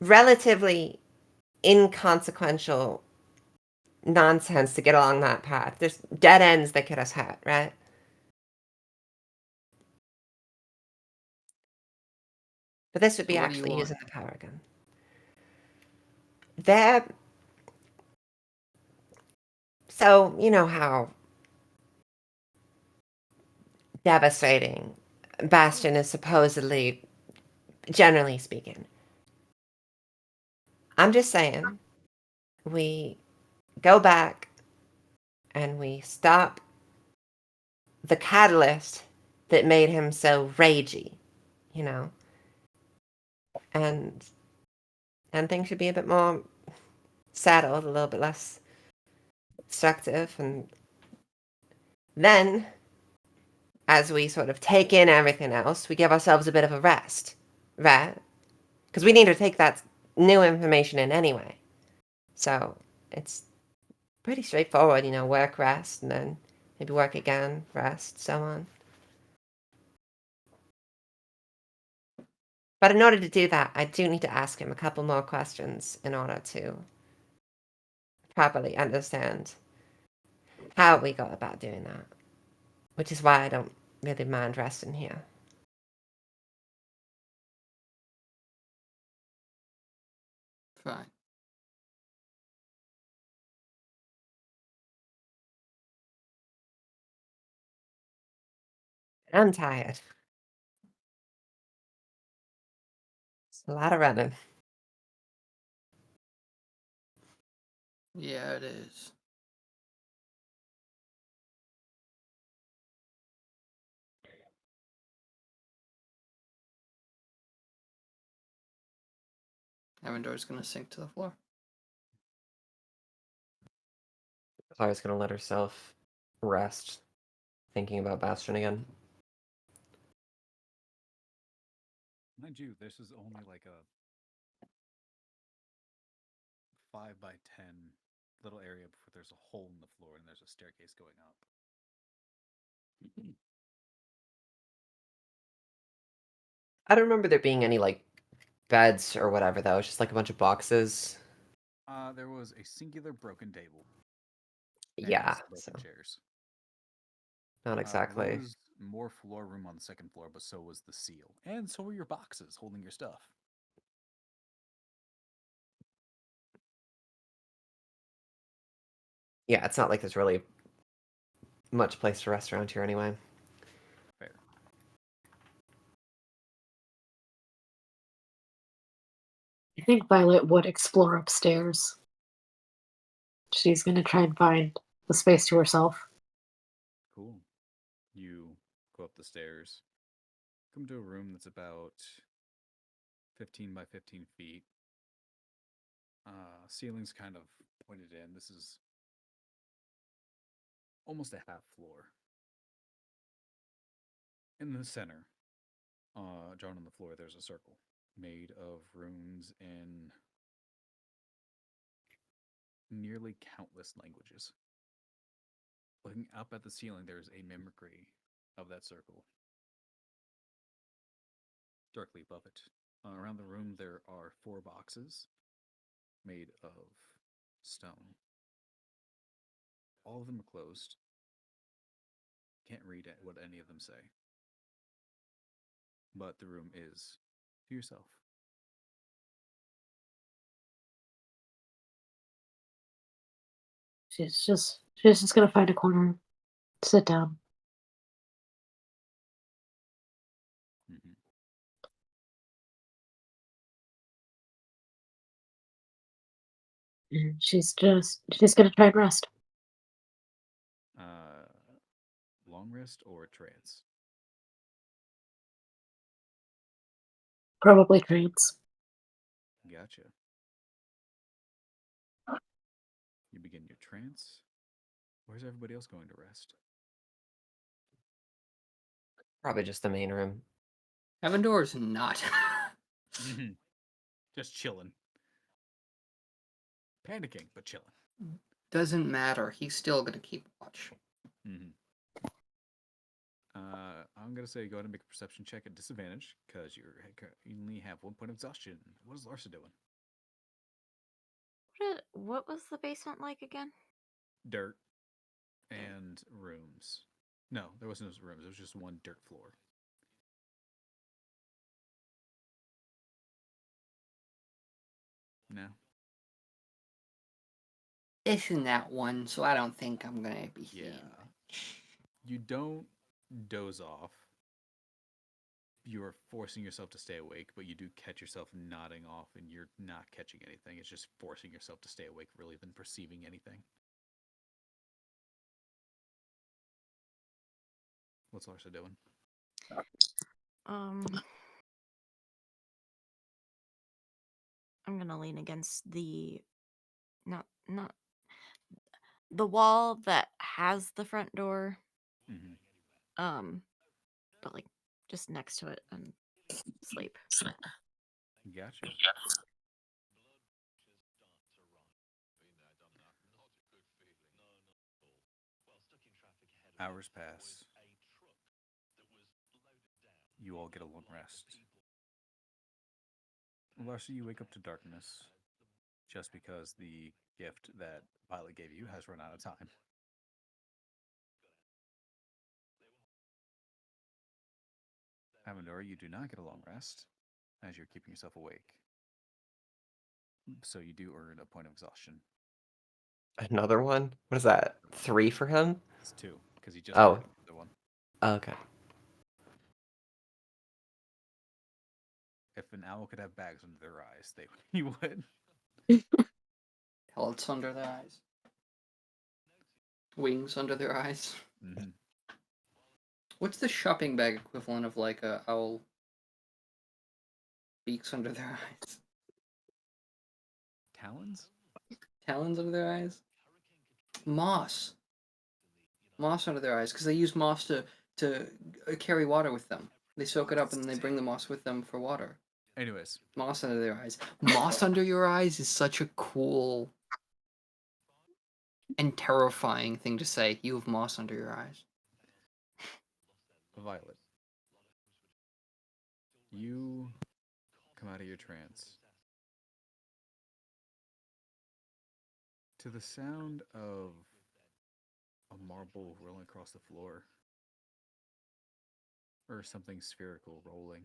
D: relatively inconsequential nonsense to get along that path. There's dead ends that get us hurt, right? But this would
A: So
D: be
A: what do you
D: actually
A: want?
D: using the power gun. There. So, you know how devastating Bastion is supposedly, generally speaking. I'm just saying, we go back and we stop the catalyst that made him so ragey, you know? And things should be a bit more settled, a little bit less destructive. And then, as we sort of take in everything else, we give ourselves a bit of a rest, right? Because we need to take that new information in anyway. So it's pretty straightforward, you know, work, rest, and then maybe work again, rest, so on. But in order to do that, I do need to ask him a couple more questions in order to properly understand how we go about doing that. Which is why I don't really mind resting here.
A: Fine.
D: I'm tired. It's a lot of running.
A: Yeah, it is. Avendor's gonna sink to the floor.
D: Clara's gonna let herself rest, thinking about Bastion again.
B: Mind you, this is only like a 5 by 10 little area before there's a hole in the floor and there's a staircase going up.
D: I don't remember there being any like beds or whatever though. It's just like a bunch of boxes.
B: There was a singular broken table. And
D: Yeah,
B: broken
D: so
B: chairs.
D: not
B: There
D: exactly.
B: was more floor room on the second floor, but so was the seal, and so were your boxes holding your stuff.
D: Yeah, it's not like there's really much place to rest around here anyway.
B: Fair.
E: I think Violet would explore upstairs. She's gonna try and find the space to herself.
B: Cool. You go up the stairs, come to a room that's about 15 by 15 feet. Ceiling's kind of pointed in. This is almost a half floor. In the center, drawn on the floor, there's a circle made of runes in nearly countless languages. Looking up at the ceiling, there's a mimicry of that circle directly above it. Around the room, there are 4 boxes made of stone. All of them are closed. Can't read what any of them say. But the room is to yourself.
E: She's just gonna find a corner, sit down.
B: Mm-hmm.
E: And she's gonna try and rest.
B: Long rest or trance?
E: Probably trance.
B: Gotcha. You begin your trance. Where's everybody else going to rest?
D: Probably just the main room.
A: Avendor's not.
B: Just chilling. Panicking, but chilling.
A: Doesn't matter. He's still gonna keep watch.
B: Mm-hmm. I'm gonna say go ahead and make a perception check at disadvantage because you only have 1 point of exhaustion. What is Larsa doing?
C: What was the basement like again?
B: Dirt and rooms. No, there wasn't rooms. It was just one dirt floor. No.
A: It's in that one, so I don't think I'm gonna be
B: Yeah.
A: seeing.
B: You don't doze off. You're forcing yourself to stay awake, but you do catch yourself nodding off and you're not catching anything. It's just forcing yourself to stay awake really than perceiving anything. What's Larsa doing?
C: I'm gonna lean against the not the wall that has the front door.
B: Mm-hmm.
C: But like just next to it and sleep.
B: Gotcha. Hours pass. You all get a long rest. Larsa, you wake up to darkness just because the gift that Violet gave you has run out of time. Avendor, you do not get a long rest as you're keeping yourself awake. So you do earn a point of exhaustion.
D: Another one? What is that? 3 for him?
B: It's 2 because he just
D: Oh.
B: earned the one.
D: Okay.
B: If an owl could have bags under their eyes, he would.
A: Pellets under their eyes. Wings under their eyes.
B: Mm-hmm.
A: What's the shopping bag equivalent of like a owl? Beaks under their eyes.
B: Talons?
A: Talons under their eyes. Moss. Moss under their eyes, because they use moss to carry water with them. They soak it up and they bring the moss with them for water.
B: Anyways.
A: Moss under their eyes. Moss under your eyes is such a cool and terrifying thing to say. You have moss under your eyes.
B: Violet. You come out of your trance to the sound of a marble rolling across the floor. Or something spherical rolling.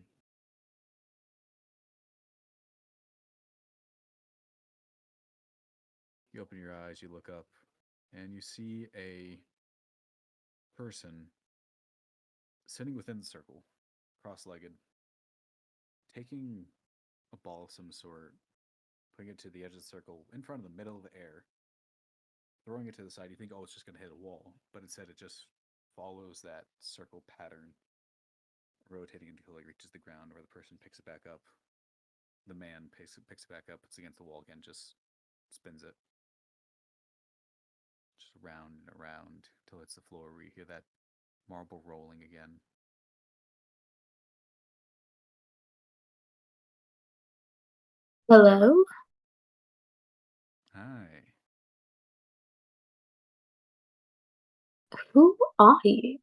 B: You open your eyes, you look up, and you see a person sitting within the circle, cross-legged, taking a ball of some sort, putting it to the edge of the circle, in front of the middle of the air, throwing it to the side. You think, oh, it's just going to hit a wall, but instead it just follows that circle pattern, rotating until it reaches the ground where the person picks it back up. The man picks it back up, puts it against the wall again, just spins it. Just round and around till it's the floor where you hear that marble rolling again.
E: Hello?
B: Hi.
E: Who are you?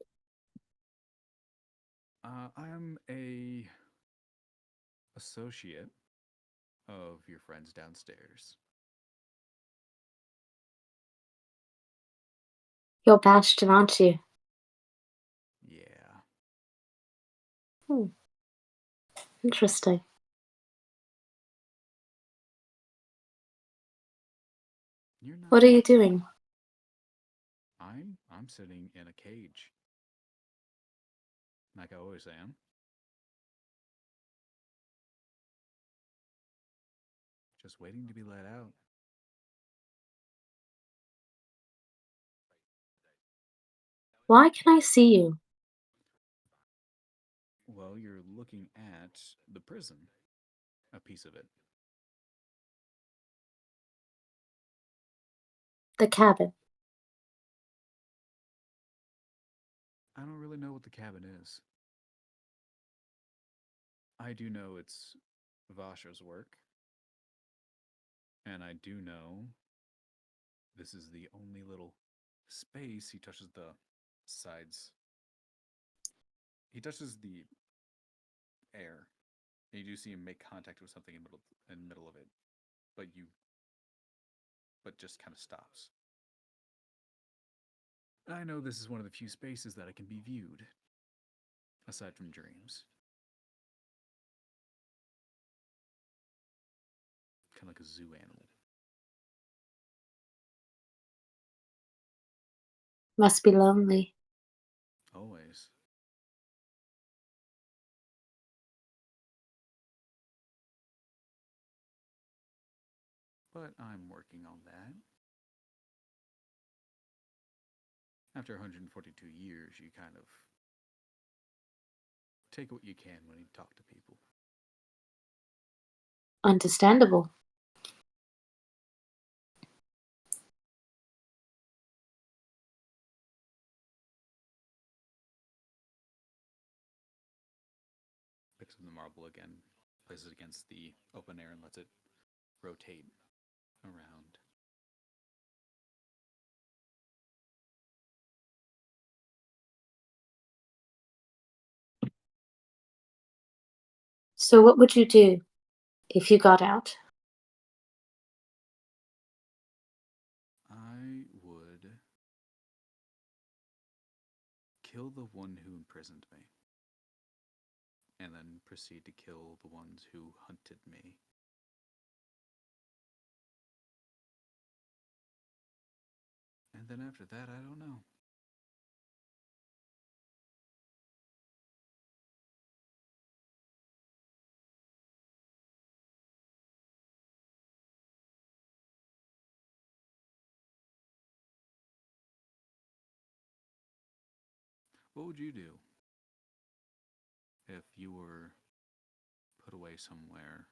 B: I'm a associate of your friends downstairs.
E: You're Bastion, aren't you?
B: Yeah.
E: Interesting.
B: You're not.
E: What are you doing?
B: I'm sitting in a cage. Like I always am. Just waiting to be let out.
E: Why can I see you?
B: Well, you're looking at the prison. A piece of it.
E: The cabin.
B: I don't really know what the cabin is. I do know it's Vasha's work. And I do know this is the only little space. He touches the sides. He touches the air. And you do see him make contact with something in the middle of it. But just kind of stops. I know this is one of the few spaces that it can be viewed. Aside from dreams. Kind of like a zoo animal.
E: Must be lonely.
B: Always. But I'm working on that. After 142 years, you kind of take what you can when you talk to people.
E: Understandable.
B: Picks up the marble again, places it against the open air and lets it rotate around.
E: So what would you do if you got out?
B: I would kill the one who imprisoned me. And then proceed to kill the ones who hunted me. then after that, I don't know. What would you do if you were put away somewhere,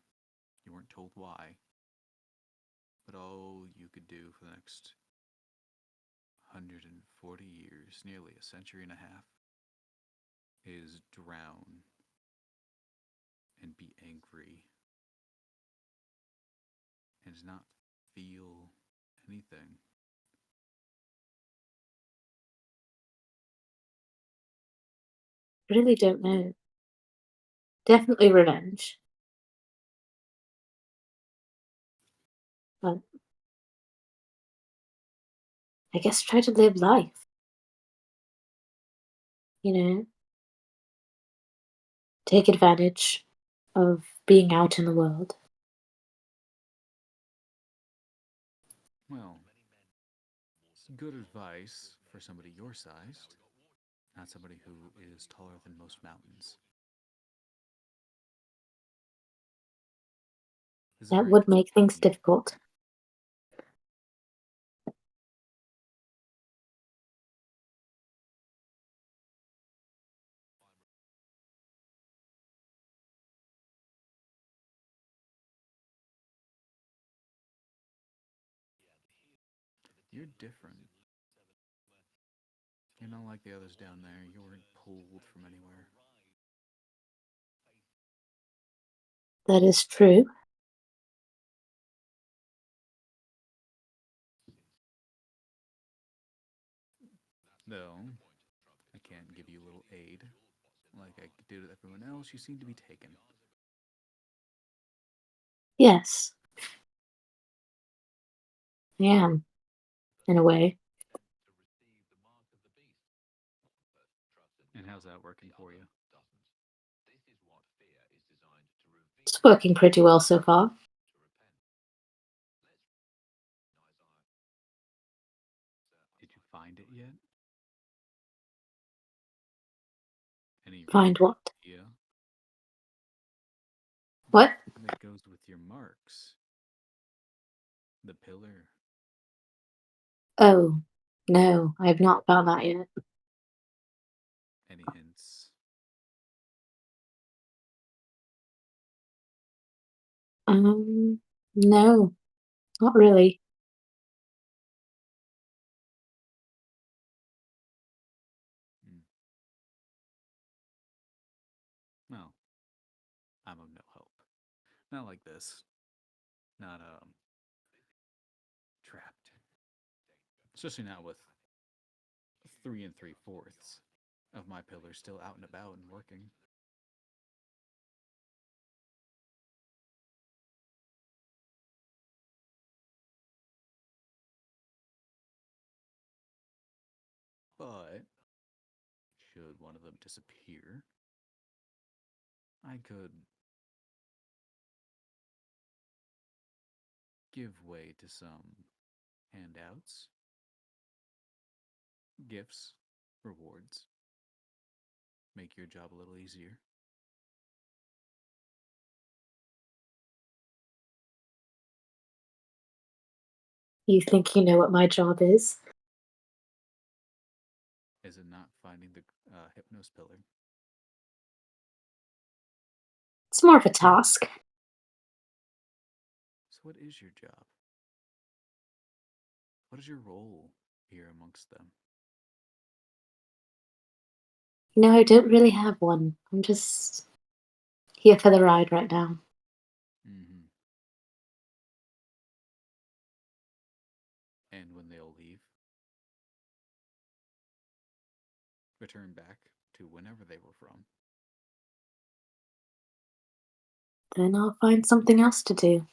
B: you weren't told why, but all you could do for the next 140 years, nearly a century and a half, is drown and be angry and not feel anything?
E: Really don't know. Definitely revenge. But I guess try to live life. You know? Take advantage of being out in the world.
B: Well, good advice for somebody your sized, not somebody who is taller than most mountains. This is
E: That
B: very
E: would make things
B: disappointing.
E: difficult.
B: You're different. You're not like the others down there. You weren't pulled from anywhere.
E: That is true.
B: Though, I can't give you a little aid. Like I did with everyone else, you seem to be taken.
E: Yes. I am. In a way.
B: And how's that working for you?
E: It's working pretty well so far.
B: Did you find it yet? Any
E: Find what?
B: idea
E: What?
B: that goes with your marks? The pillar.
E: Oh, no, I have not found that yet.
B: Any hints?
E: No, not really.
B: Hmm. Well, I'm of no help. Not like this. Not trapped. Especially not with 3 3/4 of my pillars still out and about and working. But should one of them disappear, I could give way to some handouts, gifts, rewards, make your job a little easier.
E: You think you know what my job is?
B: Is it not finding the Hypnos pillar?
E: It's more of a task.
B: So, what is your job? What is your role here amongst them?
E: No, I don't really have one. I'm just here for the ride right now.
B: Mm-hmm. And when they'll leave, return back to whenever they were from.
E: Then I'll find something else to do.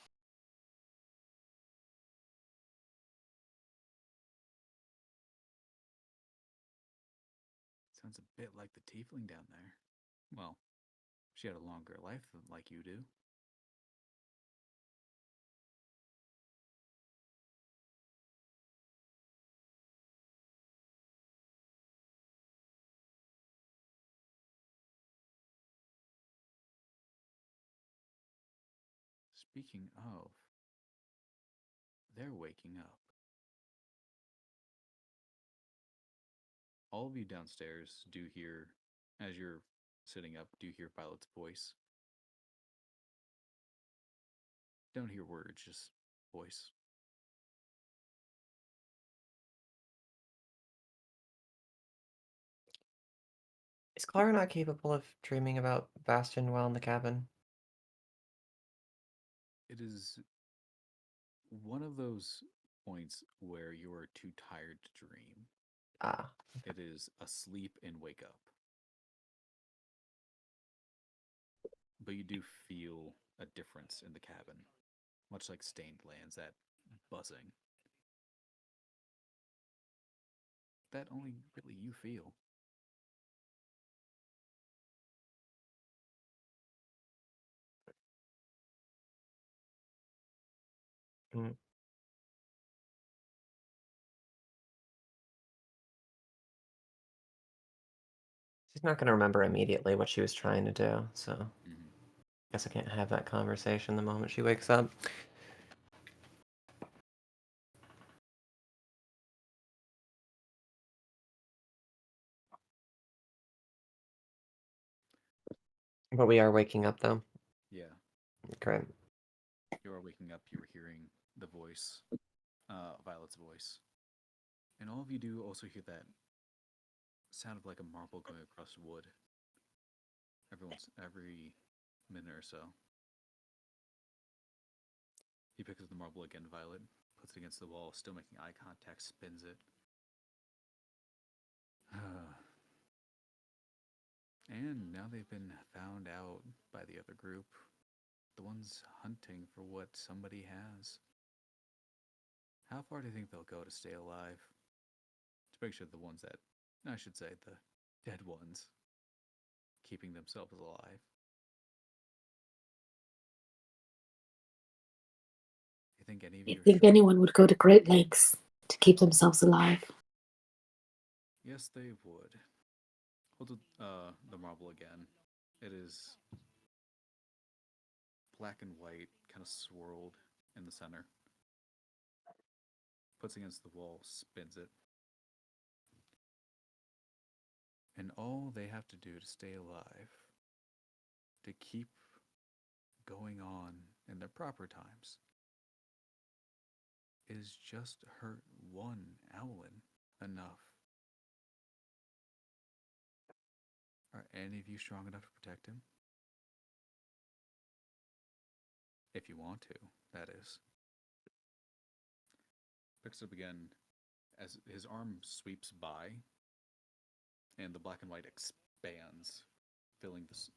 B: Sounds a bit like the tiefling down there. Well, she had a longer life than like you do. Speaking of, they're waking up. All of you downstairs do hear, as you're sitting up, do hear Violet's voice. Don't hear words, just voice.
D: Is Clara not capable of dreaming about Bastion while in the cabin?
B: It is one of those points where you are too tired to dream.
D: Ah.
B: It is asleep and wake up. But you do feel a difference in the cabin, much like stained lands, that buzzing. That only really you feel.
D: Mm. She's not going to remember immediately what she was trying to do, so
B: Mhm.
D: guess I can't have that conversation the moment she wakes up. But we are waking up, though.
B: Yeah.
D: Great.
B: You are waking up, you are hearing the voice, Violet's voice. And all of you do also hear that sound of like a marble going across wood. Every minute or so. He picks up the marble again, Violet, puts it against the wall, still making eye contact, spins it. And now they've been found out by the other group. The ones hunting for what somebody has. How far do you think they'll go to stay alive? To make sure the ones that, I should say, the dead ones, keeping themselves alive. You think any of
E: I
B: you
E: think anyone would go to great lengths to keep themselves alive.
B: Yes, they would. Hold the marble again. It is black and white, kind of swirled in the center. Puts against the wall, spins it. And all they have to do to stay alive, to keep going on in their proper times, is just hurt one owlin enough. Are any of you strong enough to protect him? If you want to, that is. Picks up again as his arm sweeps by, and the black and white expands, filling this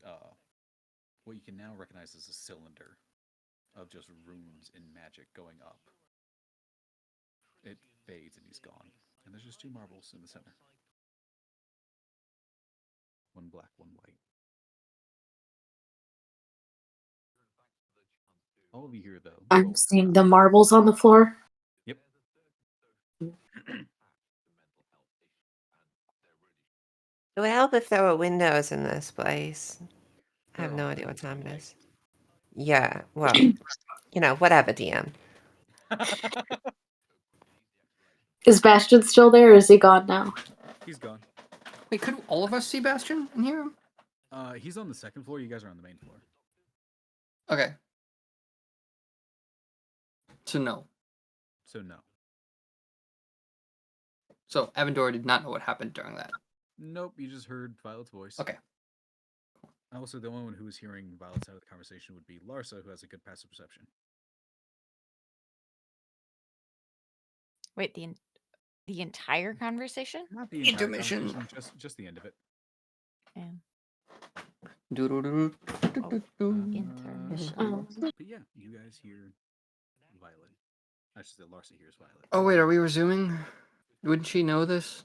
B: what you can now recognize as a cylinder of just runes and magic going up. It fades and he's gone. And there's just two marbles in the center. One black, one white. All of you here, though.
E: I'm seeing the marbles on the floor.
B: Yep.
D: It would help if there were windows in this place. I have
B: There
D: no
B: are.
D: idea what time it is. Yeah, well, whatever, DM.
E: Is Bastion still there or is he gone now?
B: He's gone.
A: Wait, could all of us see Bastion and hear him?
B: He's on the second floor. You guys are on the main floor.
A: Okay. So no.
B: So no.
A: So Avendora did not know what happened during that.
B: Nope, you just heard Violet's voice.
A: Okay.
B: Also, the only one who was hearing Violet's side of the conversation would be Larsa, who has a good passive perception.
C: Wait, the entire conversation?
B: Not the entire
A: Intermission.
B: conversation, just the end of it.
C: Yeah.
E: Oh.
B: But yeah, you guys hear Violet. I should say Larsa hears Violet.
A: Oh wait, are we resuming? Wouldn't she know this?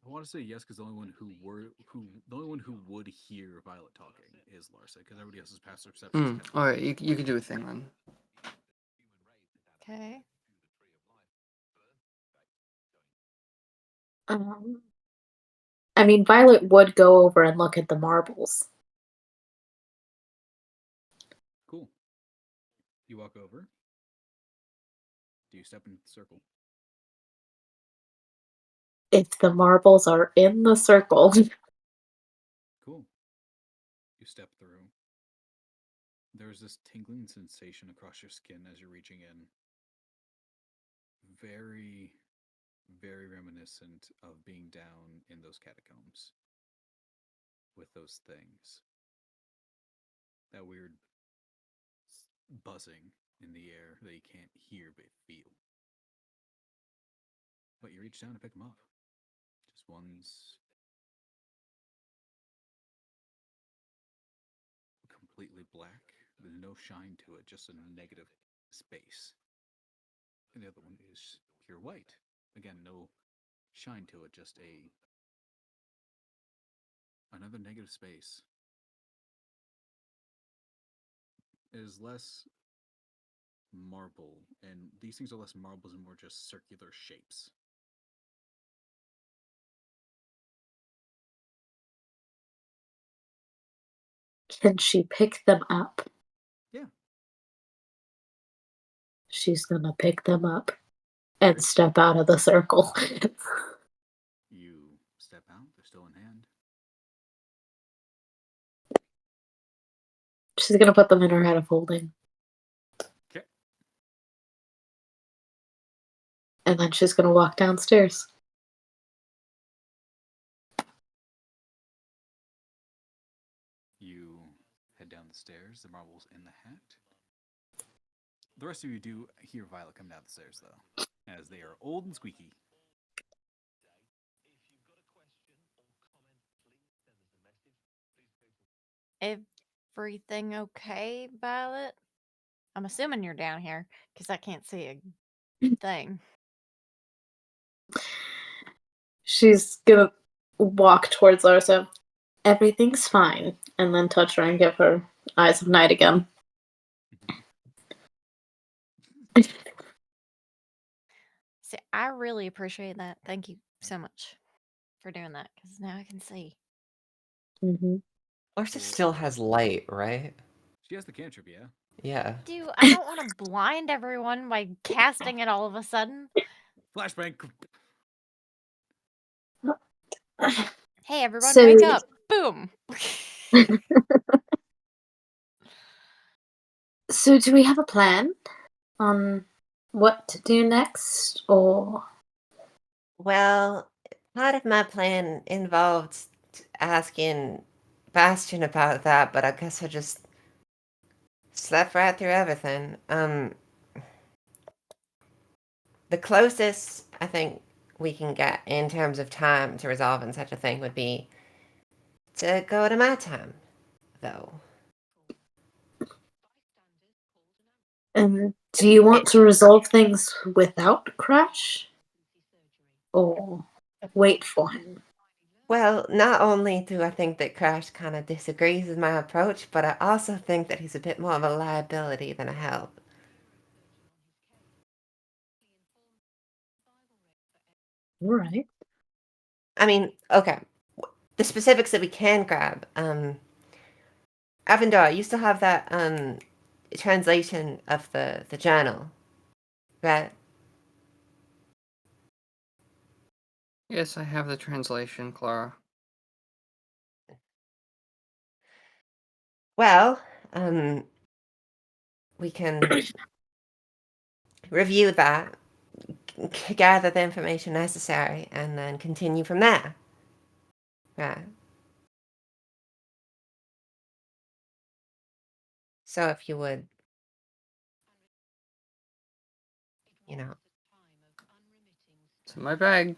B: I want to say yes because the only one who would hear Violet talking is Larsa because everybody else's passive perception.
A: All right, you can do a thing then.
C: Okay.
E: I mean, Violet would go over and look at the marbles.
B: You walk over. Do you step into the circle?
E: If the marbles are in the circle.
B: Cool. You step through. There's this tingling sensation across your skin as you're reaching in. Very, very reminiscent of being down in those catacombs with those things. That weird buzzing in the air that you can't hear but feel. But you reach down to pick them up. Just one's completely black with no shine to it, just a negative space. And the other one is pure white. Again, no shine to it, just another negative space. It is less marble, and these things are less marbles and more just circular shapes.
E: Can she pick them up?
B: Yeah.
E: She's gonna pick them up and step out of the circle.
B: You step out, they're still in hand.
E: She's gonna put them in her head of holding.
B: Okay.
E: And then she's gonna walk downstairs.
B: You head down the stairs, the marbles in the hat. The rest of you do hear Violet come down the stairs, though, as they are old and squeaky.
C: Everything okay, Violet? I'm assuming you're down here because I can't see a thing.
E: She's gonna walk towards Larsa. Everything's fine. And then touch her and give her eyes of night again.
C: See, I really appreciate that. Thank you so much for doing that because now I can see.
E: Mm-hmm.
D: Larsa still has light, right?
B: She has the cantrip, yeah.
D: Yeah.
C: Dude, I don't want to blind everyone by casting it all of a sudden.
B: Flashbang.
C: Hey, everyone,
E: So-
C: wake up. Boom.
E: So do we have a plan on what to do next, or?
D: Well, part of my plan involved asking Bastion about that, but I guess I just slept right through everything. The closest I think we can get in terms of time to resolving such a thing would be to go to my time, though.
E: Do you want to resolve things without Crash? Or wait for him?
D: Well, not only do I think that Crash kind of disagrees with my approach, but I also think that he's a bit more of a liability than a help.
E: All right.
D: I mean, okay. The specifics that we can grab. Avendar, you still have that translation of the journal, right?
A: Yes, I have the translation, Clara.
D: Well, we can review that, gather the information necessary, and then continue from there. Right. So if you would, you know.
A: It's in my bag.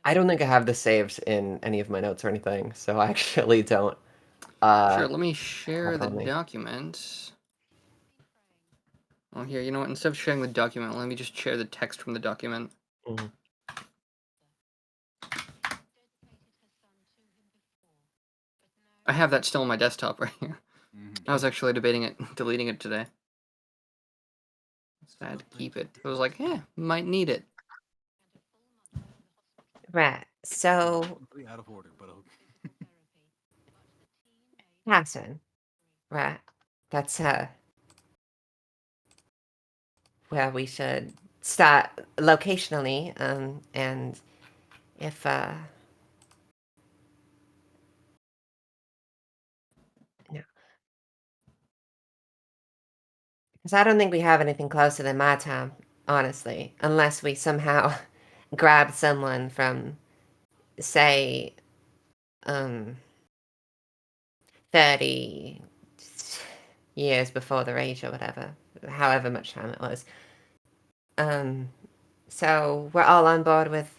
D: I don't think I have this saved in any of my notes or anything, so I actually don't.
A: Sure, let me share
D: have it
A: the
D: on me.
A: document. Oh, here, you know what? Instead of sharing the document, let me just share the text from the document.
D: Mhm.
A: I have that still on my desktop right here.
B: Mm-hmm.
A: I was actually debating it, deleting it today. So I had to keep it. I was like, might need it.
D: Right. So,
B: Completely out of order, but okay.
D: Hassan, Right. That's where we should start locationally, and if no, because I don't think we have anything closer than my town, honestly, unless we somehow grab someone from, say, um 30 years before the rage or whatever, however much time it was. So we're all on board with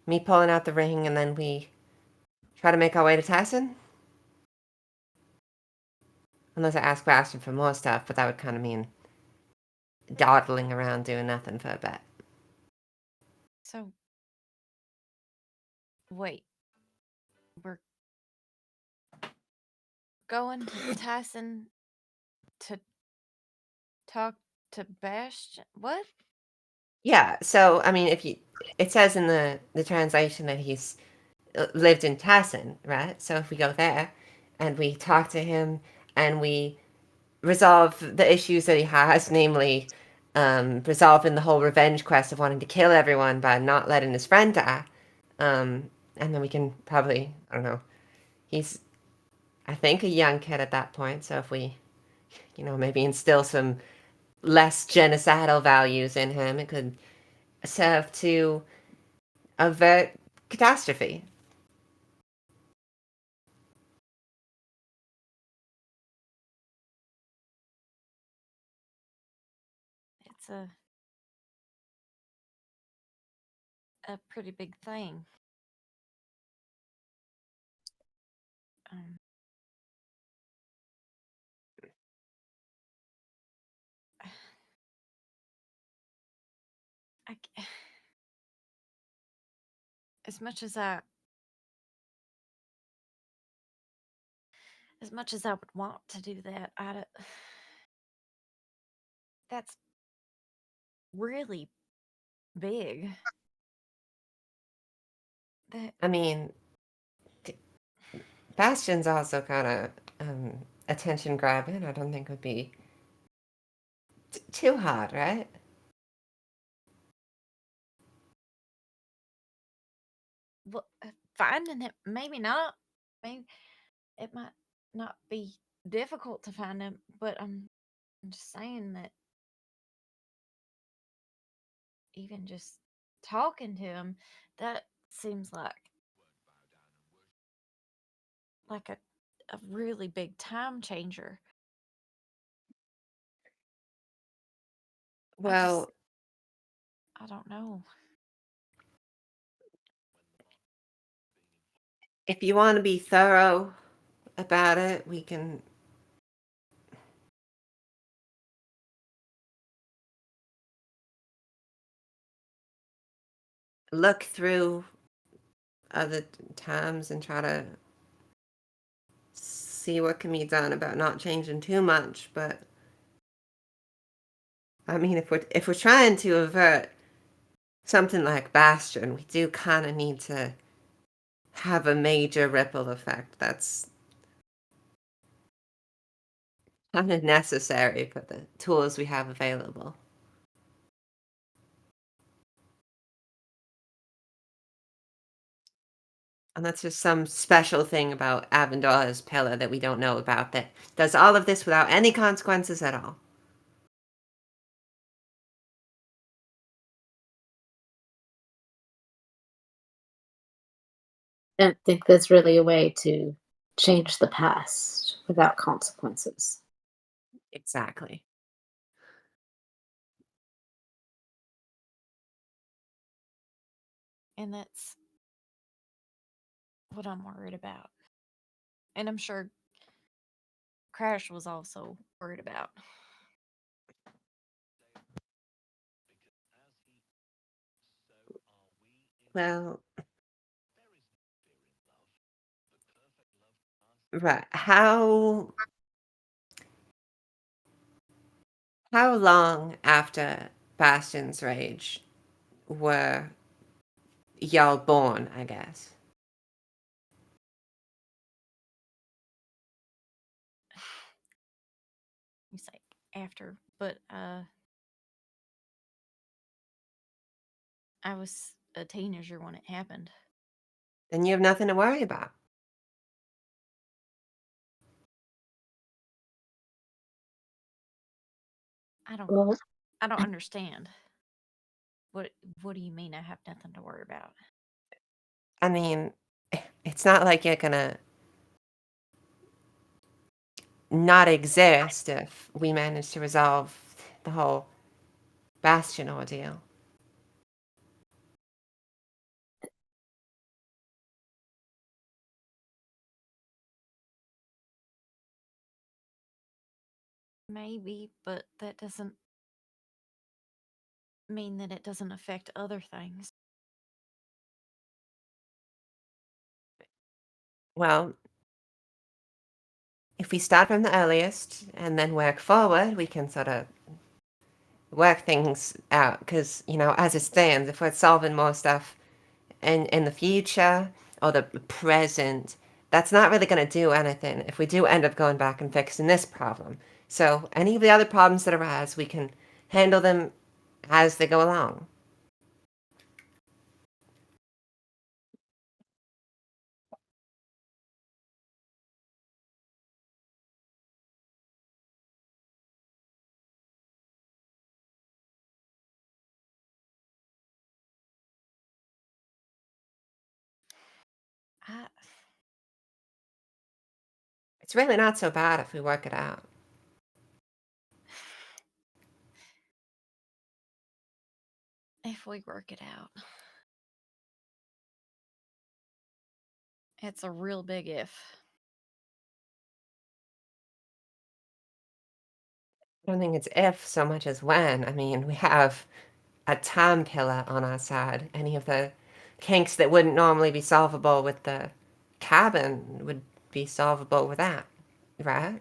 D: me pulling out the ring, and then we try to make our way to Tyson? Unless I ask Bastion for more stuff, but that would kind of mean dawdling around doing nothing for a bit.
C: So, wait. We're going to Tyson to talk to Bastion? What?
D: Yeah, so, I mean, it says in the translation that he's lived in Tyson, right? So if we go there and we talk to him and we resolve the issues that he has, namely resolving the whole revenge quest of wanting to kill everyone by not letting his friend die, and then we can probably, I don't know, he's, I think, a young kid at that point, so if we, maybe instill some less genocidal values in him, it could serve to avert catastrophe.
C: It's a pretty big thing. Um, I, c- as much as I would want to do that, that's really big. That
D: I mean, Bastion's also kind of attention grabbing. I don't think would be too hard, right?
C: well, finding it, maybe not. Maybe it might not be difficult to find him, but I'm just saying that even just talking to him, that seems like a really big time changer.
D: Well,
C: I don't know.
D: if you want to be thorough about it, we can look through other times and try to see what can be done about not changing too much. But I mean, if we're trying to avert something like Bastion, we do kind of need to have a major ripple effect. That's kind of necessary for the tools we have available. And that's just some special thing about Avendora's pillar that we don't know about that does all of this without any consequences at all.
E: I don't think there's really a way to change the past without consequences.
D: Exactly.
C: And that's what I'm worried about. And I'm sure Crash was also worried about.
D: Well, right. How long after Bastion's Rage were y'all born, I guess?
C: after, but I was a teenager when it happened.
D: Then you have nothing to worry about.
E: Well,
C: I don't understand. What do you mean I have nothing to worry about?
D: I mean, it's not like you're gonna not exist if we manage to resolve the whole Bastion ordeal.
C: Maybe, but that doesn't mean that it doesn't affect other things.
D: Well, if we start from the earliest and then work forward, we can sort of work things out. Because, as it stands, if we're solving more stuff in the future or the present, that's not really going to do anything if we do end up going back and fixing this problem. So, any of the other problems that arise, we can handle them as they go along.
C: I
D: It's really not so bad if we work it out.
C: if we work it out. It's a real big if.
D: I don't think it's if so much as when. I mean, we have a time killer on our side. Any of the kinks that wouldn't normally be solvable with the cabin would be solvable with that, right?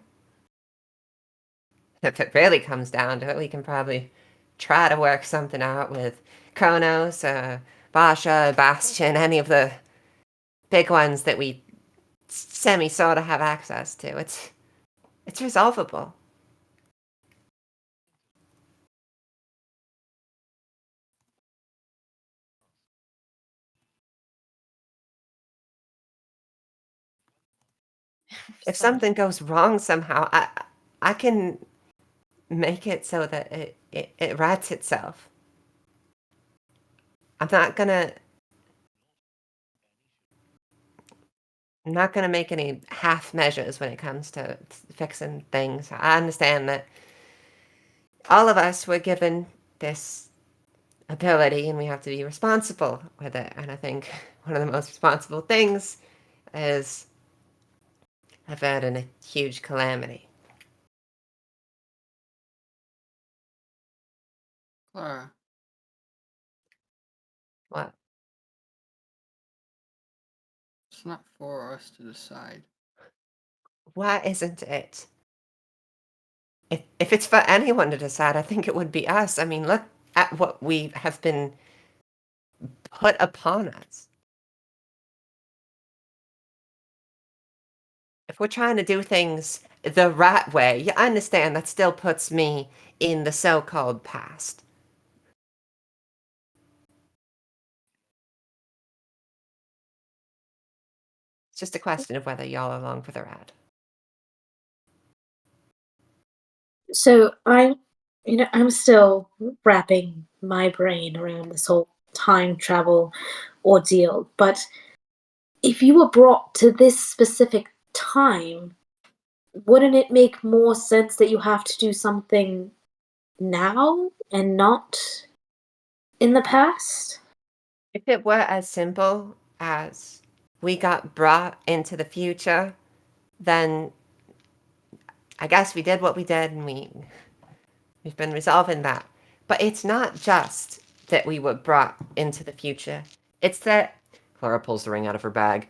D: If it really comes down to it, we can probably try to work something out with Kronos, Basha, Bastion, any of the big ones that we semi sort of have access to. It's resolvable. If
C: So-
D: something goes wrong somehow, I can make it so that it rights itself. I'm not gonna make any half measures when it comes to fixing things. I understand that all of us were given this ability and we have to be responsible with it. And I think one of the most responsible things is averting a huge calamity.
A: Clara,
D: What?
A: it's not for us to decide.
D: Why isn't it? If it's for anyone to decide, I think it would be us. I mean, look at what we have been put upon us. If we're trying to do things the right way, yeah, I understand that still puts me in the so-called past. It's just a question of whether y'all are along for the ride.
E: so I'm still wrapping my brain around this whole time travel ordeal. But if you were brought to this specific time, wouldn't it make more sense that you have to do something now and not in the past?
D: If it were as simple as we got brought into the future, then I guess we did what we did and we've been resolving that. But it's not just that we were brought into the future. It's that Clara pulls the ring out of her bag.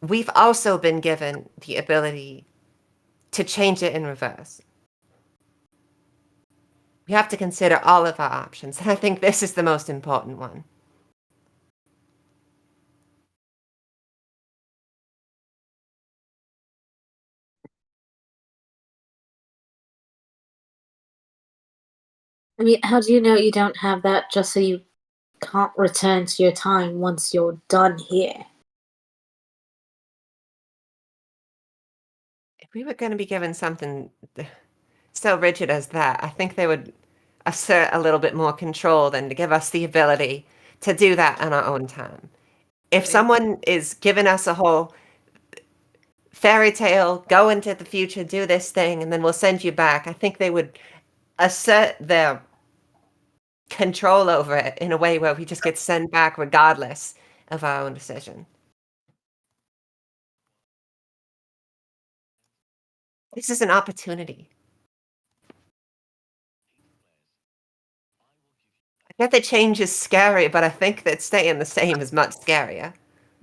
D: We've also been given the ability to change it in reverse. We have to consider all of our options, and I think this is the most important one.
E: I mean, how do you know you don't have that just so you can't return to your time once you're done here?
D: If we were going to be given something so rigid as that, I think they would assert a little bit more control than to give us the ability to do that on our own time. If someone is giving us a whole fairy tale, go into the future, do this thing, and then we'll send you back, I think they would assert their control over it in a way where we just get sent back regardless of our own decision. This is an opportunity. I get that change is scary, but I think that staying the same is much scarier.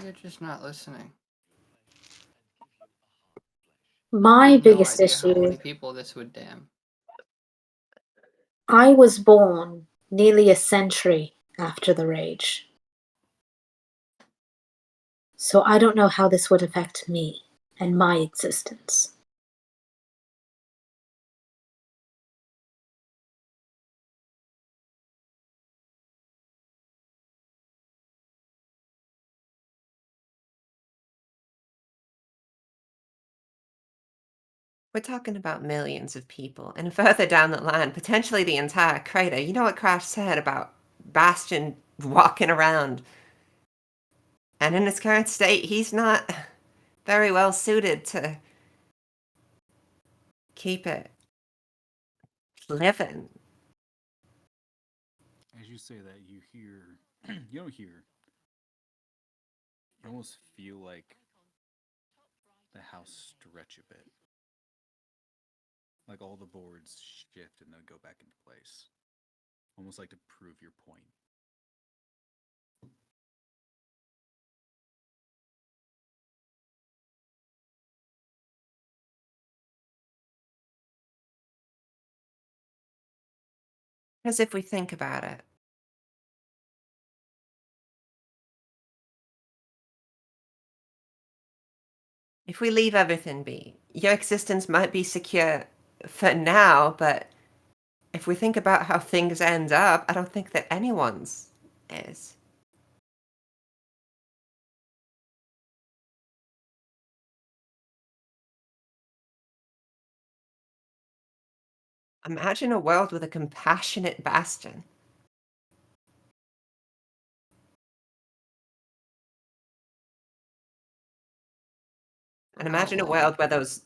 A: You're just not listening.
E: My
A: You have
E: biggest
A: no idea how
E: issue,
A: many people this would damn.
E: I was born nearly a century after the rage. So I don't know how this would affect me and my existence.
D: We're talking about millions of people, and further down the line, potentially the entire crater. You know what Crash said about Bastion walking around? And in his current state, he's not very well suited to keep it living.
B: As you say that, you hear, you don't hear, you almost feel like the house stretch a bit. Like all the boards shift and then go back into place. Almost like to prove your point.
D: Because if we think about it, if we leave everything be, your existence might be secure for now, but if we think about how things end up, I don't think that anyone's is. Imagine a world with a compassionate Bastion. And
A: For how
D: imagine a
A: long?
D: world where those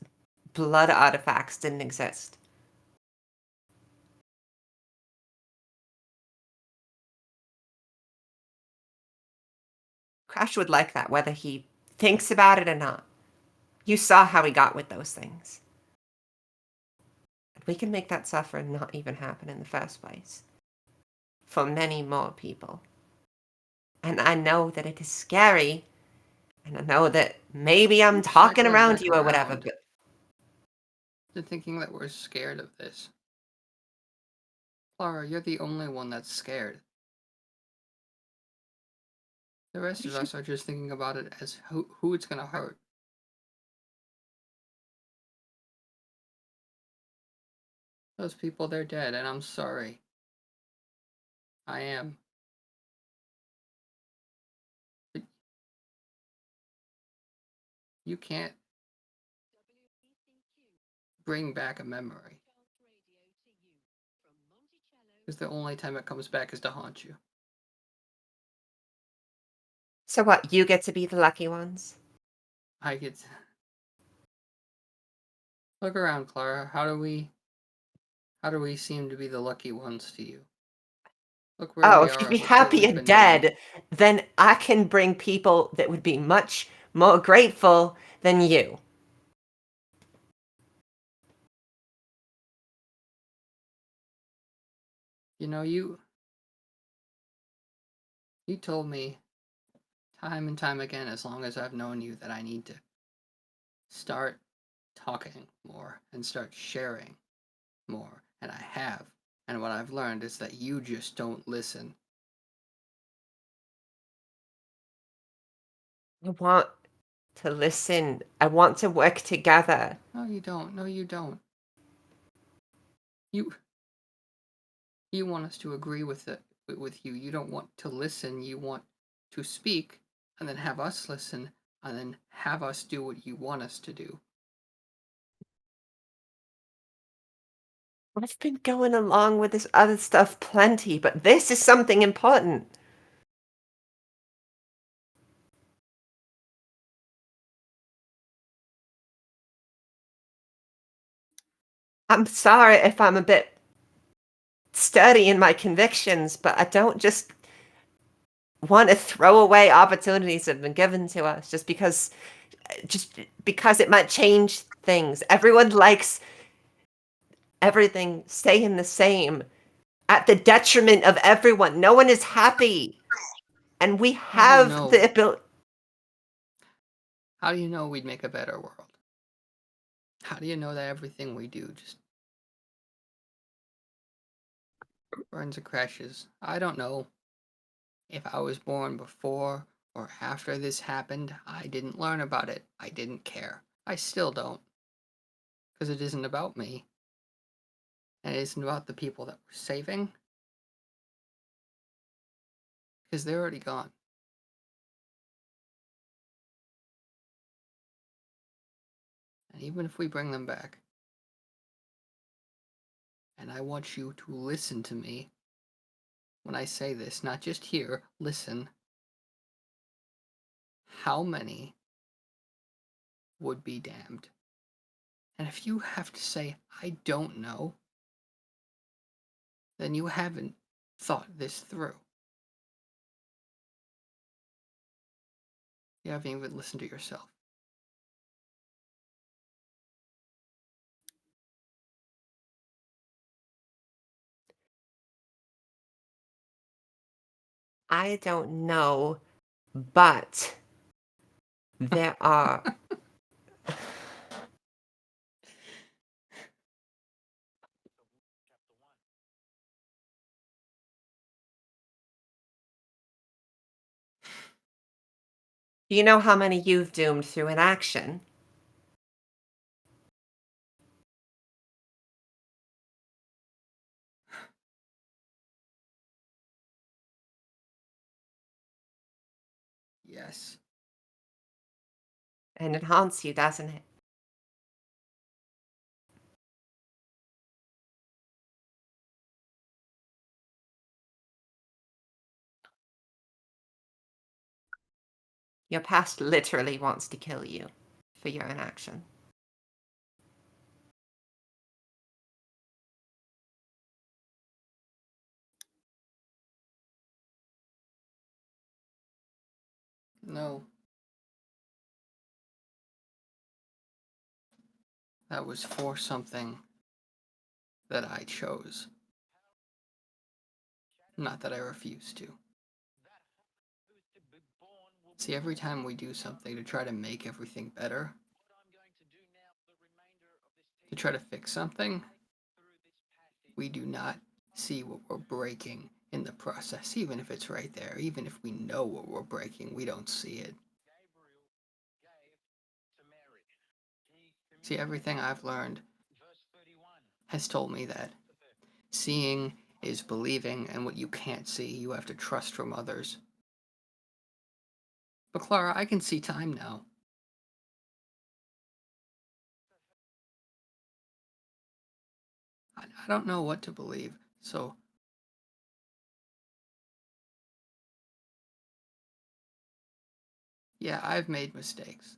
D: blood artifacts didn't exist. Crash would like that, whether he thinks about it or not. You saw how he got with those things. We can make that suffering not even happen in the first place. For many more people. And I know that it is scary. And I know that maybe I'm
A: You
D: talking
A: cycling
D: around
A: back
D: you or whatever,
A: around.
D: but
A: To thinking that we're scared of this. Clara, you're the only one that's scared. The rest of us are just thinking about it as who it's gonna hurt. Those people, they're dead, and I'm sorry. I am. But you can't bring back a memory. Because the only time it comes back is to haunt you.
D: so what? You get to be the lucky ones?
A: I get to... Look around, Clara. How do we seem to be the lucky ones to you? Look where
D: Oh,
A: we
D: if
A: are
D: you'd
A: and
D: be
A: look what
D: happy
A: we've
D: and
A: been doing.
D: dead, then I can bring people that would be much more grateful than you.
A: You know, you told me time and time again, as long as I've known you, that I need to start talking more and start sharing more. And I have. And what I've learned is that you just don't listen.
D: I want to listen. I want to work together.
A: No, you don't. No, you don't. You You want us to agree with you. You don't want to listen. You want to speak, and then have us listen, and then have us do what you want us to do.
D: I've been going along with this other stuff plenty, but this is something important. I'm sorry if I'm a bit sturdy in my convictions, but I don't just want to throw away opportunities that have been given to us just because it might change things. Everyone likes everything staying the same at the detriment of everyone. No one is happy. And we
A: How do you
D: have
A: know?
D: the ability.
A: How do you know we'd make a better world? How do you know that everything we do just burns and crashes? I don't know. If I was born before or after this happened, I didn't learn about it. I didn't care. I still don't. Because it isn't about me. And it isn't about the people that we're saving. Because they're already gone. And even if we bring them back, and I want you to listen to me when I say this, not just hear, listen. How many would be damned? And if you have to say, I don't know, then you haven't thought this through. You haven't even listened to yourself.
D: I don't know, but there are. Do you know how many you've doomed through inaction?
A: Yes.
D: And it haunts you, doesn't it? Your past literally wants to kill you for your inaction.
A: No. That was for something that I chose. Not that I refused to. See, every time we do something to try to make everything better, to try to fix something, we do not see what we're breaking in the process, even if it's right there. Even if we know what we're breaking, we don't see it. See, everything I've learned has told me that seeing is believing, and what you can't see, you have to trust from others. But Clara, I can see time now. I don't know what to believe, so yeah, I've made mistakes.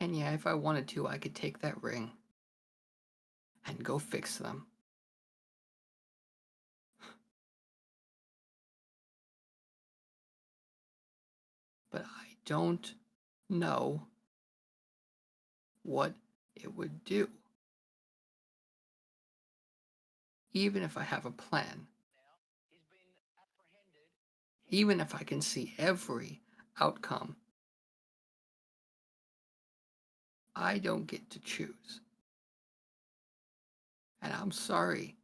A: And yeah, if I wanted to, I could take that ring and go fix them. But I don't know what it would do. Even if I have a plan. Even if I can see every outcome. I don't get to choose. And I'm sorry.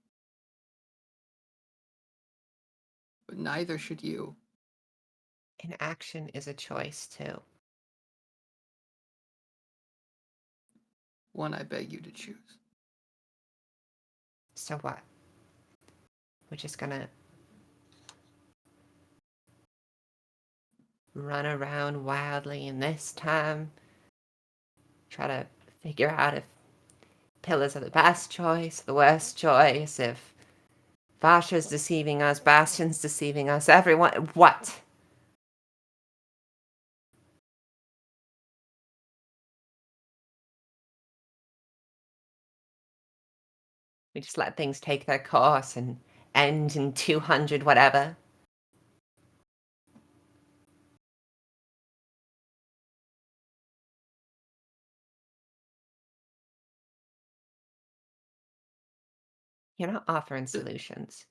A: But neither should you.
D: Inaction is a choice, too.
A: One I beg you to choose.
D: So what? We're just gonna run around wildly, and this time try to figure out if pillars are the best choice, the worst choice, if Vasha's deceiving us, Bastion's deceiving us, everyone. What? We just let things take their course and end in 200 whatever. You're not offering solutions.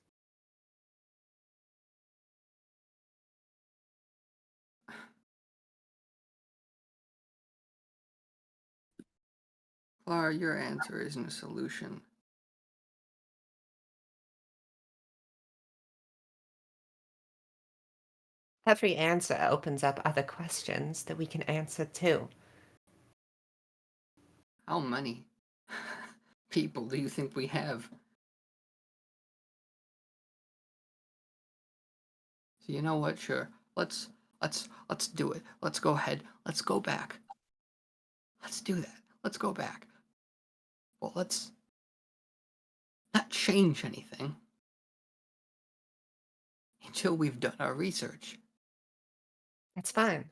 A: Clara, your answer isn't a solution.
D: Every answer opens up other questions that we can answer too.
A: How many people do you think we have? So you know what? Sure. Let's do it. Let's go ahead. Let's go back. Let's do that. Let's go back. Well, let's not change anything until we've done our research.
D: That's fine.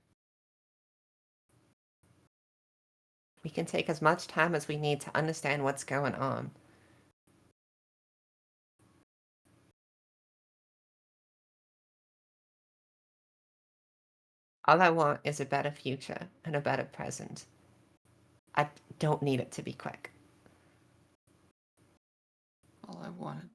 D: We can take as much time as we need to understand what's going on. All I want is a better future and a better present. I don't need it to be quick.
A: All I wanted.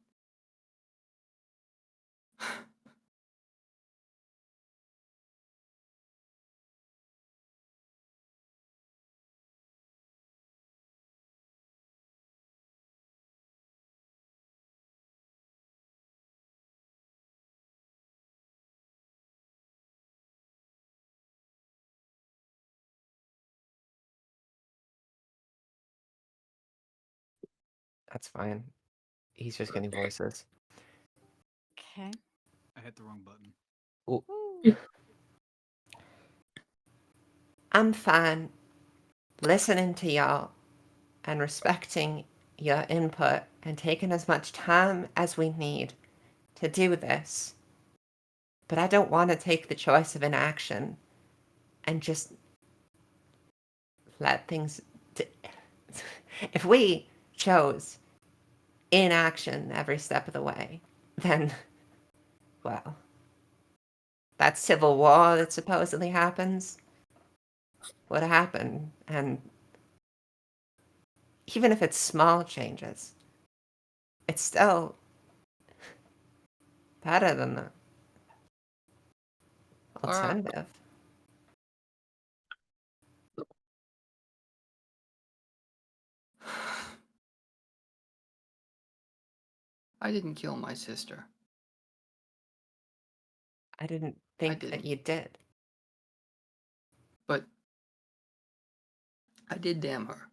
D: That's fine. He's just getting voices.
C: Okay.
B: I hit the wrong button.
D: Ooh.
C: Ooh.
D: I'm fine listening to y'all and respecting your input and taking as much time as we need to do this. But I don't want to take the choice of inaction and just let things. If we chose inaction every step of the way, then, well, that civil war that supposedly happens would happen. And even if it's small changes, it's still better than the alternative.
A: I didn't kill my sister.
D: I didn't think that
A: didn't.
D: you did.
A: But I did damn her.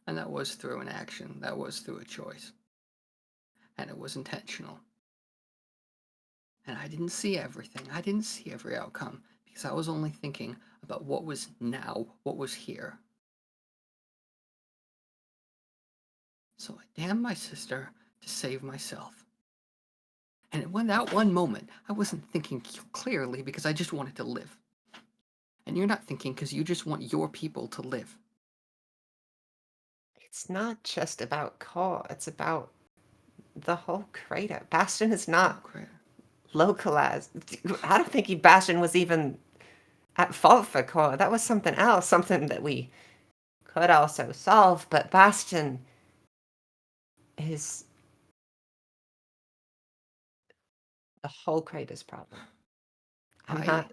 A: And that was through an action. That was through a choice. And it was intentional. And I didn't see everything. I didn't see every outcome because I was only thinking about what was now, what was here. So I damned my sister to save myself. And when that one moment, I wasn't thinking clearly because I just wanted to live. And you're not thinking because you just want your people to live.
D: It's not just about Core, it's about the whole crater. Bastion is not localized. I don't think Bastion was even at fault for Core. That was something else, something that we could also solve, but Bastion is the whole crater's problem. I'm not.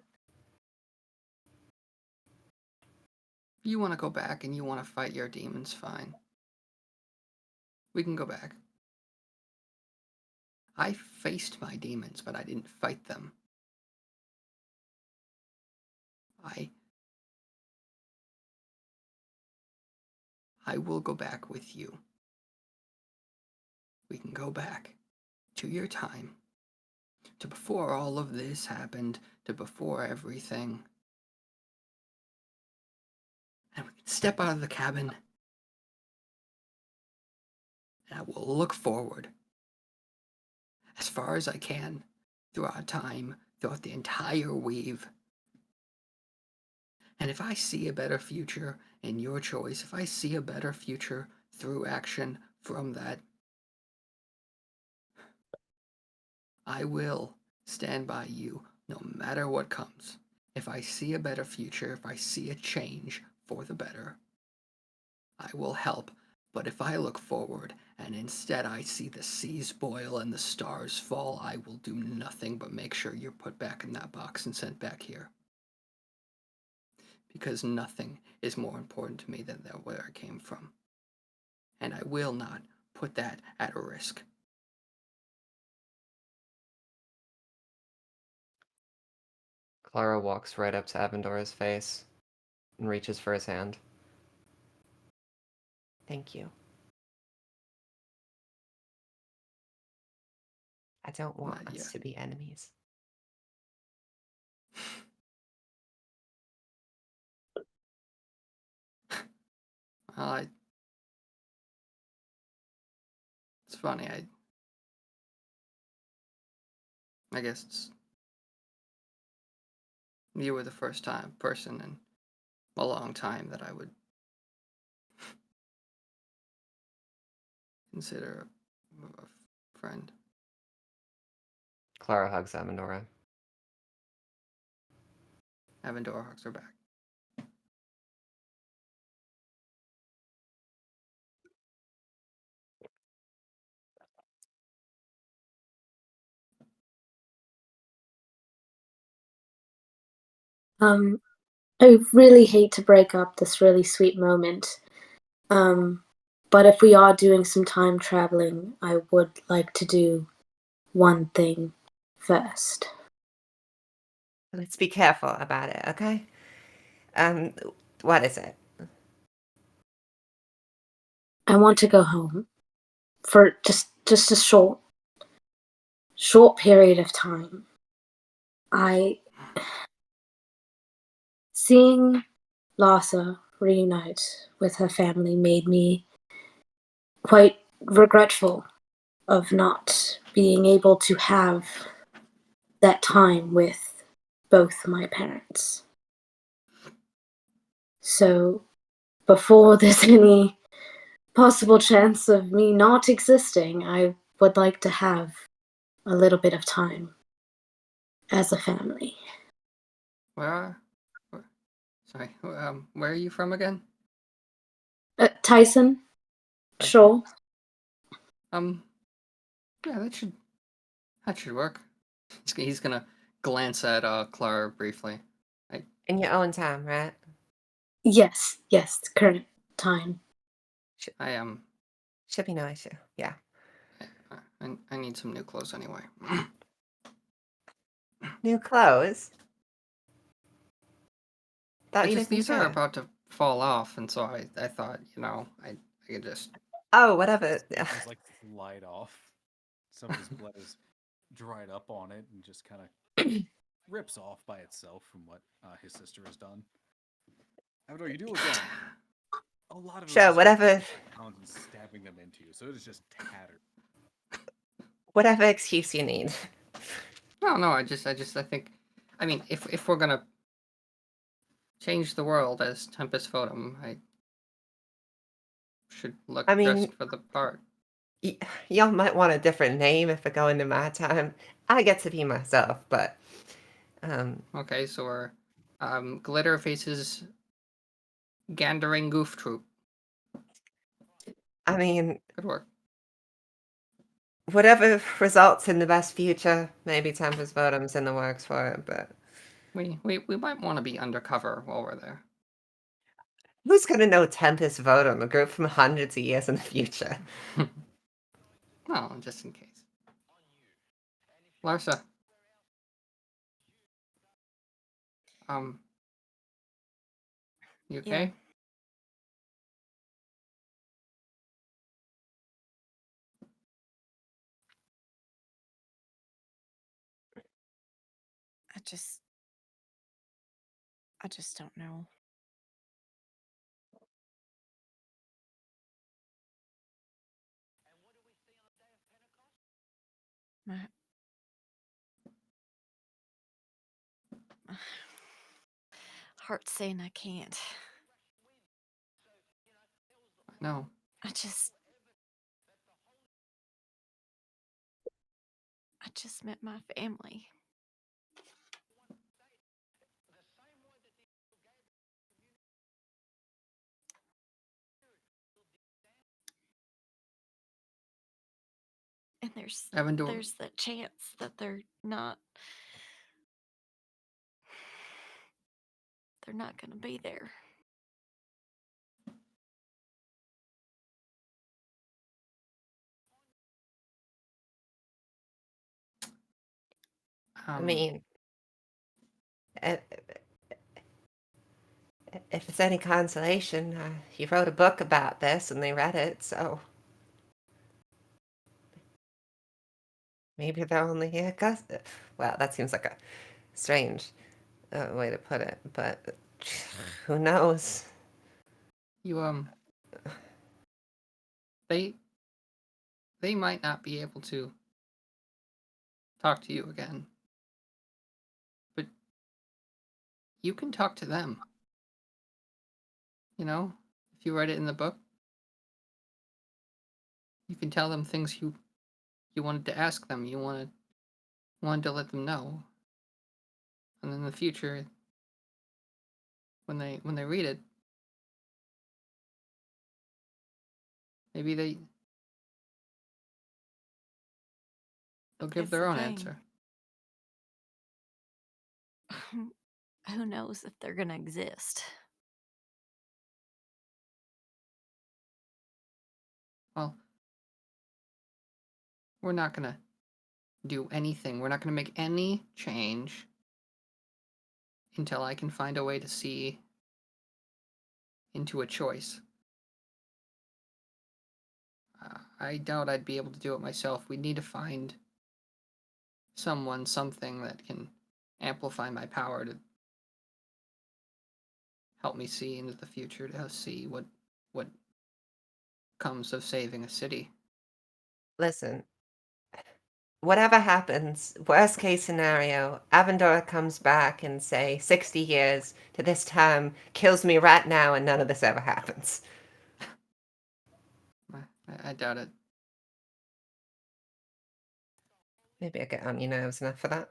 A: You want to go back and you want to fight your demons, fine. We can go back. I faced my demons, but I didn't fight them. I will go back with you. we can go back to your time, to before all of this happened, to before everything. And we can step out of the cabin, and I will look forward as far as I can throughout time, throughout the entire weave. And if I see a better future in your choice, if I see a better future through action from that, I will stand by you no matter what comes. If I see a better future, if I see a change for the better, I will help. But if I look forward and instead I see the seas boil and the stars fall, I will do nothing but make sure you're put back in that box and sent back here. Because nothing is more important to me than where I came from. And I will not put that at risk.
D: Clara walks right up to Avendora's face and reaches for his hand. Thank you. I don't want
A: Not
D: us
A: yet.
D: to be enemies.
A: Well, it's funny, I guess you were the first person in a long time that I would consider a friend.
D: Clara hugs Avendora.
A: Avendora hugs her back.
E: I really hate to break up this really sweet moment. But if we are doing some time traveling, I would like to do one thing first.
D: Let's be careful about it, okay? What is it?
E: I want to go home for just a short period of time. Seeing Larsa reunite with her family made me quite regretful of not being able to have that time with both my parents. So, before there's any possible chance of me not existing, I would like to have a little bit of time as a family.
A: Where are you from again?
E: Tyson? Sure.
A: Yeah, that should work. He's gonna glance at Clara briefly.
D: In your own time, right?
E: Yes, current time.
D: Should be no issue. Yeah.
A: I need some new clothes anyway.
D: New clothes? Thought you
A: These are
D: care.
A: about to fall off, and so I thought, I could just.
D: Oh, whatever.
B: It's like light off. Some of his blood is dried up on it and just kind of rips off by itself from what his sister has done. Avador, you do look down. A lot of it
D: Sure, whatever.
B: pounds and stabbing them into you, so it is just tattered.
D: Whatever excuse you need.
A: No, I think, I mean, if we're gonna change the world as Tempest Photum, I should look dressed for the part.
D: Y'all might want a different name if I go into my time. I get to be myself, but
A: Okay, so we're Glitter Faces Gandering Goof Troop.
D: I mean,
A: good work.
D: Whatever results in the best future, maybe Tempest Photum's in the works for it, but
A: we might want to be undercover while we're there.
D: Who's gonna know Tempest Photum, a group from hundreds of years in the future?
A: Well, just in case. Larsa. You okay?
C: Yeah. I just don't know. My heart's saying I can't.
A: No.
C: I just met my family. And
A: Avondor.
C: there's the chance that they're not going to be there.
D: I mean, if it's any consolation, he wrote a book about this and they read it, so maybe they're only here because. Well, that seems like a strange way to put it, but who knows?
A: You they might not be able to talk to you again, but you can talk to them. You know, if you write it in the book, you can tell them things you wanted to ask them. You wanted to let them know, and in the future, when they read it, maybe they'll give
C: It's
A: their
C: the
A: own
C: thing.
A: answer.
C: Who knows if they're going to exist?
A: Well, we're not gonna do anything. We're not gonna make any change until I can find a way to see into a choice. I doubt I'd be able to do it myself. We'd need to find someone, something that can amplify my power to help me see into the future, to see what comes of saving a city.
D: Listen, whatever happens, worst case scenario, Avondora comes back in, say, 60 years to this time, kills me right now, and none of this ever happens.
A: I doubt it.
D: Maybe I get on your nerves enough for that.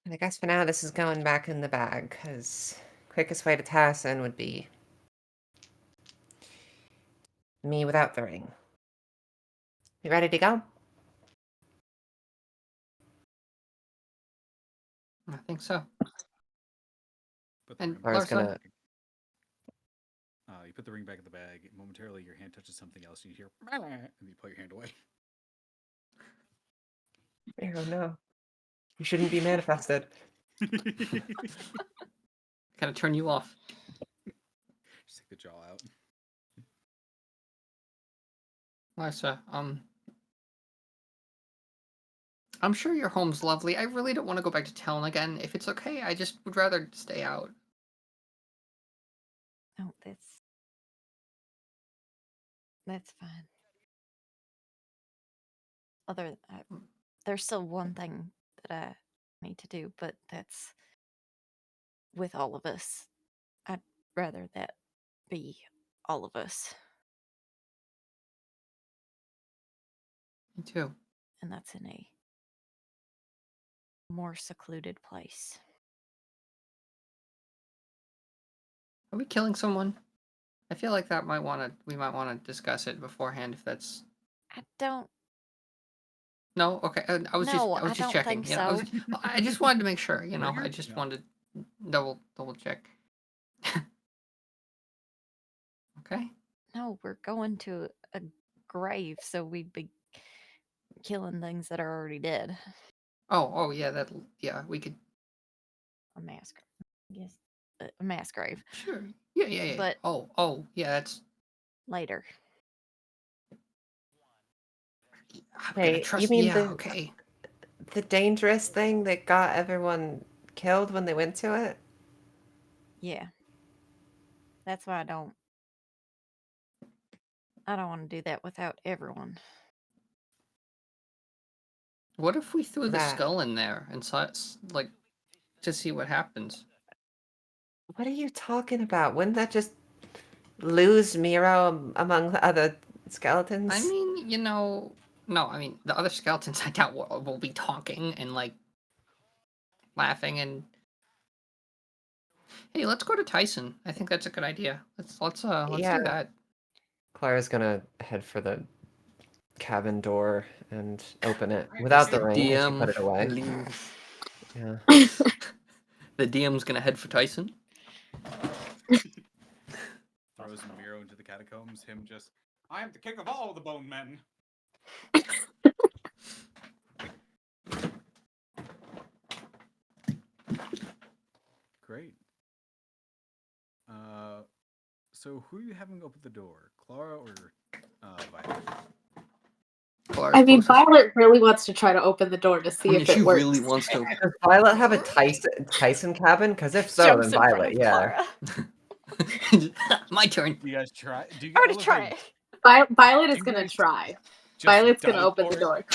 D: And I guess for now this is going back in the bag, because quickest way to Tarson would be me without the ring. You ready to go?
A: I think so.
B: Put the
A: And
B: ring
D: I was
A: Larsa,
D: gonna.
B: You put the ring back in the bag. Momentarily, your hand touches something else. And you hear, and you pull your hand away.
D: Oh no. You shouldn't be manifested.
A: kind of turn you off.
B: Just take the jaw out.
A: Larsa, I'm sure your home's lovely. I really don't want to go back to town again. If it's okay, I just would rather stay out.
C: Oh, that's fine. There's still one thing that I need to do, but that's with all of us. I'd rather that be all of us.
A: Me too.
C: And that's in a more secluded place.
A: Are we killing someone? I feel like we might want to discuss it beforehand if that's.
C: I don't.
A: No, okay. I was
C: I
A: just
C: don't
A: checking.
C: think
A: You know,
C: so.
A: I just wanted to make sure. You know,
B: Triggered?
A: I just
B: No.
A: wanted to double check. Okay.
C: No, we're going to a grave, so we'd be killing things that are already dead.
A: Oh, yeah, we could.
C: A mass grave. Yes, a mass grave.
A: Sure. Yeah.
C: But-
A: Oh, yeah, that's.
C: Later.
A: I'm
D: Hey,
A: gonna trust.
D: you mean
A: Yeah, okay.
D: the dangerous thing that got everyone killed when they went to it?
C: Yeah. That's why I don't want to do that without everyone.
A: What if we threw the
D: That-
A: skull in there and saw like to see what happens?
D: What are you talking about? Wouldn't that just lose Miro among the other skeletons?
A: I mean, no. I mean, the other skeletons I doubt will be talking and like laughing and. Hey, let's go to Tyson. I think that's a good idea. Let's
D: Yeah.
A: do that.
D: Clara's gonna head for the cabin door and open it without the ring. She put it away.
A: leaves.
D: Yeah.
A: The DM's gonna head for Tyson.
B: Throws Miro into the catacombs. Him just, I am the king of all the bone men. Great. So who are you having open the door, Clara or Violet?
A: Clara's
E: I mean,
A: closest.
E: Violet really wants to try to open the door to see
A: I mean,
E: if it
A: she
E: works.
A: really wants to.
D: Does Violet have a Tyson cabin? Because if so,
C: Jumps
D: then
C: in front
D: Violet,
C: of
D: yeah.
C: Clara.
A: My turn.
B: Do you guys try? Do you
C: I'm
B: guys
C: gonna try it.
E: Violet is
B: You
E: gonna
B: guys
E: try.
B: just
E: Violet's gonna
B: dive
E: open
B: for
E: the
B: it?
E: door.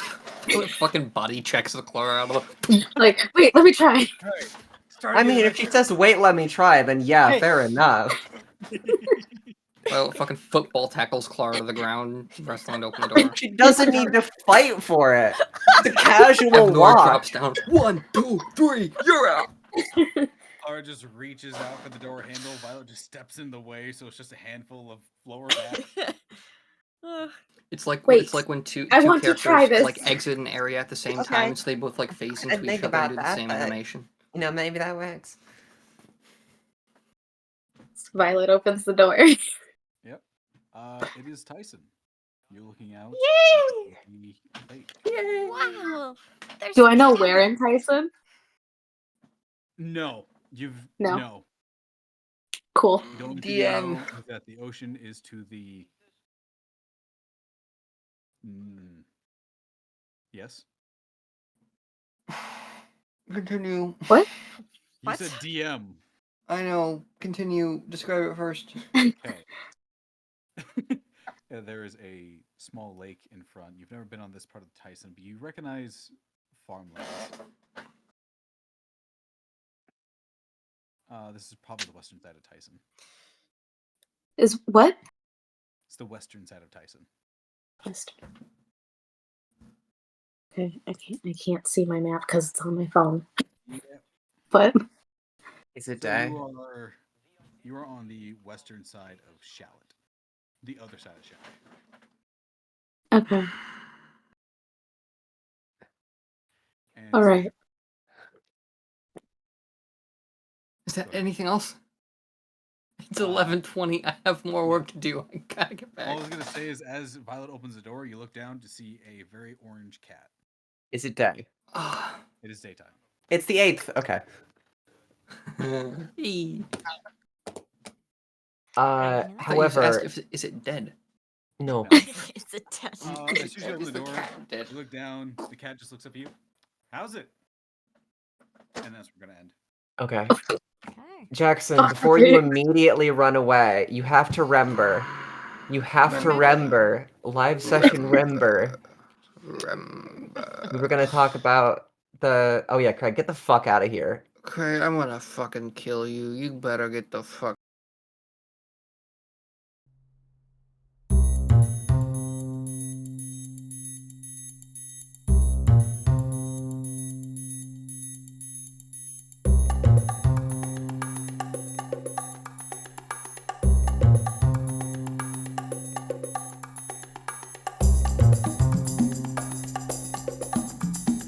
A: What fucking body checks the Clara out of the.
E: Like, wait, let me try.
B: Alright. Start
D: I mean, if she says, wait, let me try, then yeah,
B: Hey.
D: fair enough.
A: Well, fucking football tackles Clara to the ground, wrestling to open the door.
D: She doesn't need to fight for it. It's a casual
A: Evnor
D: walk.
A: drops down. 1, 2, 3, you're out.
B: Clara just reaches out for the door handle. Violet just steps in the way, so it's just a handful of lower back.
A: It's like
E: Wait,
A: when two
E: I want to
A: characters
E: try this.
A: like exit an area at the same
D: Okay.
A: time, so they both like face
D: I
A: into
D: didn't
A: each
D: think
A: other and
D: about
A: do the
D: that,
A: same
D: but-
A: animation.
D: You know, maybe that works.
E: Violet opens the door.
B: Yep. It is Tyson. You're looking out.
C: Yay!
B: at the lake.
C: Wow. There's
E: Do
C: a
E: I know
C: cabin.
E: where in Tyson?
B: No,
E: No.
B: no.
E: Cool.
B: The only thing
A: The
B: you
A: end.
B: know is that the ocean is to the. Yes.
A: Continue.
E: What?
B: You
C: What?
B: said DM.
A: I know. Continue. Describe it first.
B: Okay. There is a small lake in front. You've never been on this part of Tyson, but you recognize farmlands. This is probably the western side of Tyson.
E: Is what?
B: It's the western side of Tyson.
E: Okay, I can't see my map because it's on my phone.
B: Yeah.
E: But
D: Is it
B: So
D: day?
B: you are on the western side of Shallot. The other side of Shallot.
E: okay,
B: And
E: all right.
A: Is that
B: Go ahead.
A: anything else? It's 11:20. I have more work to do. I gotta get
B: All I
A: back.
B: was gonna say is, as Violet opens the door, you look down to see a very orange cat.
D: Is it day?
A: Ah.
B: It is daytime.
D: It's the 8th. Okay.
A: Hey.
C: I
A: I thought you just asked
D: However,
A: is it dead?
D: no.
C: It's a 10.
B: As soon as you open
A: Is
B: the
A: the
B: door,
A: cat dead?
B: you look down. The cat just looks up at you. How's it? And that's where we're gonna end.
D: Okay.
C: Okay.
D: Jackson, before you immediately run away, you have to remember. You have to remember. Live session remember. We were gonna talk about the. Oh yeah, Craig, get the fuck out of here.
A: Okay, I'm gonna fucking kill you. You better get the fuck